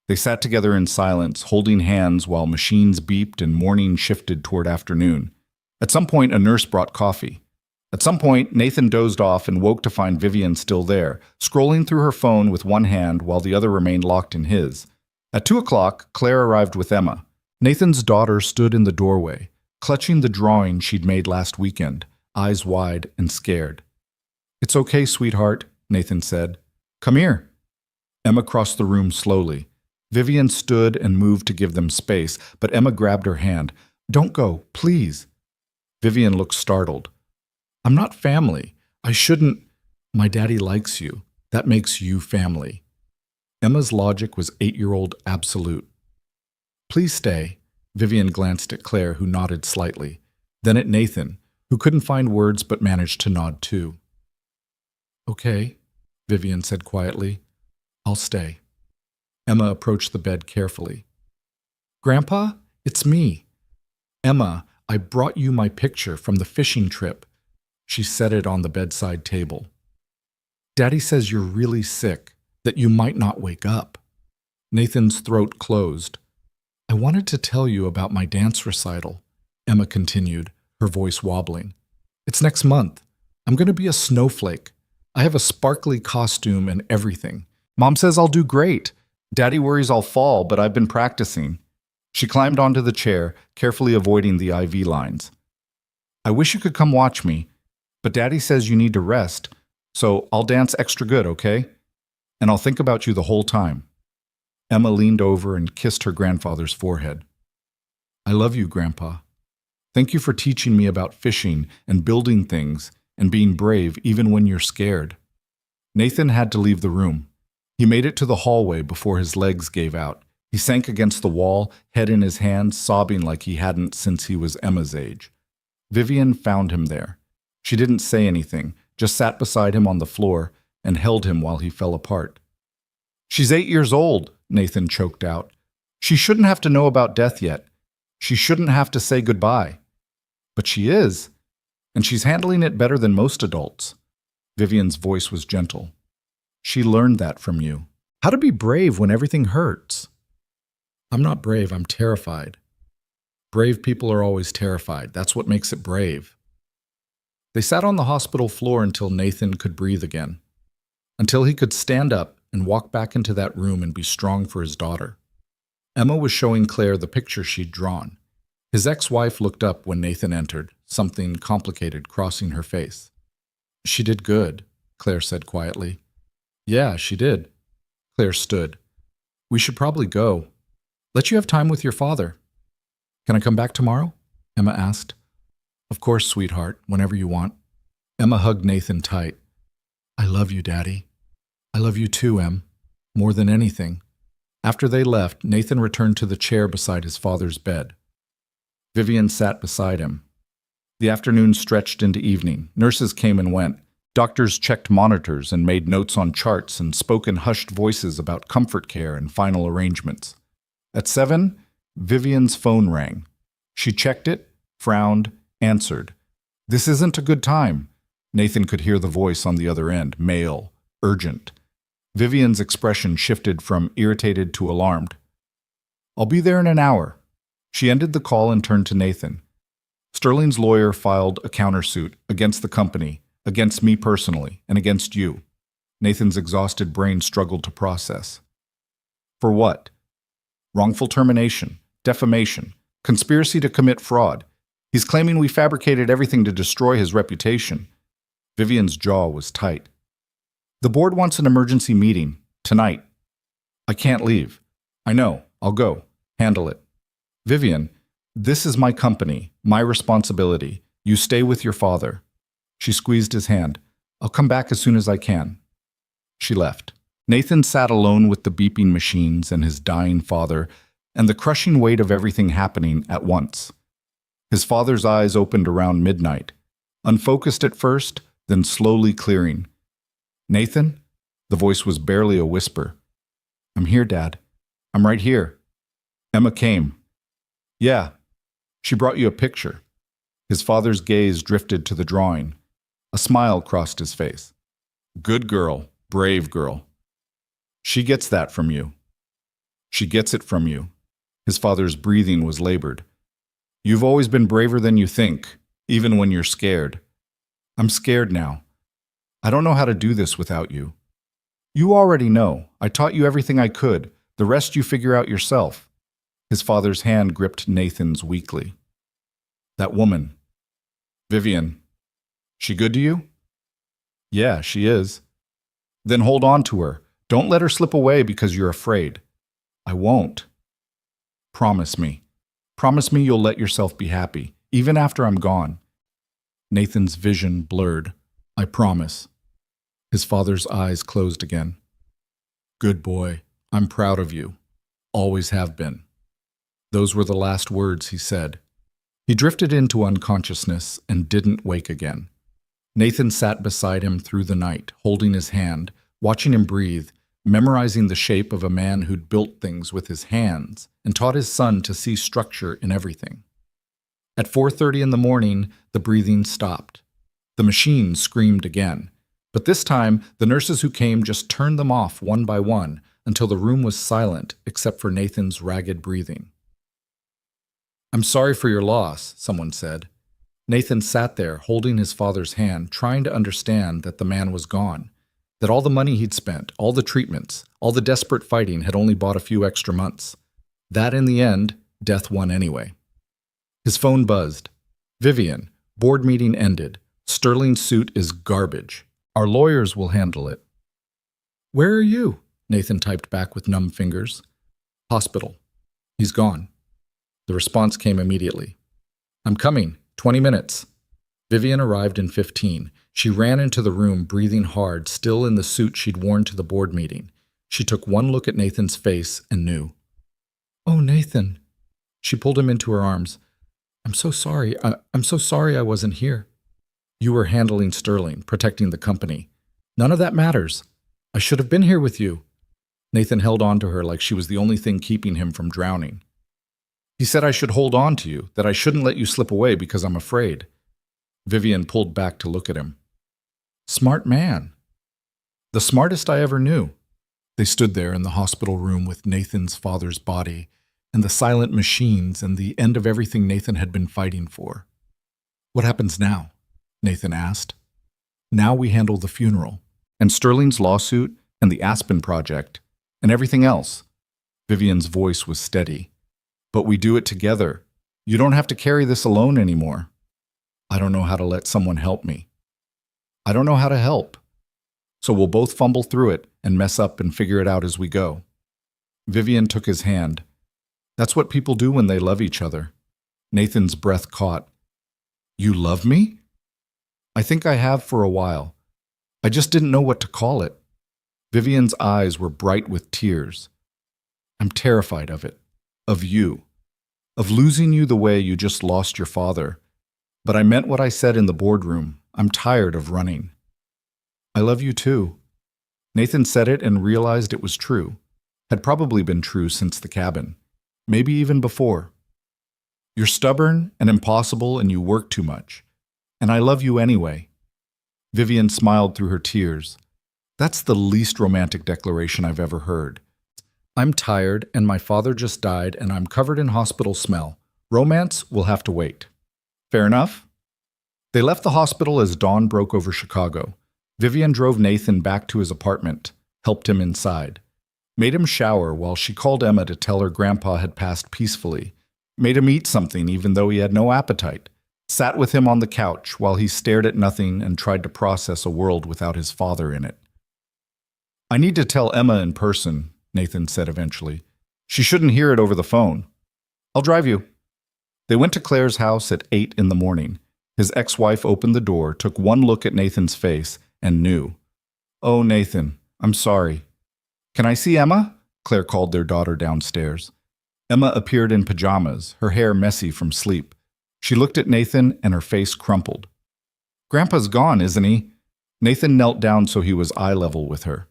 They sat together in silence, holding hands while machines beeped and morning shifted toward afternoon. At some point, a nurse brought coffee. At some point, Nathan dozed off and woke to find Vivian still there, scrolling through her phone with one hand while the other remained locked in his. At 2 o'clock, Claire arrived with Emma. Nathan's daughter stood in the doorway, clutching the drawing she'd made last weekend, eyes wide and scared. It's okay, sweetheart, Nathan said. Come here. Emma crossed the room slowly. Vivian stood and moved to give them space, but Emma grabbed her hand. Don't go, please. Vivian looked startled. I'm not family. I shouldn't. My daddy likes you. That makes you family. Emma's logic was 8-year-old absolute. Please stay. Vivian glanced at Claire, who nodded slightly. Then at Nathan, who couldn't find words but managed to nod too. Okay, Vivian said quietly. I'll stay. Emma approached the bed carefully. Grandpa, it's me. Emma, I brought you my picture from the fishing trip. She set it on the bedside table. Daddy says you're really sick, that you might not wake up. Nathan's throat closed. I wanted to tell you about my dance recital, Emma continued, her voice wobbling. It's next month. I'm going to be a snowflake. I have a sparkly costume and everything. Mom says I'll do great. Daddy worries I'll fall, but I've been practicing. She climbed onto the chair, carefully avoiding the IV lines. I wish you could come watch me, but Daddy says you need to rest, so I'll dance extra good, okay? And I'll think about you the whole time. Emma leaned over and kissed her grandfather's forehead. I love you, Grandpa. Thank you for teaching me about fishing and building things and being brave even when you're scared. Nathan had to leave the room. He made it to the hallway before his legs gave out. He sank against the wall, head in his hands, sobbing like he hadn't since he was Emma's age. Vivian found him there. She didn't say anything, just sat beside him on the floor and held him while he fell apart. She's 8 years old, Nathan choked out. She shouldn't have to know about death yet. She shouldn't have to say goodbye. But she is, and she's handling it better than most adults. Vivian's voice was gentle. She learned that from you. How to be brave when everything hurts. I'm not brave, I'm terrified. Brave people are always terrified. That's what makes it brave. They sat on the hospital floor until Nathan could breathe again. Until he could stand up and walk back into that room and be strong for his daughter. Emma was showing Claire the picture she'd drawn. His ex-wife looked up when Nathan entered, something complicated crossing her face. She did good, Claire said quietly. Yeah, she did. Claire stood. We should probably go. Let you have time with your father. Can I come back tomorrow? Emma asked. Of course, sweetheart, whenever you want. Emma hugged Nathan tight. I love you, Daddy. I love you too, Em. More than anything. After they left, Nathan returned to the chair beside his father's bed. Vivian sat beside him. The afternoon stretched into evening. Nurses came and went. Doctors checked monitors and made notes on charts and spoke in hushed voices about comfort care and final arrangements. At 7, Vivian's phone rang. She checked it, frowned, answered. "This isn't a good time." Nathan could hear the voice on the other end, male, urgent. Vivian's expression shifted from irritated to alarmed. "I'll be there in an hour." She ended the call and turned to Nathan. "Sterling's lawyer filed a countersuit against the company, against me personally, and against you." Nathan's exhausted brain struggled to process. "For what?" "Wrongful termination, defamation, conspiracy to commit fraud. He's claiming we fabricated everything to destroy his reputation." Vivian's jaw was tight. "The board wants an emergency meeting, tonight." "I can't leave." "I know, I'll go. Handle it." "Vivian, this is my company, my responsibility. You stay with your father." She squeezed his hand. "I'll come back as soon as I can." She left. Nathan sat alone with the beeping machines and his dying father, and the crushing weight of everything happening at once. His father's eyes opened around midnight, unfocused at first, then slowly clearing. "Nathan?" The voice was barely a whisper. "I'm here, Dad. I'm right here." "Emma came." "Yeah. She brought you a picture." His father's gaze drifted to the drawing. A smile crossed his face. "Good girl, brave girl. She gets that from you." "She gets it from you." His father's breathing was labored. "You've always been braver than you think, even when you're scared." "I'm scared now. I don't know how to do this without you." "You already know. I taught you everything I could. The rest you figure out yourself." His father's hand gripped Nathan's weakly. "That woman. Vivian. She good to you?" "Yeah, she is." "Then hold on to her. Don't let her slip away because you're afraid." "I won't." "Promise me. Promise me you'll let yourself be happy, even after I'm gone." Nathan's vision blurred. "I promise." His father's eyes closed again. "Good boy. I'm proud of you. Always have been." Those were the last words he said. He drifted into unconsciousness and didn't wake again. Nathan sat beside him through the night, holding his hand, watching him breathe, memorizing the shape of a man who'd built things with his hands and taught his son to see structure in everything. At 4:30 in the morning, the breathing stopped. The machine screamed again, but this time the nurses who came just turned them off one by one until the room was silent except for Nathan's ragged breathing. "I'm sorry for your loss," someone said. Nathan sat there, holding his father's hand, trying to understand that the man was gone, that all the money he'd spent, all the treatments, all the desperate fighting had only bought a few extra months. That in the end, death won anyway. His phone buzzed. "Vivian, board meeting ended. Sterling's suit is garbage. Our lawyers will handle it." "Where are you?" Nathan typed back with numb fingers. "Hospital. He's gone." The response came immediately. "I'm coming. 20 minutes." Vivian arrived in 15. She ran into the room, breathing hard, still in the suit she'd worn to the board meeting. She took one look at Nathan's face and knew. "Oh, Nathan." She pulled him into her arms. I'm so sorry. I'm so sorry I wasn't here." "You were handling Sterling, protecting the company. None of that matters. I should have been here with you." Nathan held on to her like she was the only thing keeping him from drowning. "He said I should hold on to you, that I shouldn't let you slip away because I'm afraid." Vivian pulled back to look at him. "Smart man." "The smartest I ever knew." They stood there in the hospital room with Nathan's father's body and the silent machines and the end of everything Nathan had been fighting for. "What happens now?" Nathan asked. "Now we handle the funeral, and Sterling's lawsuit, and the Aspen project, and everything else." Vivian's voice was steady. "But we do it together. You don't have to carry this alone anymore." "I don't know how to let someone help me." "I don't know how to help. So we'll both fumble through it and mess up and figure it out as we go." Vivian took his hand. "That's what people do when they love each other." Nathan's breath caught. "You love me?" "I think I have for a while. I just didn't know what to call it." Vivian's eyes were bright with tears. "I'm terrified of it. Of you. Of losing you the way you just lost your father. But I meant what I said in the boardroom. I'm tired of running." I love you too. Nathan said it and realized it was true. Had probably been true since the cabin. Maybe even before. You're stubborn and impossible and you work too much. And I love you anyway. Vivian smiled through her tears. That's the least romantic declaration I've ever heard. I'm tired and my father just died and I'm covered in hospital smell. Romance will have to wait. Fair enough? They left the hospital as dawn broke over Chicago. Vivian drove Nathan back to his apartment, helped him inside. Made him shower while she called Emma to tell her grandpa had passed peacefully. Made him eat something even though he had no appetite. Sat with him on the couch while he stared at nothing and tried to process a world without his father in it. I need to tell Emma in person, Nathan said eventually. She shouldn't hear it over the phone. I'll drive you. They went to Claire's house at 8 in the morning. His ex-wife opened the door, took one look at Nathan's face, and knew. Oh, Nathan, I'm sorry. Can I see Emma? Claire called their daughter downstairs. Emma appeared in pajamas, her hair messy from sleep. She looked at Nathan and her face crumpled. Grandpa's gone, isn't he? Nathan knelt down so he was eye level with her.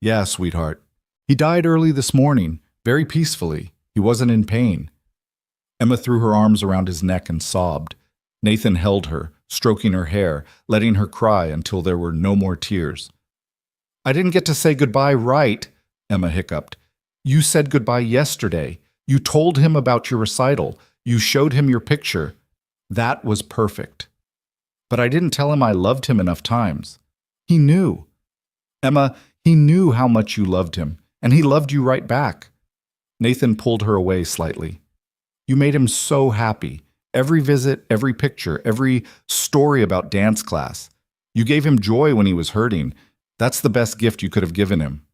Yeah, sweetheart. He died early this morning, very peacefully. He wasn't in pain. Emma threw her arms around his neck and sobbed. Nathan held her, stroking her hair, letting her cry until there were no more tears. I didn't get to say goodbye right, Emma hiccuped. You said goodbye yesterday. You told him about your recital. You showed him your picture. That was perfect. But I didn't tell him I loved him enough times. He knew. Emma, he knew how much you loved him, and he loved you right back. Nathan pulled her away slightly. You made him so happy. Every visit, every picture, every story about dance class. You gave him joy when he was hurting. That's the best gift you could have given him.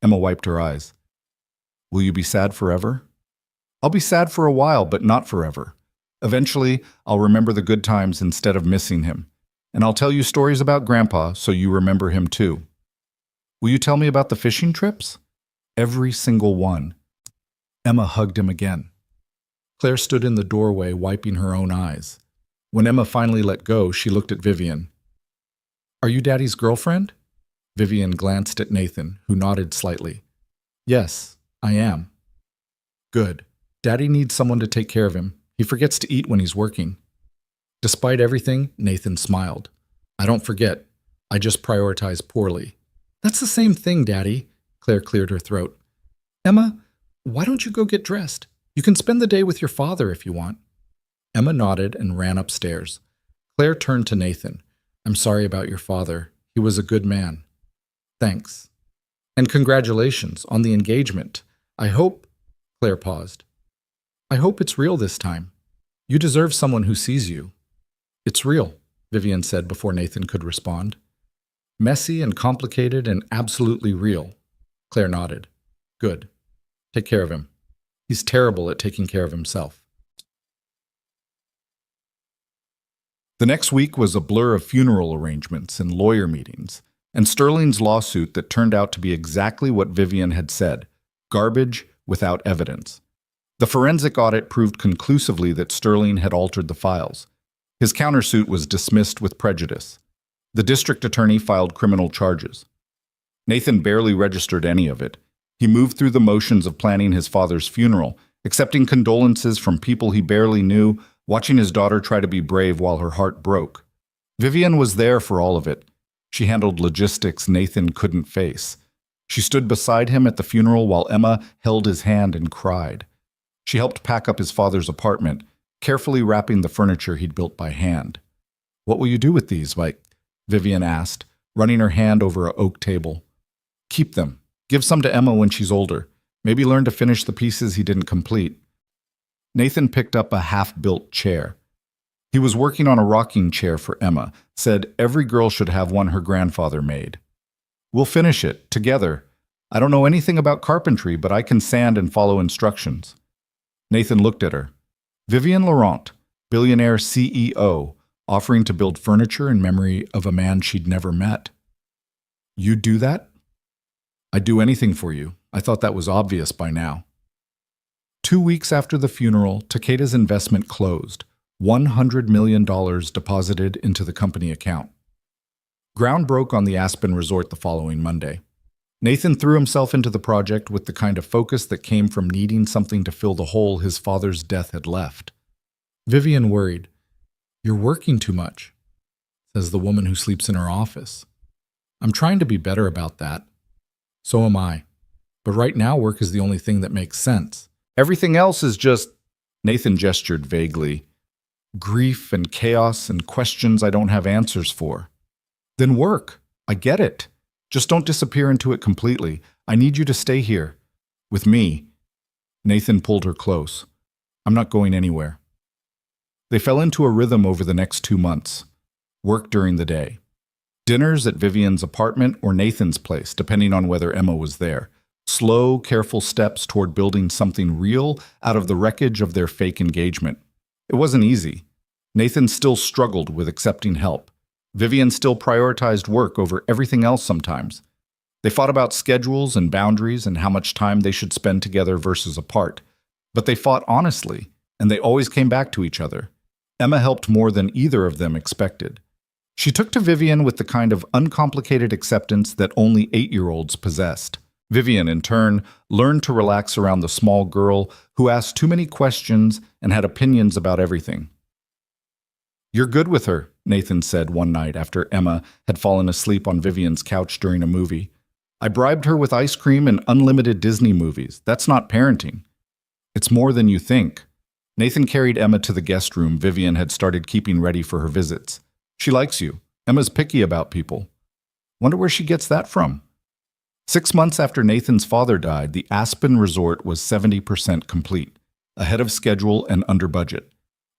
Emma wiped her eyes. Will you be sad forever? I'll be sad for a while, but not forever. Eventually, I'll remember the good times instead of missing him. And I'll tell you stories about Grandpa so you remember him too. Will you tell me about the fishing trips? Every single one. Emma hugged him again. Claire stood in the doorway, wiping her own eyes. When Emma finally let go, she looked at Vivian. Are you Daddy's girlfriend? Vivian glanced at Nathan, who nodded slightly. Yes, I am. Good. Daddy needs someone to take care of him. He forgets to eat when he's working. Despite everything, Nathan smiled. I don't forget. I just prioritize poorly. That's the same thing, Daddy. Claire cleared her throat. Emma, why don't you go get dressed? You can spend the day with your father if you want. Emma nodded and ran upstairs. Claire turned to Nathan. I'm sorry about your father. He was a good man. Thanks. And congratulations on the engagement. I hope... Claire paused. I hope it's real this time. You deserve someone who sees you. It's real, Vivian said before Nathan could respond. Messy and complicated and absolutely real. Claire nodded. Good. Take care of him. He's terrible at taking care of himself. The next week was a blur of funeral arrangements and lawyer meetings, and Sterling's lawsuit that turned out to be exactly what Vivian had said, garbage without evidence. The forensic audit proved conclusively that Sterling had altered the files. His countersuit was dismissed with prejudice. The district attorney filed criminal charges. Nathan barely registered any of it. He moved through the motions of planning his father's funeral, accepting condolences from people he barely knew, watching his daughter try to be brave while her heart broke. Vivian was there for all of it. She handled logistics Nathan couldn't face. She stood beside him at the funeral while Emma held his hand and cried. She helped pack up his father's apartment, carefully wrapping the furniture he'd built by hand. What will you do with these, Mike? Vivian asked, running her hand over an oak table. Keep them. Give some to Emma when she's older. Maybe learn to finish the pieces he didn't complete. Nathan picked up a half-built chair. He was working on a rocking chair for Emma, said every girl should have one her grandfather made. We'll finish it, together. I don't know anything about carpentry, but I can sand and follow instructions. Nathan looked at her. Vivian Laurent, Billionaire CEO, offering to build furniture in memory of a man she'd never met. You'd do that? I'd do anything for you. I thought that was obvious by now. 2 weeks after the funeral, Takeda's investment closed. $100 million deposited into the company account. Ground broke on the Aspen Resort the following Monday. Nathan threw himself into the project with the kind of focus that came from needing something to fill the hole his father's death had left. Vivian worried. "You're working too much," says the woman who sleeps in her office. "I'm trying to be better about that." "So am I. But right now work is the only thing that makes sense. Everything else is just," Nathan gestured vaguely, "grief and chaos and questions I don't have answers for." "Then work. I get it. Just don't disappear into it completely. I need you to stay here. With me." Nathan pulled her close. "I'm not going anywhere." They fell into a rhythm over the next 2 months. Work during the day. Dinners at Vivian's apartment or Nathan's place, depending on whether Emma was there. Slow, careful steps toward building something real out of the wreckage of their fake engagement. It wasn't easy. Nathan still struggled with accepting help. Vivian still prioritized work over everything else sometimes. They fought about schedules and boundaries and how much time they should spend together versus apart. But they fought honestly, and they always came back to each other. Emma helped more than either of them expected. She took to Vivian with the kind of uncomplicated acceptance that only 8-year-olds possessed. Vivian, in turn, learned to relax around the small girl who asked too many questions and had opinions about everything. "You're good with her," Nathan said one night after Emma had fallen asleep on Vivian's couch during a movie. "I bribed her with ice cream and unlimited Disney movies. That's not parenting." "It's more than you think." Nathan carried Emma to the guest room Vivian had started keeping ready for her visits. "She likes you. Emma's picky about people." "Wonder where she gets that from?" 6 months after Nathan's father died, the Aspen Resort was 70% complete, ahead of schedule and under budget.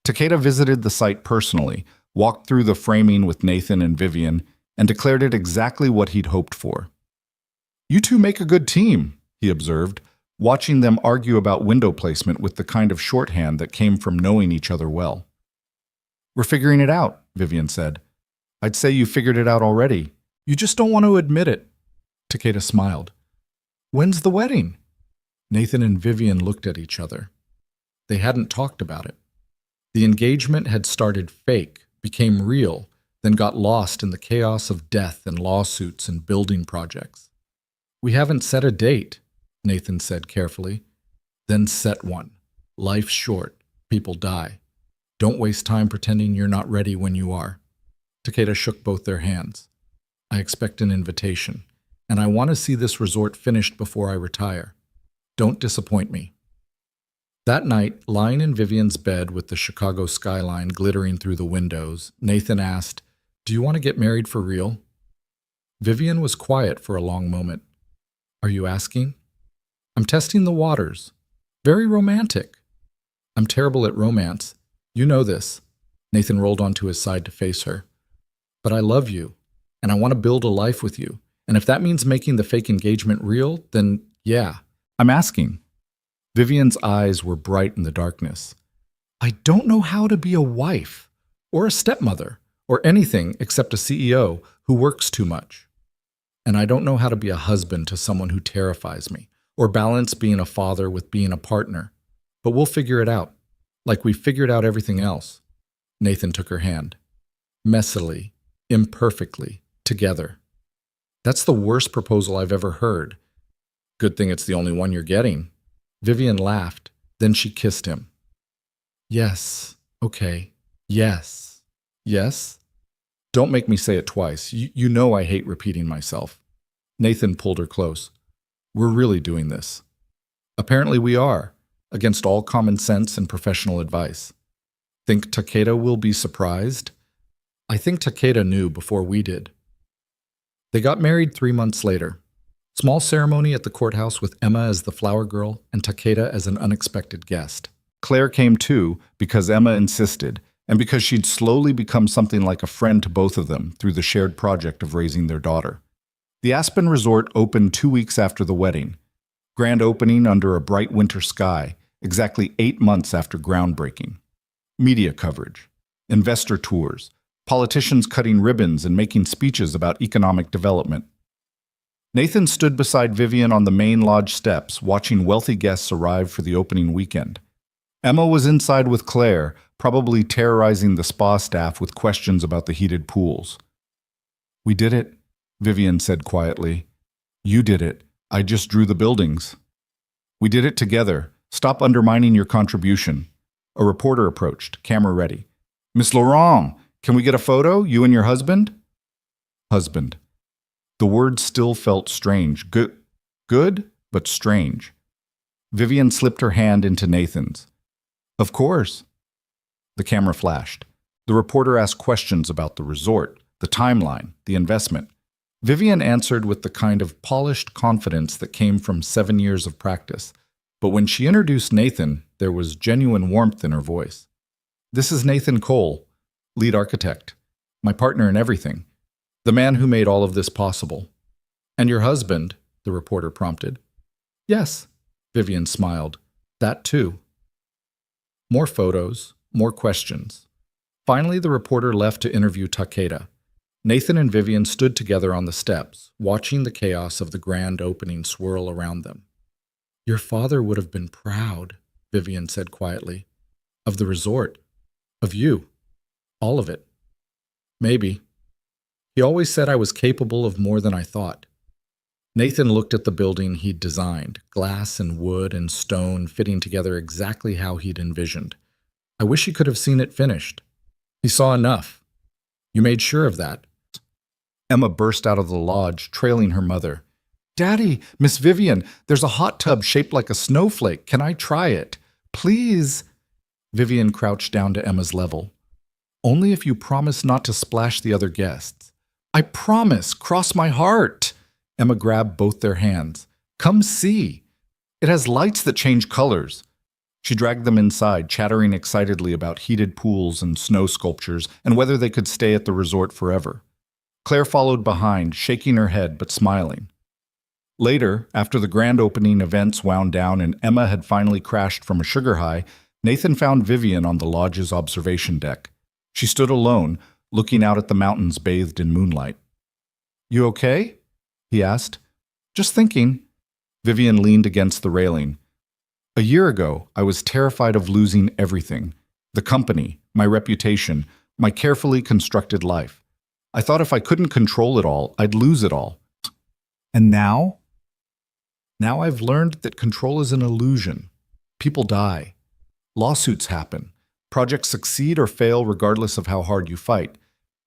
Takeda visited the site personally, walked through the framing with Nathan and Vivian, and declared it exactly what he'd hoped for. "You two make a good team," he observed, watching them argue about window placement with the kind of shorthand that came from knowing each other well. "We're figuring it out," Vivian said. "I'd say you figured it out already. You just don't want to admit it." Takeda smiled. "When's the wedding?" Nathan and Vivian looked at each other. They hadn't talked about it. The engagement had started fake, became real, then got lost in the chaos of death and lawsuits and building projects. "We haven't set a date," Nathan said carefully. "Then set one. Life's short. People die. Don't waste time pretending you're not ready when you are." Takeda shook both their hands. "I expect an invitation, and I want to see this resort finished before I retire. Don't disappoint me." That night, lying in Vivian's bed with the Chicago skyline glittering through the windows, Nathan asked, "Do you want to get married for real?" Vivian was quiet for a long moment. "Are you asking?" "I'm testing the waters. Very romantic." "I'm terrible at romance. You know this." Nathan rolled onto his side to face her. "But I love you, and I want to build a life with you. And if that means making the fake engagement real, then yeah, I'm asking." Vivian's eyes were bright in the darkness. "I don't know how to be a wife, or a stepmother, or anything except a CEO who works too much. And I don't know how to be a husband to someone who terrifies me, or balance being a father with being a partner. But we'll figure it out, like we figured out everything else." Nathan took her hand. "Messily, imperfectly, together. That's the worst proposal I've ever heard." "Good thing it's the only one you're getting." Vivian laughed, then she kissed him. "Yes, okay, yes, yes." "Don't make me say it twice. You know I hate repeating myself." Nathan pulled her close. "We're really doing this." "Apparently we are, against all common sense and professional advice." "Think Takeda will be surprised?" "I think Takeda knew before we did." They got married 3 months later. Small ceremony at the courthouse with Emma as the flower girl and Takeda as an unexpected guest. Claire came too because Emma insisted, and because she'd slowly become something like a friend to both of them through the shared project of raising their daughter. The Aspen Resort opened 2 weeks after the wedding. Grand opening under a bright winter sky, exactly 8 months after groundbreaking. Media coverage, investor tours, politicians cutting ribbons and making speeches about economic development. Nathan stood beside Vivian on the main lodge steps, watching wealthy guests arrive for the opening weekend. Emma was inside with Claire, probably terrorizing the spa staff with questions about the heated pools. We did it, Vivian said quietly. You did it. I just drew the buildings. We did it together. Stop undermining your contribution. A reporter approached, camera ready. Miss Laurent, can we get a photo, you and your husband? Husband. The word still felt strange. Good, but strange. Vivian slipped her hand into Nathan's. Of course. The camera flashed. The reporter asked questions about the resort, the timeline, the investment. Vivian answered with the kind of polished confidence that came from 7 years of practice. But when she introduced Nathan, there was genuine warmth in her voice. This is Nathan Cole, lead architect, my partner in everything, the man who made all of this possible. And your husband, the reporter prompted. Yes, Vivian smiled. That too. More photos, more questions. Finally, the reporter left to interview Takeda. Nathan and Vivian stood together on the steps, watching the chaos of the grand opening swirl around them. Your father would have been proud, Vivian said quietly. Of the resort. Of you. All of it. Maybe. He always said I was capable of more than I thought. Nathan looked at the building he'd designed, glass and wood and stone fitting together exactly how he'd envisioned. I wish he could have seen it finished. He saw enough. You made sure of that. Emma burst out of the lodge, trailing her mother. Daddy, Miss Vivian, there's a hot tub shaped like a snowflake. Can I try it? Please. Vivian crouched down to Emma's level. Only if you promise not to splash the other guests. I promise. Cross my heart. Emma grabbed both their hands. Come see. It has lights that change colors. She dragged them inside, chattering excitedly about heated pools and snow sculptures and whether they could stay at the resort forever. Claire followed behind, shaking her head but smiling. Later, after the grand opening events wound down and Emma had finally crashed from a sugar high, Nathan found Vivian on the lodge's observation deck. She stood alone, looking out at the mountains bathed in moonlight. You okay? He asked. Just thinking. Vivian leaned against the railing. A year ago, I was terrified of losing everything. The company, my reputation, my carefully constructed life. I thought if I couldn't control it all, I'd lose it all. And now? Now I've learned that control is an illusion. People die. Lawsuits happen. Projects succeed or fail regardless of how hard you fight.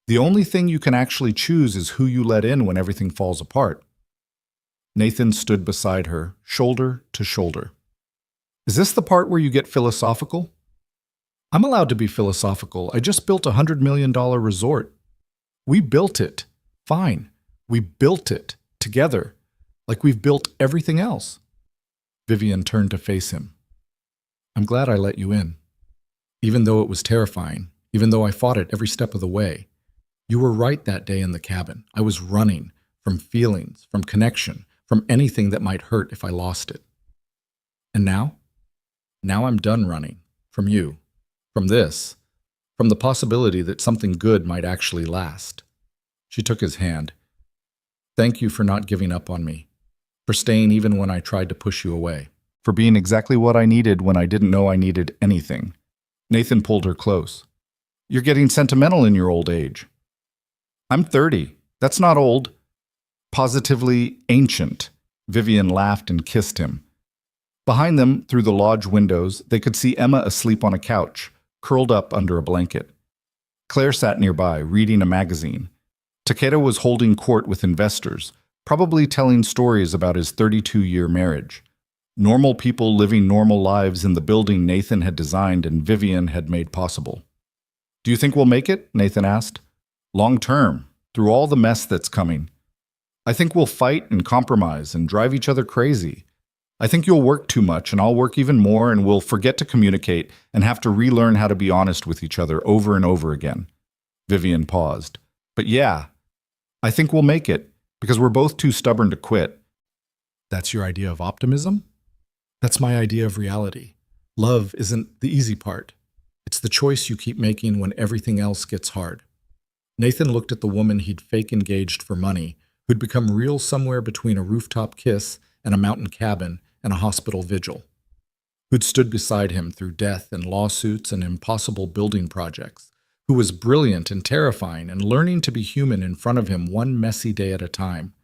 The only thing you can actually choose is who you let in when everything falls apart. Nathan stood beside her, shoulder to shoulder. Is this the part where you get philosophical? I'm allowed to be philosophical. I just built a $100 million resort. We built it. Fine. We built it. Together. Like we've built everything else. Vivian turned to face him. I'm glad I let you in. Even though it was terrifying, even though I fought it every step of the way. You were right that day in the cabin. I was running from feelings, from connection, from anything that might hurt if I lost it. And now? Now I'm done running. From you. From this. From the possibility that something good might actually last. She took his hand. Thank you for not giving up on me. For staying even when I tried to push you away. For being exactly what I needed when I didn't know I needed anything. Nathan pulled her close. You're getting sentimental in your old age. I'm 30. That's not old. Positively ancient. Vivian laughed and kissed him. Behind them, through the lodge windows, they could see Emma asleep on a couch, curled up under a blanket. Claire sat nearby, reading a magazine. Takeda was holding court with investors, probably telling stories about his 32-year marriage. Normal people living normal lives in the building Nathan had designed and Vivian had made possible. Do you think we'll make it? Nathan asked. Long term, through all the mess that's coming. I think we'll fight and compromise and drive each other crazy. I think you'll work too much and I'll work even more and we'll forget to communicate and have to relearn how to be honest with each other over and over again. Vivian paused. But yeah, I think we'll make it because we're both too stubborn to quit. That's your idea of optimism? That's my idea of reality. Love isn't the easy part. It's the choice you keep making when everything else gets hard. Nathan looked at the woman he'd fake engaged for money, who'd become real somewhere between a rooftop kiss and a mountain cabin and a hospital vigil, who'd stood beside him through death and lawsuits and impossible building projects, who was brilliant and terrifying and learning to be human in front of him one messy day at a time.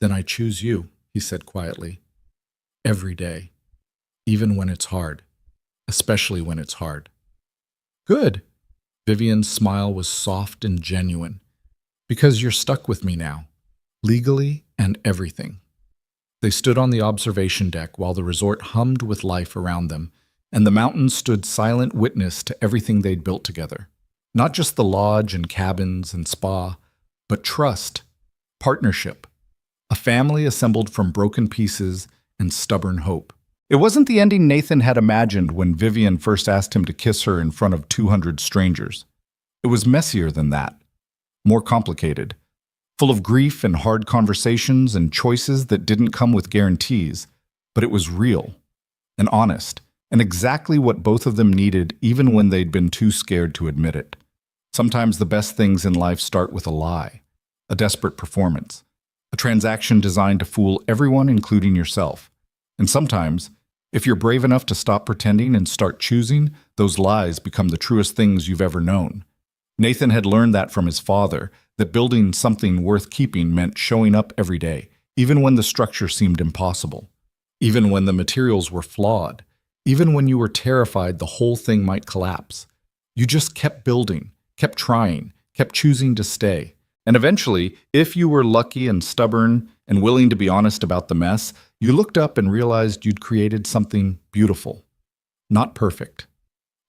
"Then I choose you," he said quietly. "Every day. Even when it's hard. Especially when it's hard." "Good." Vivian's smile was soft and genuine. "Because you're stuck with me now. Legally and everything." They stood on the observation deck while the resort hummed with life around them, and the mountains stood silent witness to everything they'd built together. Not just the lodge and cabins and spa, but trust, partnership, a family assembled from broken pieces and stubborn hope. It wasn't the ending Nathan had imagined when Vivian first asked him to kiss her in front of 200 strangers. It was messier than that, more complicated, full of grief and hard conversations and choices that didn't come with guarantees, but it was real and honest, and exactly what both of them needed even when they'd been too scared to admit it. Sometimes the best things in life start with a lie, a desperate performance, a transaction designed to fool everyone, including yourself. And sometimes, if you're brave enough to stop pretending and start choosing, those lies become the truest things you've ever known. Nathan had learned that from his father, that building something worth keeping meant showing up every day, even when the structure seemed impossible, even when the materials were flawed, even when you were terrified the whole thing might collapse. You just kept building, kept trying, kept choosing to stay. And eventually, if you were lucky and stubborn and willing to be honest about the mess, you looked up and realized you'd created something beautiful. Not perfect,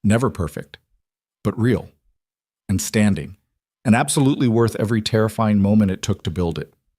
never perfect, but real and standing, and absolutely worth every terrifying moment it took to build it.